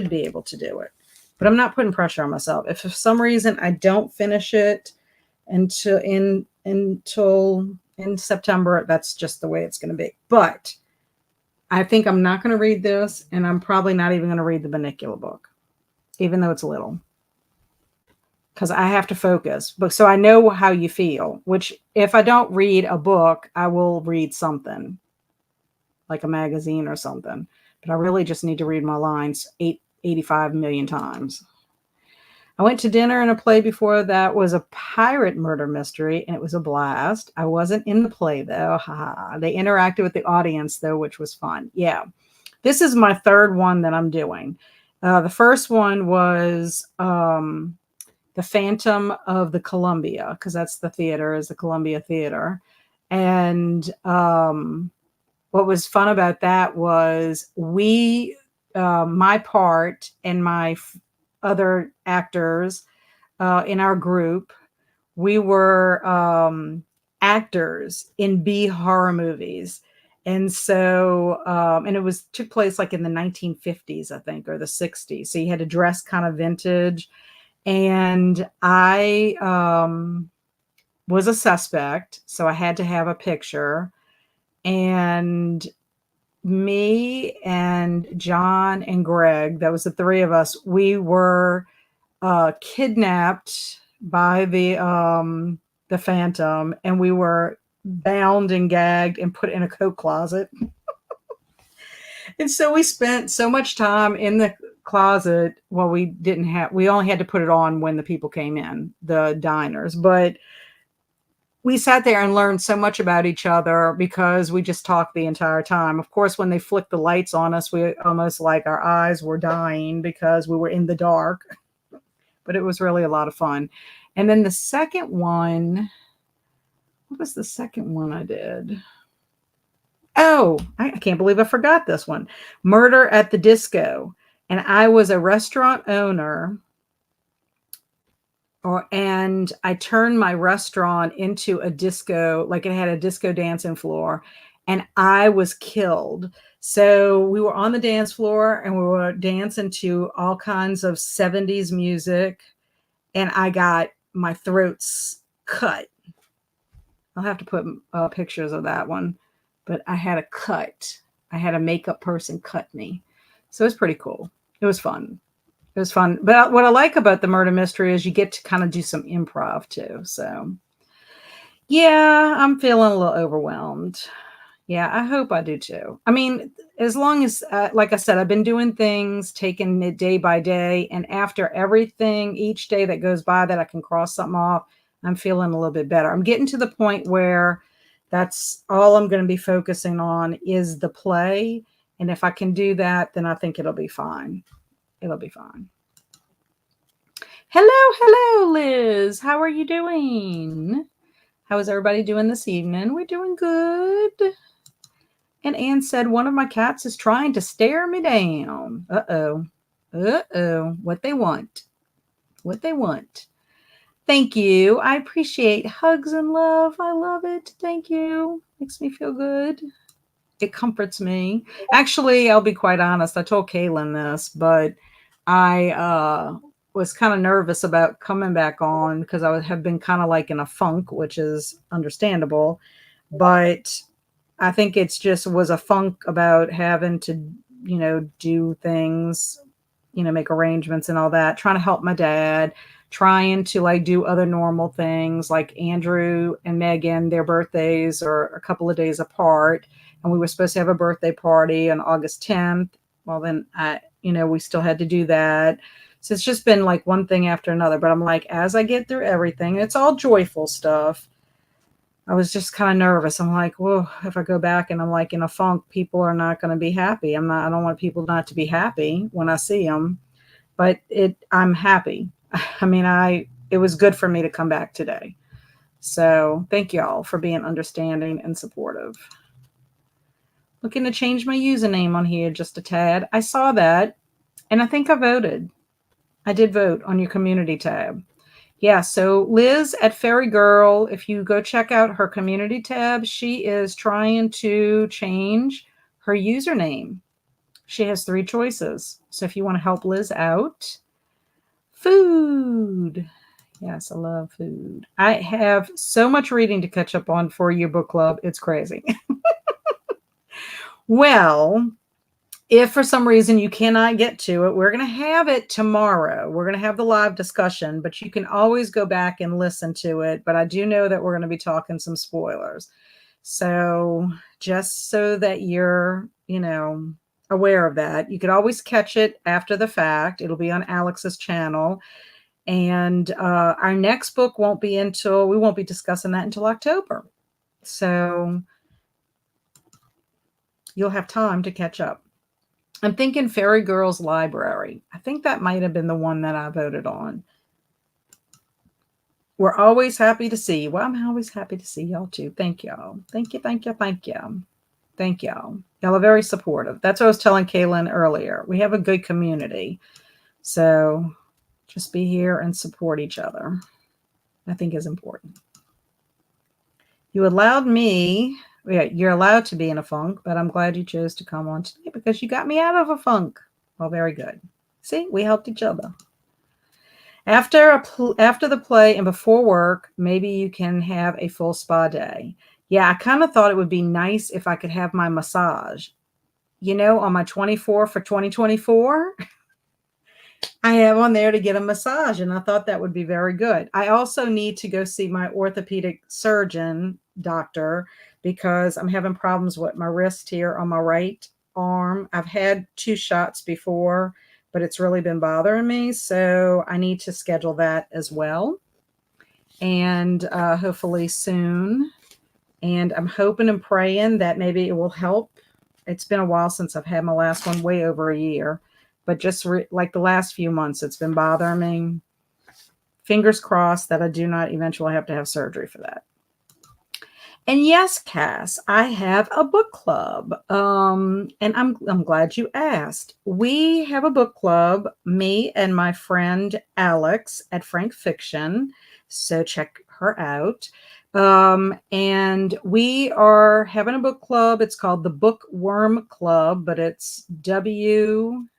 be able to do it. But I'm not putting pressure on myself. If for some reason I don't finish it until in September, that's just the way it's going to be. But I think I'm not going to read this, and I'm probably not even going to read the Bunnicula book, even though it's little, because I have to focus. But so I know how you feel, which if I don't read a book, I will read something like a magazine or something. But I really just need to read my lines 85 million times. I went to dinner and a play before that was a pirate murder mystery, and it was a blast. I wasn't in the play, though. They interacted with the audience, though, which was fun. Yeah. This is my third one that I'm doing. The first one was The Phantom of the Columbia, because that's the theater, is the Columbia Theater. And what was fun about that was my part and my other actors in our group, we were actors in B horror movies. And so, and it took place like in the 1950s, I think, or the 60s. So you had to dress kind of vintage. And I was a suspect, so I had to have a picture. And me and John and Greg, that was the three of us, we were kidnapped by the Phantom, and we were bound and gagged and put in a coat closet. And so we spent so much time in the closet. Well, we only had to put it on when the people came in, the diners, but we sat there and learned so much about each other because we just talked the entire time. Of course, when they flicked the lights on us, we almost like our eyes were dying because we were in the dark, but it was really a lot of fun. And then the second one What was the second one I did? Oh, I can't believe I forgot this one. Murder at the Disco. And I was a restaurant owner, and I turned my restaurant into a disco, like it had a disco dancing floor, and I was killed. So we were on the dance floor and we were dancing to all kinds of 70s music, and I got my throats cut. I'll have to put pictures of that one, but I had a cut. I had a makeup person cut me. So it was pretty cool. It was fun. It was fun. But what I like about the murder mystery is you get to kind of do some improv too. So yeah, I'm feeling a little overwhelmed. Yeah, I hope I do too. I mean, as long as, like I said, I've been doing things, taking it day by day. And after everything, each day that goes by that I can cross something off, I'm feeling a little bit better. I'm getting to the point where that's all I'm going to be focusing on is the play. And if I can do that, then I think it'll be fine. It'll be fine. Hello, Liz. How are you doing? How is everybody doing this evening? We're doing good. And Anne said, one of my cats is trying to stare me down. Uh-oh. Uh-oh. What they want. What they want. Thank you. I appreciate hugs and love. I love it. Thank you. Makes me feel good. It comforts me. Actually, I'll be quite honest. I told Kaylin this, but I was kind of nervous about coming back on because I have been kind of like in a funk, which is understandable. But I think it's just was a funk about having to, do things, make arrangements and all that, trying to help my dad, trying to like do other normal things like Andrew and Megan, their birthdays are a couple of days apart. And we were supposed to have a birthday party on August 10th. Well, then we still had to do that. So it's just been like one thing after another. But I'm like, as I get through everything, it's all joyful stuff. I was just kind of nervous. I'm like, well, if I go back and I'm like in a funk, people are not going to be happy. I don't want people not to be happy when I see them, but I'm happy. I mean, it was good for me to come back today. So thank y'all for being understanding and supportive. Looking to change my username on here just a tad. I saw that and I think I voted. I did vote on your community tab. Yeah, so Liz at Fairy Girl, if you go check out her community tab, she is trying to change her username. She has 3 choices. So if you want to help Liz out, food. Yes, I love food. I have so much reading to catch up on for your book club. It's crazy. Well, if for some reason you cannot get to it, we're going to have it tomorrow. We're going to have the live discussion, but you can always go back and listen to it. But I do know that we're going to be talking some spoilers. So just so that you're, aware of that, you could always catch it after the fact. It'll be on Alex's channel. And our next book we won't be discussing that until October. So you'll have time to catch up. I'm thinking Fairy Girls Library. I think that might have been the one that I voted on. We're always happy to see you. Well, I'm always happy to see y'all too. Thank y'all. Thank you, thank you, thank you. Thank y'all. Y'all are very supportive. That's what I was telling Kaylin earlier. We have a good community. So just be here and support each other. I think is important. You're allowed to be in a funk, but I'm glad you chose to come on today because you got me out of a funk. Well, very good. See, we helped each other. After the play and before work, maybe you can have a full spa day. Yeah, I kind of thought it would be nice if I could have my massage. On my 24 for 2024, I have on there to get a massage, and I thought that would be very good. I also need to go see my orthopedic surgeon doctor because I'm having problems with my wrist here on my right arm. I've had 2 shots before, but it's really been bothering me. So I need to schedule that as well. And hopefully soon. And I'm hoping and praying that maybe it will help. It's been a while since I've had my last one, way over a year. But just like the last few months, it's been bothering me. Fingers crossed that I do not eventually have to have surgery for that. And yes, Cass, I have a book club. And I'm glad you asked. We have a book club, me and my friend Alex at Frank Fiction. So check her out. And we are having a book club. It's called the Bookworm Club, but it's WRYM,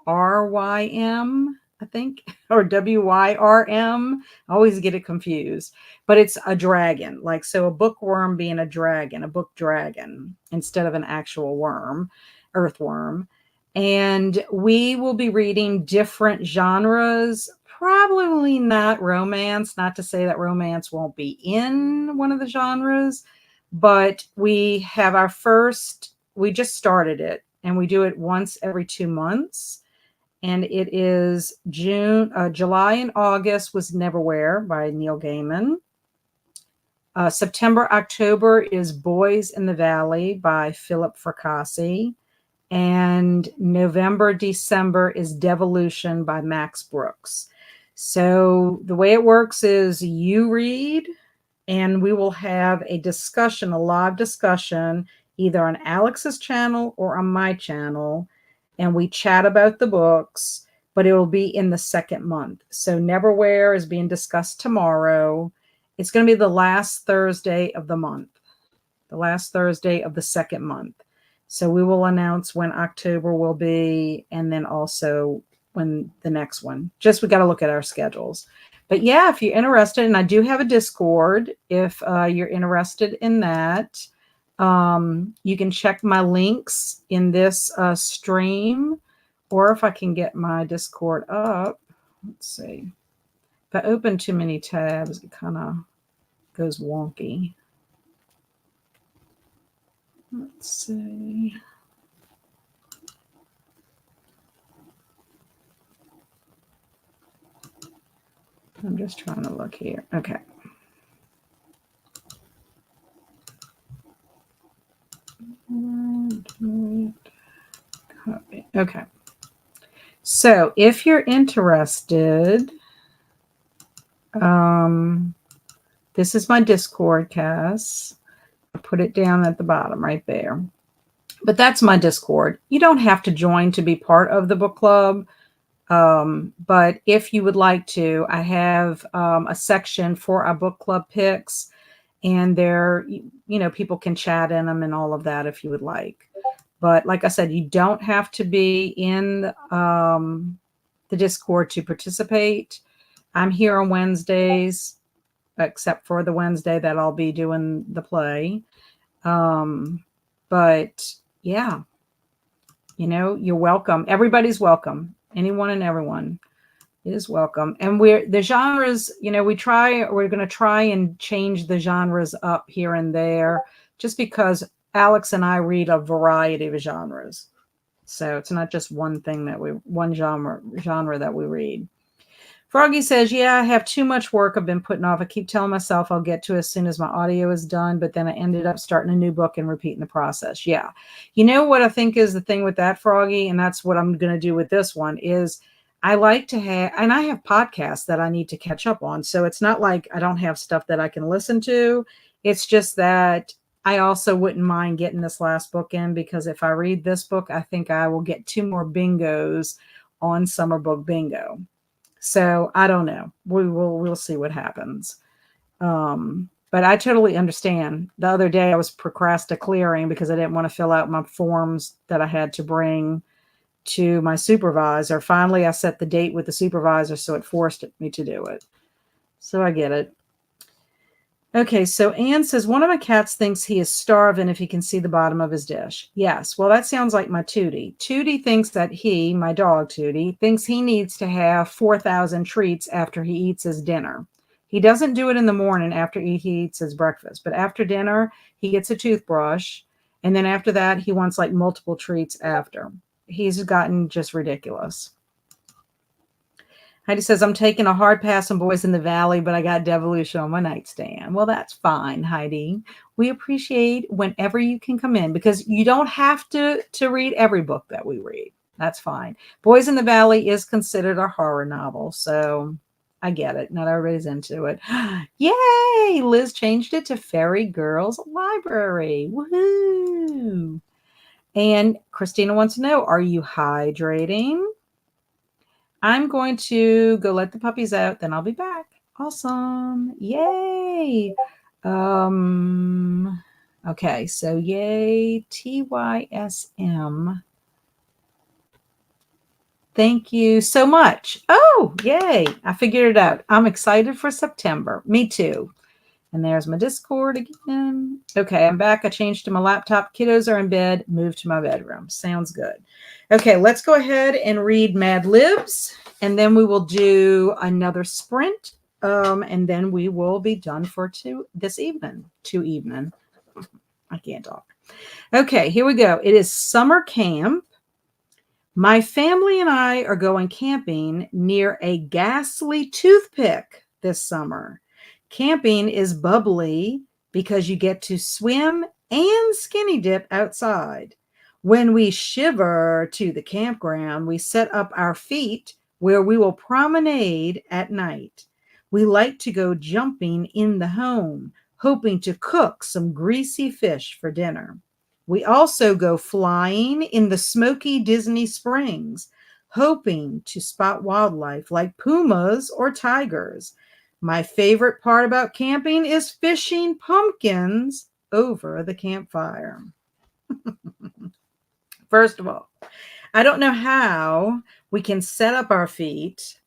I think, or WYRM. I always get it confused, but it's a dragon. Like, so a bookworm being a dragon, a book dragon, instead of an actual worm, earthworm. And we will be reading different genres, probably not romance, not to say that romance won't be in one of the genres, but we have we just started it and we do it once every 2 months, and it is July and August was Neverwhere by Neil Gaiman. September, October is Boys in the Valley by Philip Fracassi. And November, December is Devolution by Max Brooks. So the way it works is you read, and we will have a discussion, a live discussion, either on Alex's channel or on my channel, and we chat about the books, but it will be in the second month. So Neverwhere is being discussed tomorrow. It's going to be the last Thursday of the month, the last Thursday of the second month. So we will announce when October will be, and then also when the next one. Just we got to look at our schedules. But yeah, if you're interested, and I do have a Discord, if you're interested in that, you can check my links in this stream, or if I can get my Discord up, let's see. If I open too many tabs, it kind of goes wonky. Let's see. I'm just trying to look here. Okay. Okay. So if you're interested, this is my Discord, Cass. I put it down at the bottom right there. But that's my Discord. You don't have to join to be part of the book club. But if you would like to, I have a section for our book club picks, and there, people can chat in them and all of that if you would like. But like I said, you don't have to be in the Discord to participate. I'm here on Wednesdays, except for the Wednesday that I'll be doing the play. But yeah, you're welcome. Everybody's welcome. Anyone and everyone is welcome. And the genres, we're going to try and change the genres up here and there, just because Alex and I read a variety of genres. So it's not just one genre that we read. Froggy says, yeah, I have too much work I've been putting off. I keep telling myself I'll get to it as soon as my audio is done, but then I ended up starting a new book and repeating the process. Yeah. You know what I think is the thing with that, Froggy, and that's what I'm going to do with this one, is I like to have, and I have podcasts that I need to catch up on. So it's not like I don't have stuff that I can listen to. It's just that I also wouldn't mind getting this last book in, because if I read this book, I think I will get 2 more bingos on Summer Book Bingo. So I don't know. We'll see what happens. But I totally understand. The other day I was procrastinating because I didn't want to fill out my forms that I had to bring to my supervisor. Finally, I set the date with the supervisor, so it forced me to do it. So I get it. Okay, so Anne says, one of my cats thinks he is starving if he can see the bottom of his dish. Yes, well, that sounds like my Tootie. Tootie thinks that my dog Tootie, thinks he needs to have 4,000 treats after he eats his dinner. He doesn't do it in the morning after he eats his breakfast, but after dinner, he gets a toothbrush, and then after that, he wants like multiple treats after. He's gotten just ridiculous. Heidi says, I'm taking a hard pass on Boys in the Valley, but I got Devolution on my nightstand. Well, that's fine, Heidi. We appreciate whenever you can come in, because you don't have to read every book that we read. That's fine. Boys in the Valley is considered a horror novel, so I get it. Not everybody's into it. Yay! Liz changed it to Fairy Girls Library. Woohoo! And Christina wants to know, are you hydrating? I'm going to go let the puppies out, then I'll be back. Awesome. Yay. Okay, so yay, TYSM. Thank you so much. Oh, yay. I figured it out. I'm excited for September. Me too. And there's my Discord again. Okay, I'm back. I changed to my laptop. Kiddos are in bed. Moved to my bedroom. Sounds good. Okay, let's go ahead and read Mad Libs. And then we will do another sprint. And then we will be done for this evening. I can't talk. Okay, here we go. It is summer camp. My family and I are going camping near a ghastly toothpick this summer. Camping is bubbly because you get to swim and skinny dip outside. When we shiver to the campground, we set up our feet where we will promenade at night. We like to go jumping in the home, hoping to cook some greasy fish for dinner. We also go flying in the smoky Disney Springs, hoping to spot wildlife like pumas or tigers. My favorite part about camping is fishing pumpkins over the campfire. First of all, I don't know how we can set up our feet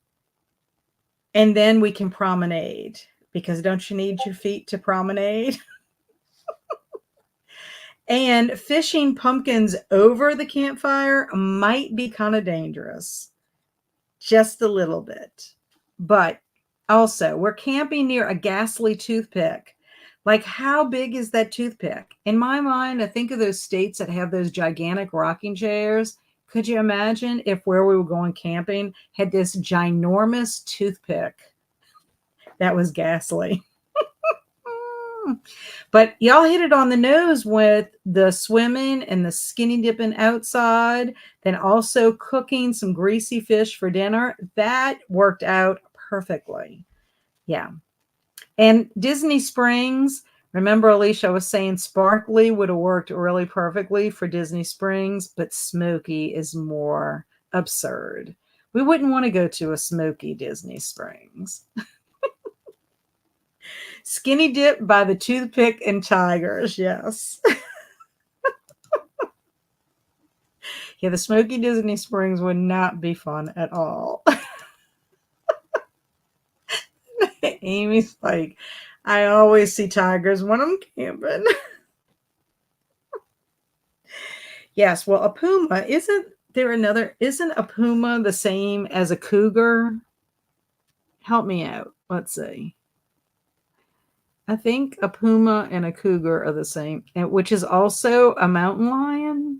and then we can promenade, because don't you need your feet to promenade? And fishing pumpkins over the campfire might be kind of dangerous, just a little bit. But also, we're camping near a ghastly toothpick. Like, how big is that toothpick? In my mind, I think of those states that have those gigantic rocking chairs. Could you imagine if where we were going camping had this ginormous toothpick that was ghastly? But y'all hit it on the nose with the swimming and the skinny dipping outside, then also cooking some greasy fish for dinner. That worked out perfectly. Yeah. And Disney Springs, remember Alicia was saying sparkly would have worked really perfectly for Disney Springs, but smoky is more absurd. We wouldn't want to go to a smoky Disney Springs. Skinny dip by the toothpick and tigers. Yes. Yeah, the smoky Disney Springs would not be fun at all. Amy's like, I always see tigers when I'm camping. Yes, well, a puma, isn't a puma the same as a cougar? Help me out. Let's see. I think a puma and a cougar are the same, which is also a mountain lion.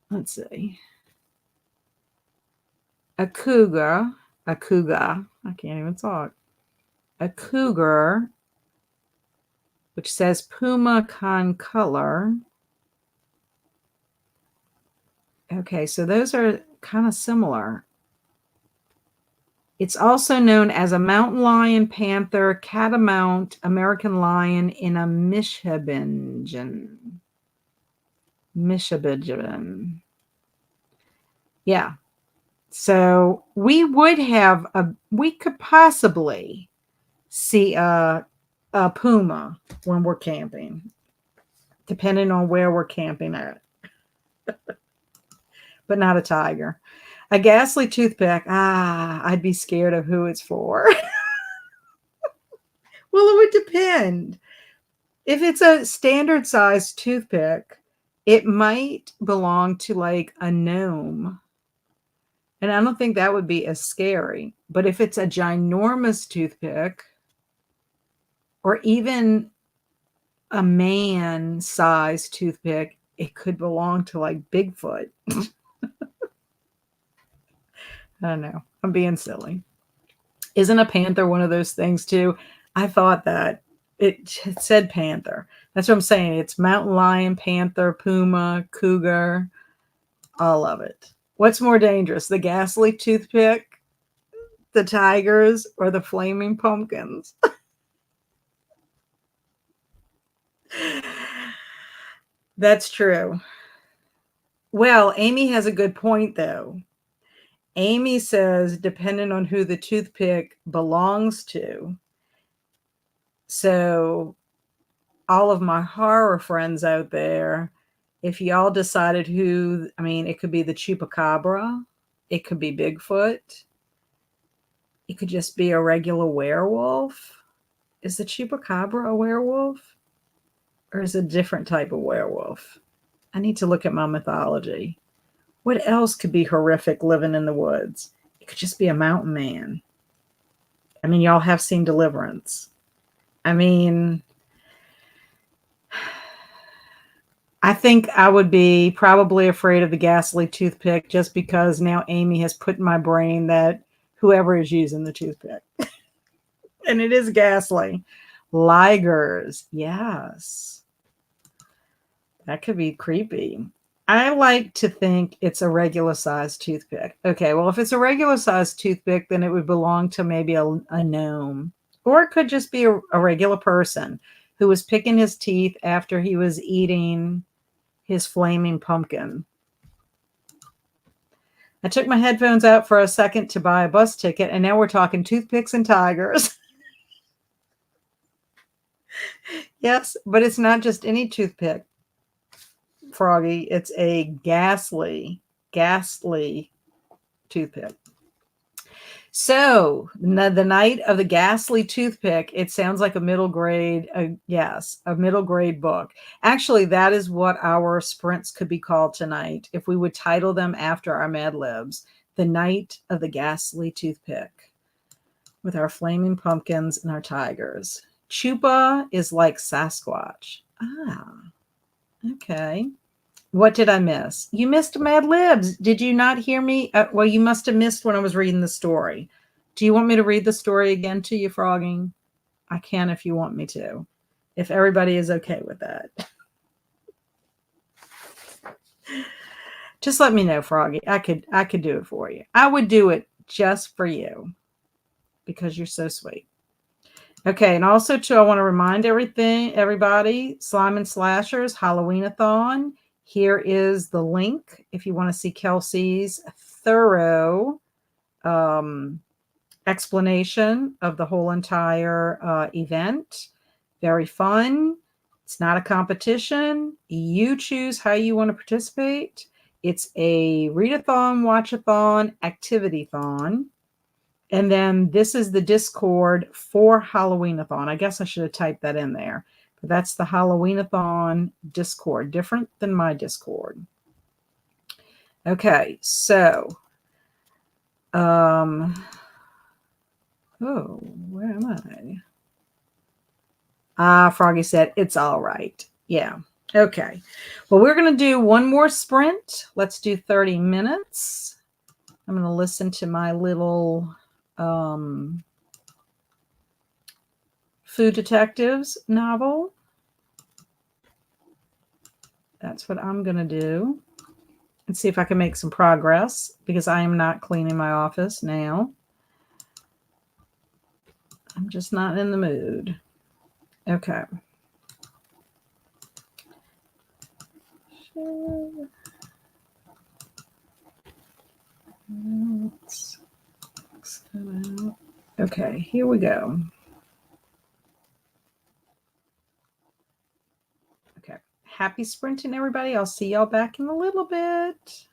Let's see. A cougar, I can't even talk. A cougar, which says puma con color. Okay, so those are kind of similar. It's also known as a mountain lion, panther, catamount, American lion in a Mishabijan. Yeah. So we could possibly see a puma when we're camping, depending on where we're camping at. But not a tiger. A ghastly toothpick. I'd be scared of who it's for. Well, it would depend. If it's a standard sized toothpick, it might belong to like a gnome. And I don't think that would be as scary. But if it's a ginormous toothpick, or even a man-sized toothpick, it could belong to like Bigfoot. I don't know. I'm being silly. Isn't a panther one of those things too? I thought that. It said panther. That's what I'm saying. It's mountain lion, panther, puma, cougar. All of it. What's more dangerous, the ghastly toothpick The tigers or the flaming pumpkins? That's true. Well, Amy has a good point, though. Amy says, depending on who the toothpick belongs to. So, all of my horror friends out there, if y'all decided who, I mean, it could be the chupacabra, it could be Bigfoot, it could just be a regular werewolf. Is the chupacabra a werewolf? Or is it a different type of werewolf? I need to look at my mythology. What else could be horrific living in the woods? It could just be a mountain man. I mean, y'all have seen Deliverance. I mean, I think I would be probably afraid of the ghastly toothpick just because now Amy has put in my brain that whoever is using the toothpick. And it is ghastly. Ligers. Yes. That could be creepy. I like to think it's a regular sized toothpick. Okay, well, if it's a regular sized toothpick, then it would belong to maybe a gnome. Or it could just be a regular person who was picking his teeth after he was eating his flaming pumpkin. I took my headphones out for a second to buy a bus ticket, and now we're talking toothpicks and tigers. Yes, but it's not just any toothpick, Froggy. It's a ghastly toothpick. So, the night of the ghastly toothpick, it sounds like a middle grade, yes, a middle grade book. Actually, that is what our sprints could be called tonight if we would title them after our Mad Libs. The Night of the Ghastly Toothpick with our flaming pumpkins and our tigers. Chupa is like Sasquatch. Ah, okay. What did I miss? You missed Mad Libs. Did you not hear me? Well, you must have missed when I was reading the story. Do you want me to read the story again to you, Frogging? I can if you want me to. If everybody is okay with that. Just let me know, Froggy. I could do it for you. I would do it just for you because you're so sweet. Okay, and also too, I want to remind everybody, Slime and Slashers Halloween-a-thon. Here is the link if you want to see Kelsey's thorough explanation of the whole entire event. Very fun. It's not a competition. You choose how you want to participate. It's a readathon, watchathon, activity-thon. And then this is the Discord for Halloween-a-thon. I guess I should have typed that in there. But that's the Halloween-a-thon Discord, different than my Discord. Okay, so, oh, where am I? Froggy said, it's all right. Yeah, okay. Well, we're going to do one more sprint. Let's do 30 minutes. I'm going to listen to my little Food Detectives novel. That's what I'm going to do. And see if I can make some progress because I am not cleaning my office now. I'm just not in the mood. Okay. Okay, here we go. Okay. Happy sprinting, everybody. I'll see y'all back in a little bit.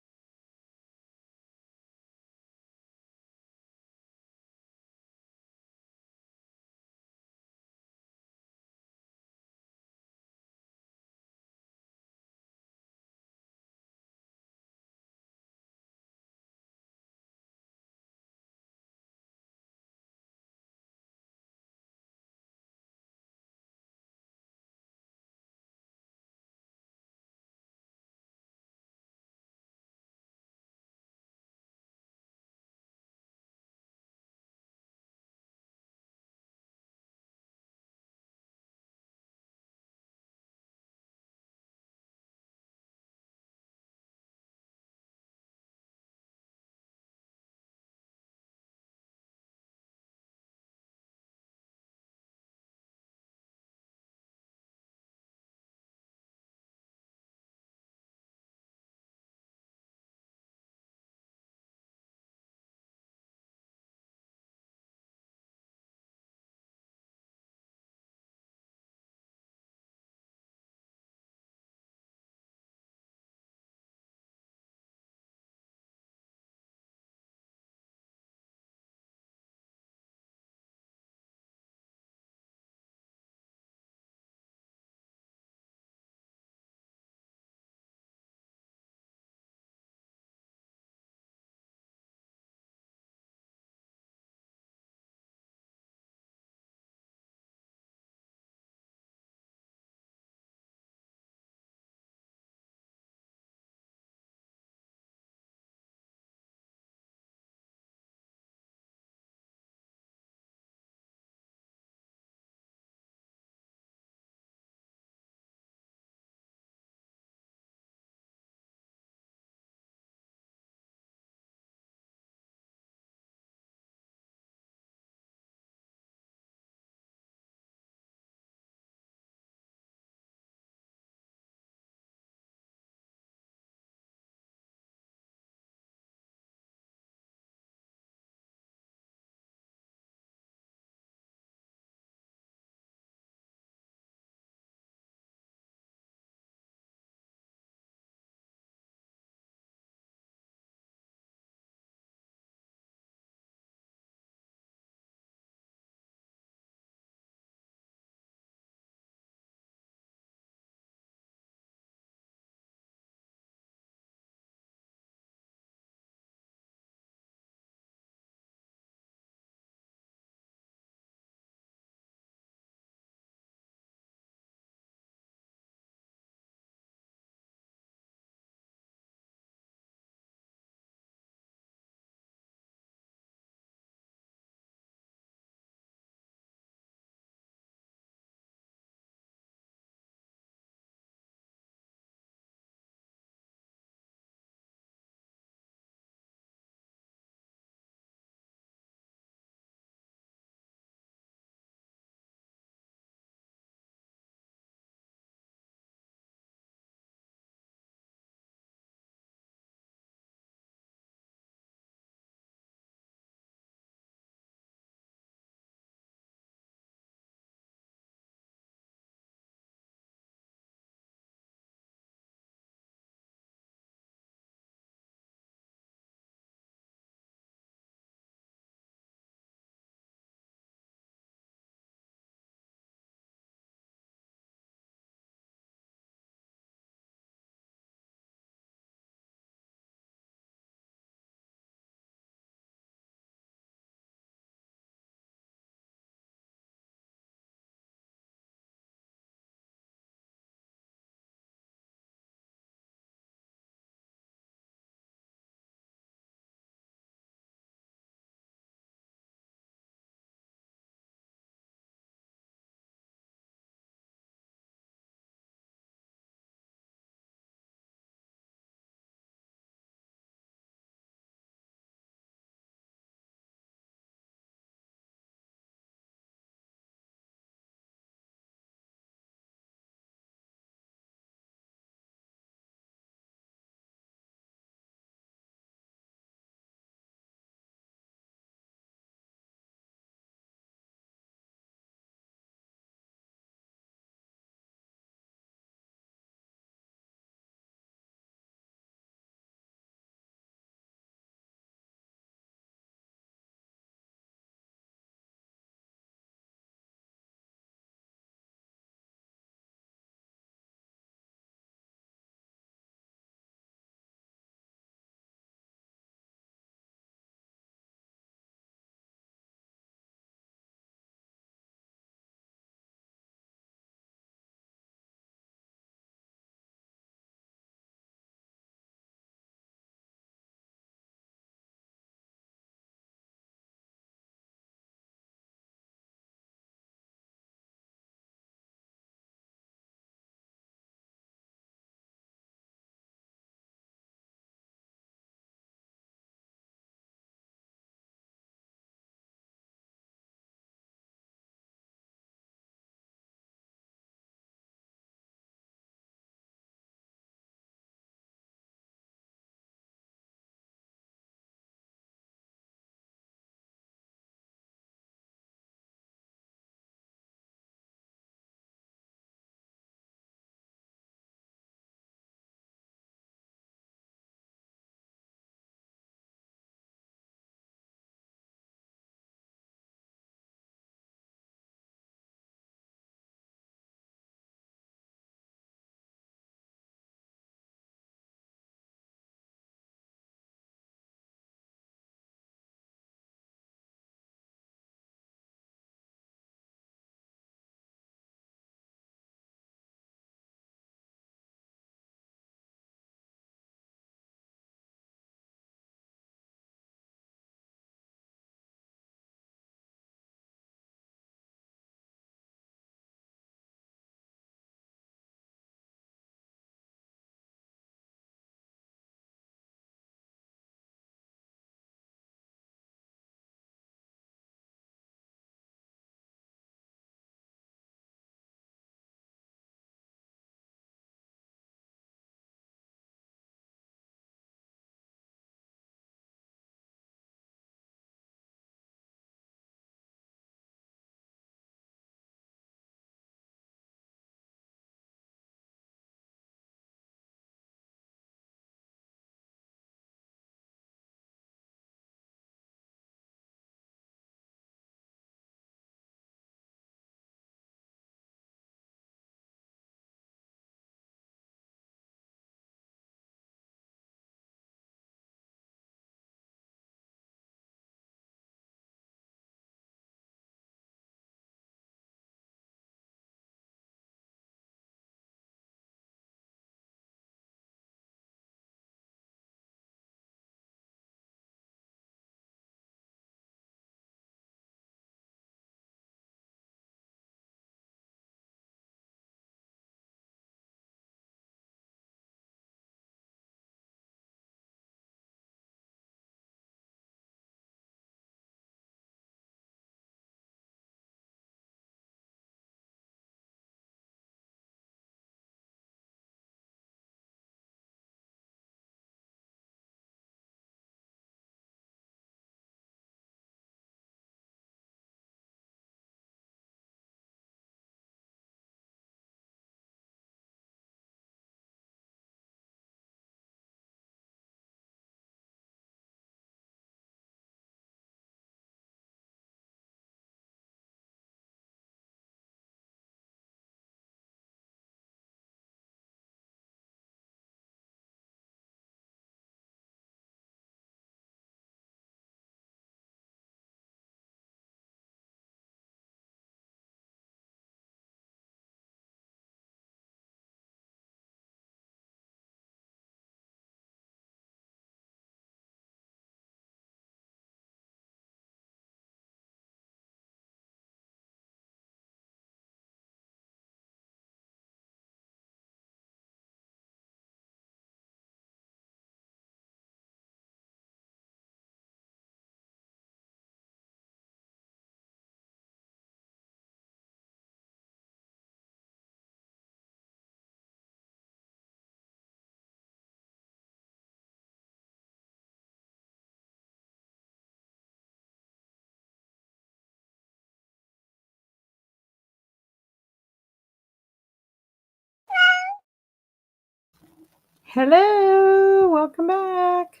Hello, welcome back.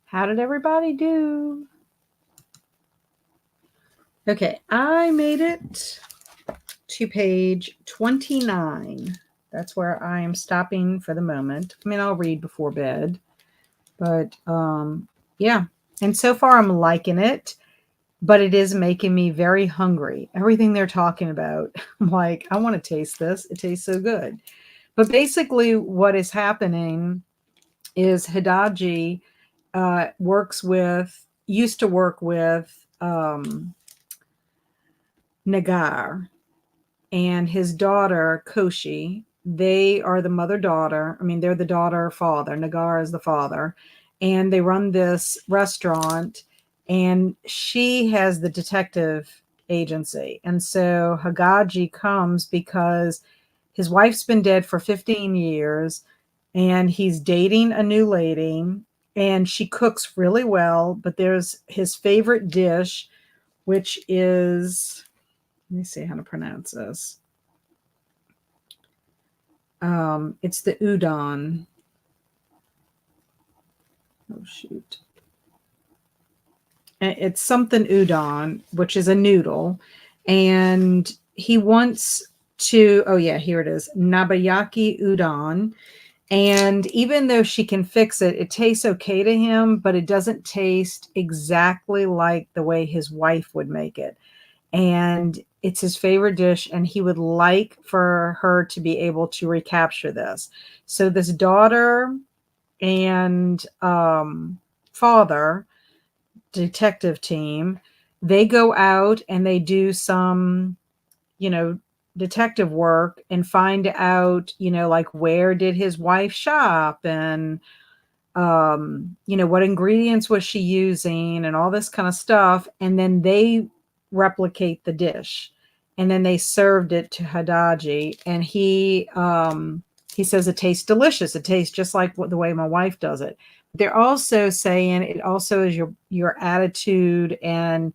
How did everybody do? Okay, I made it to page 29. That's where I am stopping for the moment. I mean, I'll read before bed, but yeah. And so far I'm liking it, but it is making me very hungry. Everything they're talking about, I'm like, I want to taste this. It tastes so good. But basically what is happening is Hadaji used to work with Nagar and his daughter, Koshi. They are the mother daughter. I mean, they're the daughter father. Nagar is the father. And they run this restaurant, and she has the detective agency. And so Hagaji comes because his wife's been dead for 15 years and he's dating a new lady, and she cooks really well. But there's his favorite dish, which is, let me see how to pronounce this. It's the udon. Oh, shoot. It's something udon, which is a noodle. And he wants to, oh, yeah, here it is, Nabayaki udon. And even though she can fix it, it tastes okay to him, but it doesn't taste exactly like the way his wife would make it. And it's his favorite dish, and he would like for her to be able to recapture this. So this daughter and father detective team, they go out and they do some, detective work and find out, like, where did his wife shop, and what ingredients was she using, and all this kind of stuff. And then they replicate the dish, and then they served it to Hadaji, and he says it tastes delicious. It tastes just like the way my wife does it. They're also saying it also is your attitude, and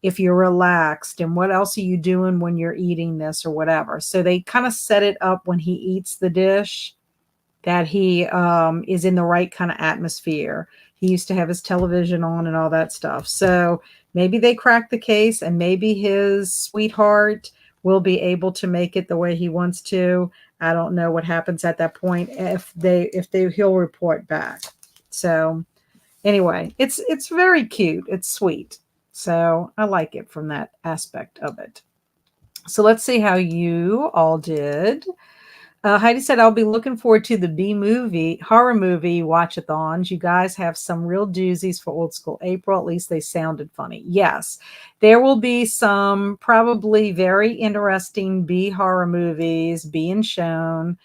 if you're relaxed, and what else are you doing when you're eating this or whatever. So they kind of set it up when he eats the dish that he is in the right kind of atmosphere. He used to have his television on and all that stuff. So maybe they crack the case, and maybe his sweetheart will be able to make it the way he wants to. I don't know what happens at that point. He'll report back. So anyway, it's very cute. It's sweet. So I like it from that aspect of it. So let's see how you all did. Heidi said, I'll be looking forward to the horror movie watch-a-thons. You guys have some real doozies for Old School April. At least they sounded funny. Yes, there will be some probably very interesting B horror movies being shown,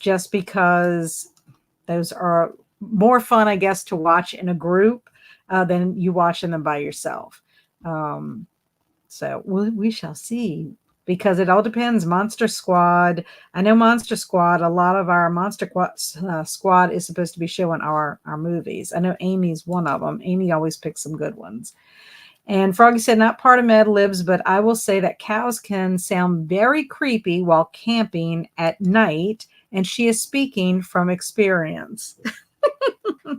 just because those are more fun, I guess, to watch in a group than you watching them by yourself. So we shall see, because it all depends. Monster Squad. I know Monster Squad. A lot of our Monster Squad is supposed to be showing our movies. I know Amy's one of them. Amy always picks some good ones. And Froggy said, not part of Mad Libs, but I will say that cows can sound very creepy while camping at night. And she is speaking from experience.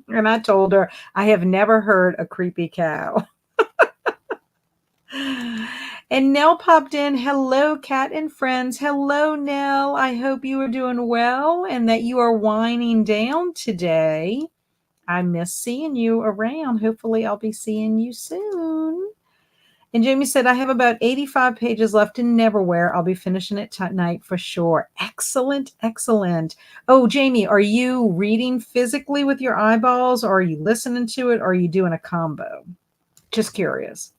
And I told her, I have never heard a creepy cow. And Nell popped in. Hello, Cat and friends. Hello, Nell. I hope you are doing well and that you are winding down today. I miss seeing you around. Hopefully, I'll be seeing you soon. And Jamie said, I have about 85 pages left in Neverwhere. I'll be finishing it tonight for sure. Excellent, excellent. Oh, Jamie, are you reading physically with your eyeballs, or are you listening to it, or are you doing a combo? Just curious.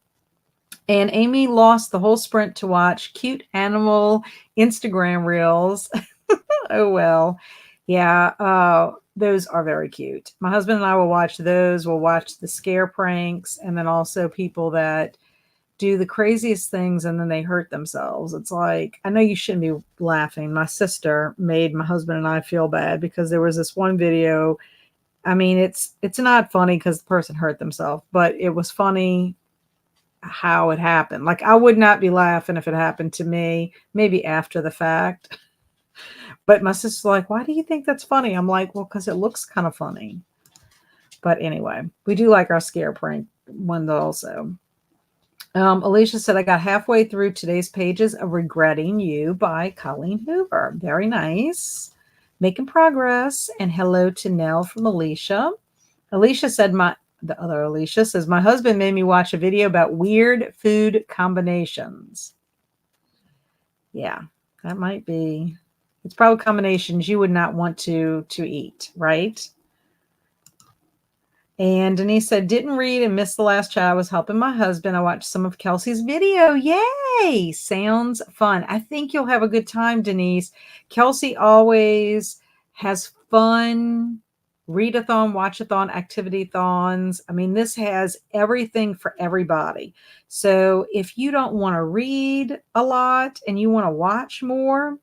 And Amy lost the whole sprint to watch cute animal Instagram reels. Oh, well. Yeah, those are very cute. My husband and I will watch those. We'll watch the scare pranks, and then also people that do the craziest things and then they hurt themselves. It's like, I know you shouldn't be laughing. My sister made my husband and I feel bad because there was this one video. I mean, it's not funny because the person hurt themselves, but it was funny how it happened. Like, I would not be laughing if it happened to me, maybe after the fact. But my sister's like, why do you think that's funny? I'm like, well, because it looks kind of funny. But anyway, we do like our scare prank one also. Alicia said, I got halfway through today's pages of Regretting You by Colleen Hoover. Very nice. Making progress. And hello to Nell from Alicia. Alicia said, the other Alicia says, my husband made me watch a video about weird food combinations. Yeah, that might be. It's probably combinations you would not want to eat, right? And Denise said, didn't read and missed the last chat. I was helping my husband. I watched some of Kelsey's video. Yay! Sounds fun. I think you'll have a good time, Denise. Kelsey always has fun readathon, watchathon, activity-thons. I mean, this has everything for everybody. So if you don't want to read a lot and you want to watch more,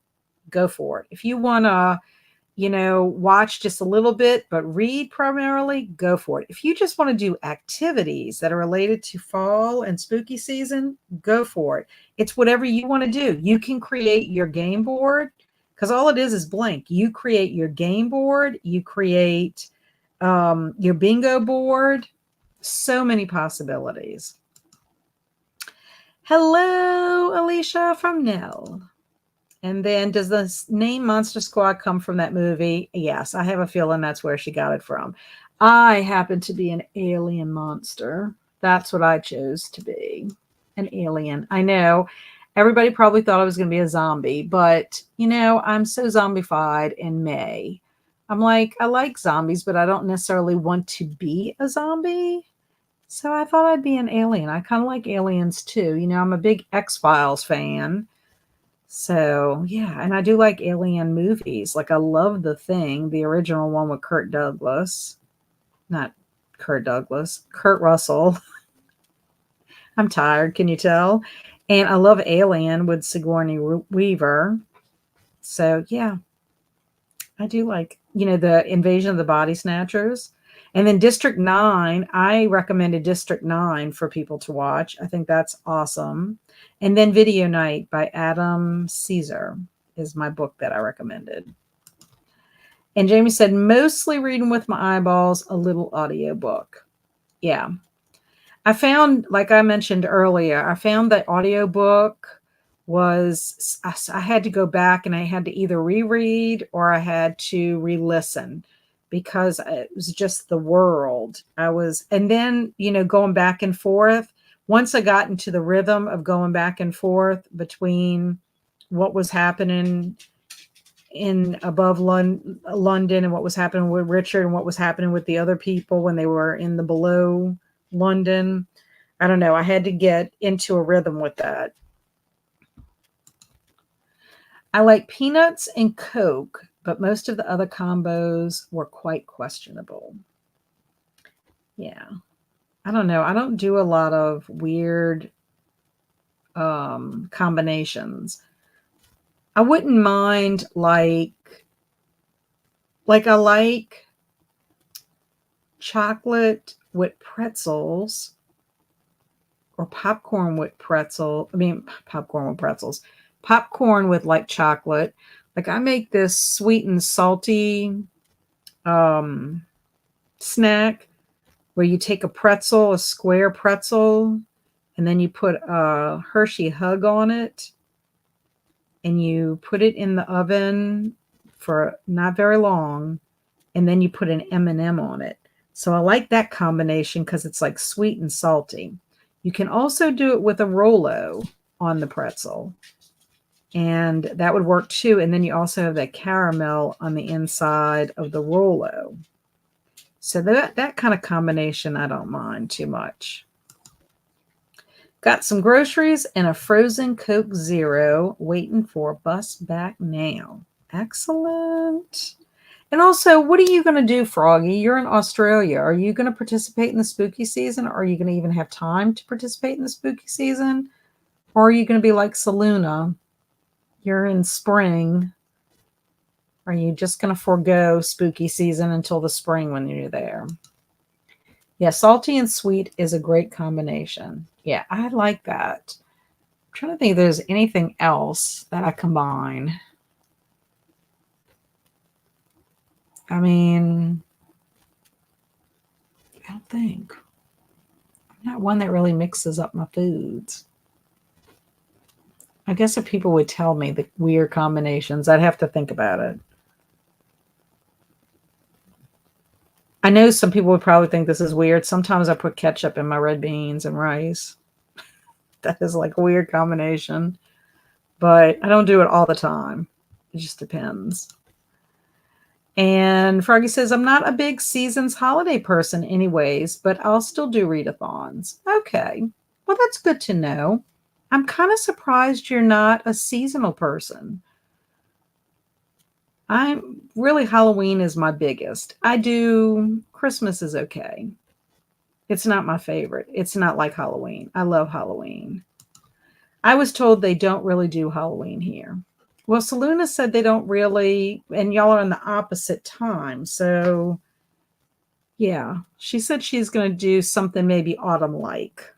go for it. If you want to watch just a little bit, but read primarily, go for it. If you just want to do activities that are related to fall and spooky season, go for it. It's whatever you want to do. You can create your game board because all it is blank. You create your game board, you create your bingo board. So many possibilities. Hello, Alicia from Nell. And then, does the name Monster Squad come from that movie? Yes, I have a feeling that's where she got it from. I happen to be an alien monster. That's what I chose to be, an alien. I know everybody probably thought I was going to be a zombie, but, I'm so zombified in May. I'm like, I like zombies, but I don't necessarily want to be a zombie. So I thought I'd be an alien. I kind of like aliens too. I'm a big X-Files fan. So, yeah, and I do like alien movies. Like, I love The Thing, the original one with Kurt Russell. I'm tired, can you tell? And I love Alien with Sigourney Weaver. So, yeah, I do like, the Invasion of the Body Snatchers. And then District 9, I recommended District 9 for people to watch. I think that's awesome. And then Video Night by Adam Caesar is my book that I recommended. And Jamie said, mostly reading with my eyeballs, a little audiobook. Yeah. I found, like I mentioned earlier, I found that audiobook was, I had to go back and I had to either reread or I had to re-listen because it was just the world. And then, going back and forth. Once I got into the rhythm of going back and forth between what was happening in above London and what was happening with Richard and what was happening with the other people when they were in the below London, I don't know. I had to get into a rhythm with that. I like peanuts and Coke, but most of the other combos were quite questionable. Yeah. I don't know. I don't do a lot of weird combinations. I wouldn't mind like I like chocolate with pretzels or popcorn with pretzels. Popcorn with like chocolate. Like I make this sweet and salty snack where you take a square pretzel, and then you put a Hershey Hug on it, and you put it in the oven for not very long, and then you put an M&M on it. So I like that combination because it's like sweet and salty. You can also do it with a Rolo on the pretzel, and that would work too. And then you also have that caramel on the inside of the Rolo. So that kind of combination, I don't mind too much. Got some groceries and a frozen Coke Zero waiting for bus back now. Excellent. And also, what are you going to do, Froggy? You're in Australia. Are you going to participate in the spooky season? Or are you going to even have time to participate in the spooky season? Or are you going to be like Saluna? You're in spring. Are you just going to forego spooky season until the spring when you're there? Yeah, salty and sweet is a great combination. Yeah, I like that. I'm trying to think if there's anything else that I combine. I mean, I don't think. I'm not one that really mixes up my foods. I guess if people would tell me the weird combinations, I'd have to think about it. I know some people would probably think this is weird. Sometimes I put ketchup in my red beans and rice. That is like a weird combination, but I don't do it all the time. It just depends. And Froggy says, I'm not a big seasons holiday person, anyways, but I'll still do readathons. Okay. Well, that's good to know. I'm kind of surprised you're not a seasonal person. I'm really Halloween is my biggest. I do Christmas is okay. It's not my favorite. It's not like Halloween. I love Halloween. I was told they don't really do Halloween here. Well, Saluna said they don't really, and y'all are on the opposite time. So, yeah, she said she's going to do something maybe autumn like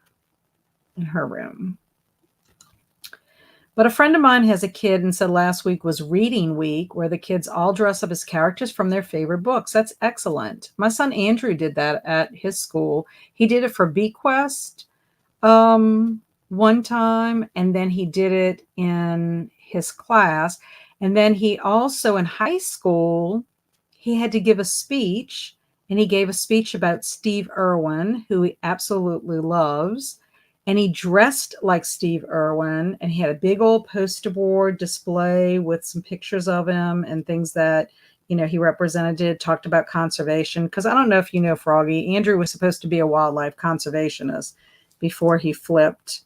in her room. But a friend of mine has a kid and said last week was reading week where the kids all dress up as characters from their favorite books. That's excellent. My son Andrew did that at his school. He did it for Bequest one time, and then he did it in his class. And then he also in high school, he had to give a speech, and he gave a speech about Steve Irwin, who he absolutely loves. And he dressed like Steve Irwin, and he had a big old poster board display with some pictures of him and things that he represented, talked about conservation. Because I don't know if you know, Froggy, Andrew was supposed to be a wildlife conservationist before he flipped.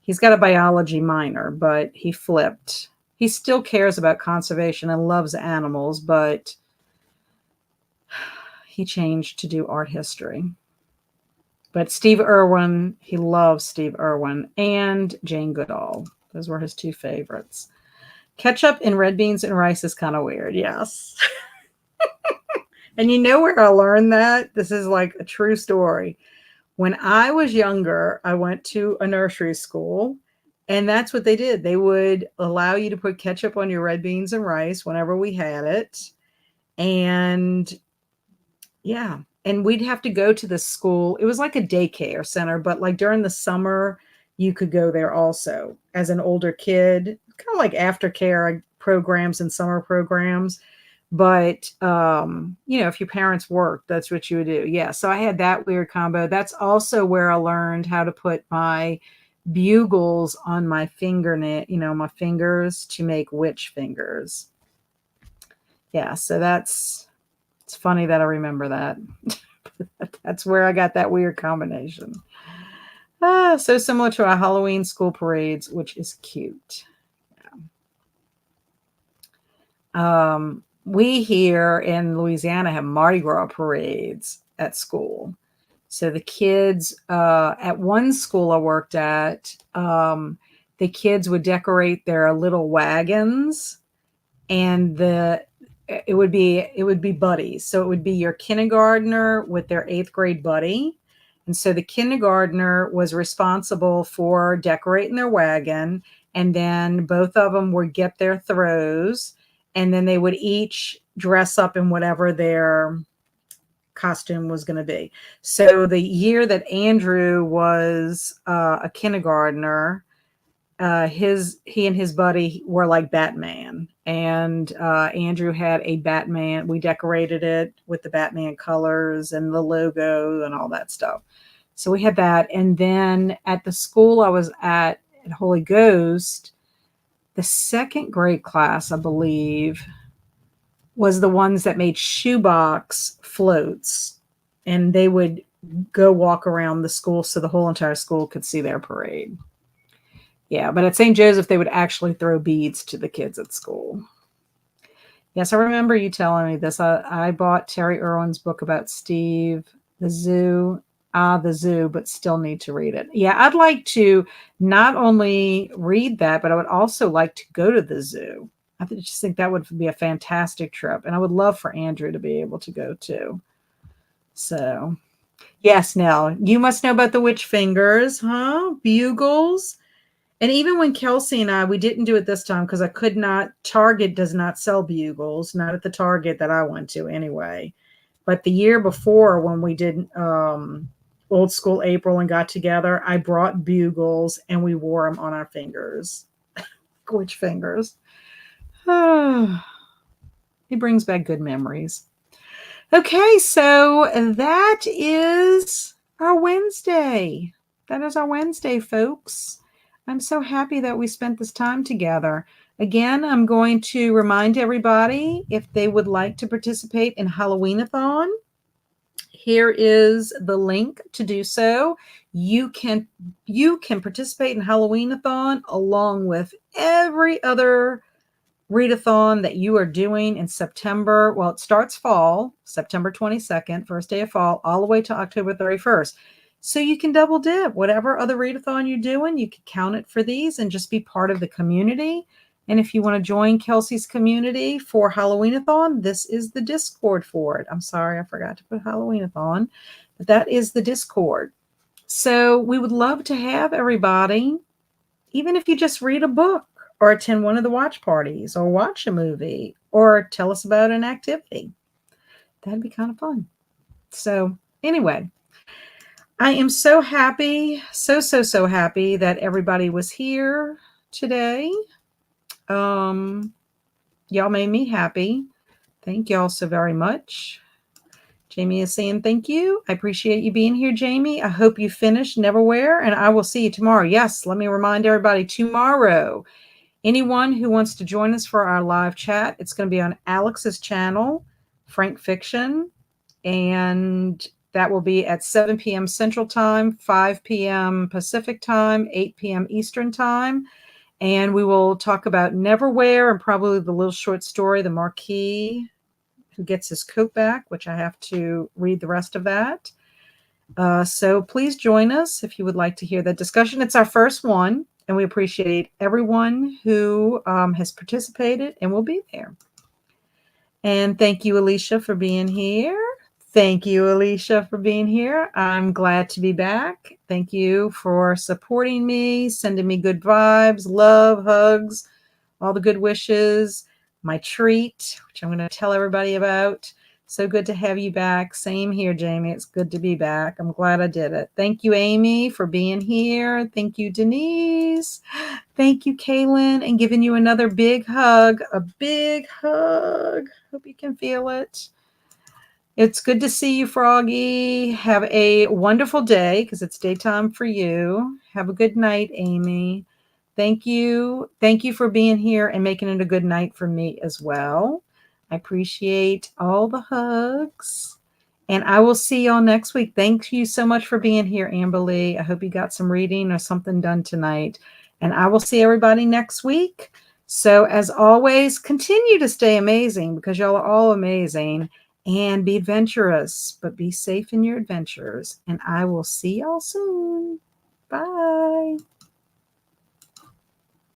He's got a biology minor, but he flipped. He still cares about conservation and loves animals, but he changed to do art history. But Steve Irwin, he loves Steve Irwin and Jane Goodall. Those were his two favorites. Ketchup in red beans and rice is kind of weird, yes. And you know where I learned that? This is like a true story. When I was younger, I went to a nursery school, and that's what they did. They would allow you to put ketchup on your red beans and rice whenever we had it. And yeah, and we'd have to go to the school. It was like a daycare center, but like during the summer, you could go there also as an older kid, kind of like aftercare programs and summer programs. But if your parents worked, that's what you would do. Yeah. So I had that weird combo. That's also where I learned how to put my bugles on my fingernail, my fingers to make witch fingers. Yeah. So it's funny that I remember that. That's where I got that weird combination. So similar to our Halloween school parades, which is cute. Yeah. We here in Louisiana have Mardi Gras parades at school. So the kids at one school I worked at, the kids would decorate their little wagons, and it would be buddies. So it would be your kindergartner with their 8th grade buddy. And so the kindergartner was responsible for decorating their wagon, and then both of them would get their throws, and then they would each dress up in whatever their costume was going to be. So the year that Andrew was a kindergartner, he and his buddy were like Batman, and Andrew had a Batman. We decorated it with the Batman colors and the logo and all that stuff. So we had that. And then at the school I was at Holy Ghost, the 2nd grade class, I believe, was the ones that made shoebox floats, and they would go walk around the school so the whole entire school could see their parade. Yeah, but at St. Joseph, they would actually throw beads to the kids at school. Yes, I remember you telling me this. I bought Terry Irwin's book about Steve, the zoo, but still need to read it. Yeah, I'd like to not only read that, but I would also like to go to the zoo. I just think that would be a fantastic trip, and I would love for Andrew to be able to go too. So, yes, Nell, you must know about the witch fingers, huh? Bugles. And even when Kelsey and we didn't do it this time because I could not, Target does not sell bugles, not at the Target that I went to anyway. But the year before when we did Old School April and got together, I brought bugles and we wore them on our fingers. Which fingers? It brings back good memories. Okay, so that is our Wednesday. That is our Wednesday, folks. I'm so happy that we spent this time together. Again, I'm going to remind everybody if they would like to participate in Halloween-a-thon, here is the link to do so. You can participate in Halloween-a-thon along with every other readathon that you are doing in September. Well, it starts fall, September 22nd, first day of fall, all the way to October 31st. So you can double dip. Whatever other readathon you're doing, you can count it for these and just be part of the community. And if you want to join Kelsey's community for Halloween-a-thon, this is the Discord for it. I'm sorry, I forgot to put Halloween-a-thon, but that is the Discord. So we would love to have everybody, even if you just read a book or attend one of the watch parties or watch a movie or tell us about an activity. That'd be kind of fun. So anyway, I am so happy, so happy that everybody was here today. Y'all made me happy. Thank y'all so very much. Jamie is saying thank you. I appreciate you being here, Jamie. I hope you finished Neverwhere, and I will see you tomorrow. Yes, let me remind everybody, tomorrow, anyone who wants to join us for our live chat, it's going to be on Alex's channel, Frank Fiction, and that will be at 7 p.m. Central Time, 5 p.m. Pacific Time, 8 p.m. Eastern Time. And we will talk about Neverwhere and probably the little short story, The Marquis Who Gets His Coat Back, which I have to read the rest of that. So please join us if you would like to hear that discussion. It's our first one, and we appreciate everyone who has participated and will be there. And thank you, Alicia, for being here. Thank you, Alicia, for being here. I'm glad to be back. Thank you for supporting me, sending me good vibes, love, hugs, all the good wishes, my treat, which I'm going to tell everybody about. So good to have you back. Same here, Jamie. It's good to be back. I'm glad I did it. Thank you, Amy, for being here. Thank you, Denise. Thank you, Kaylin, and giving you another big hug. A big hug. Hope you can feel it. It's good to see you, Froggy. Have a wonderful day because it's daytime for you. Have a good night, Amy. Thank you. Thank you for being here and making it a good night for me as well. I appreciate all the hugs. And I will see y'all next week. Thank you so much for being here, Amber Lee. I hope you got some reading or something done tonight. And I will see everybody next week. So as always, continue to stay amazing because y'all are all amazing. And be adventurous, but be safe in your adventures. And I will see y'all soon. Bye.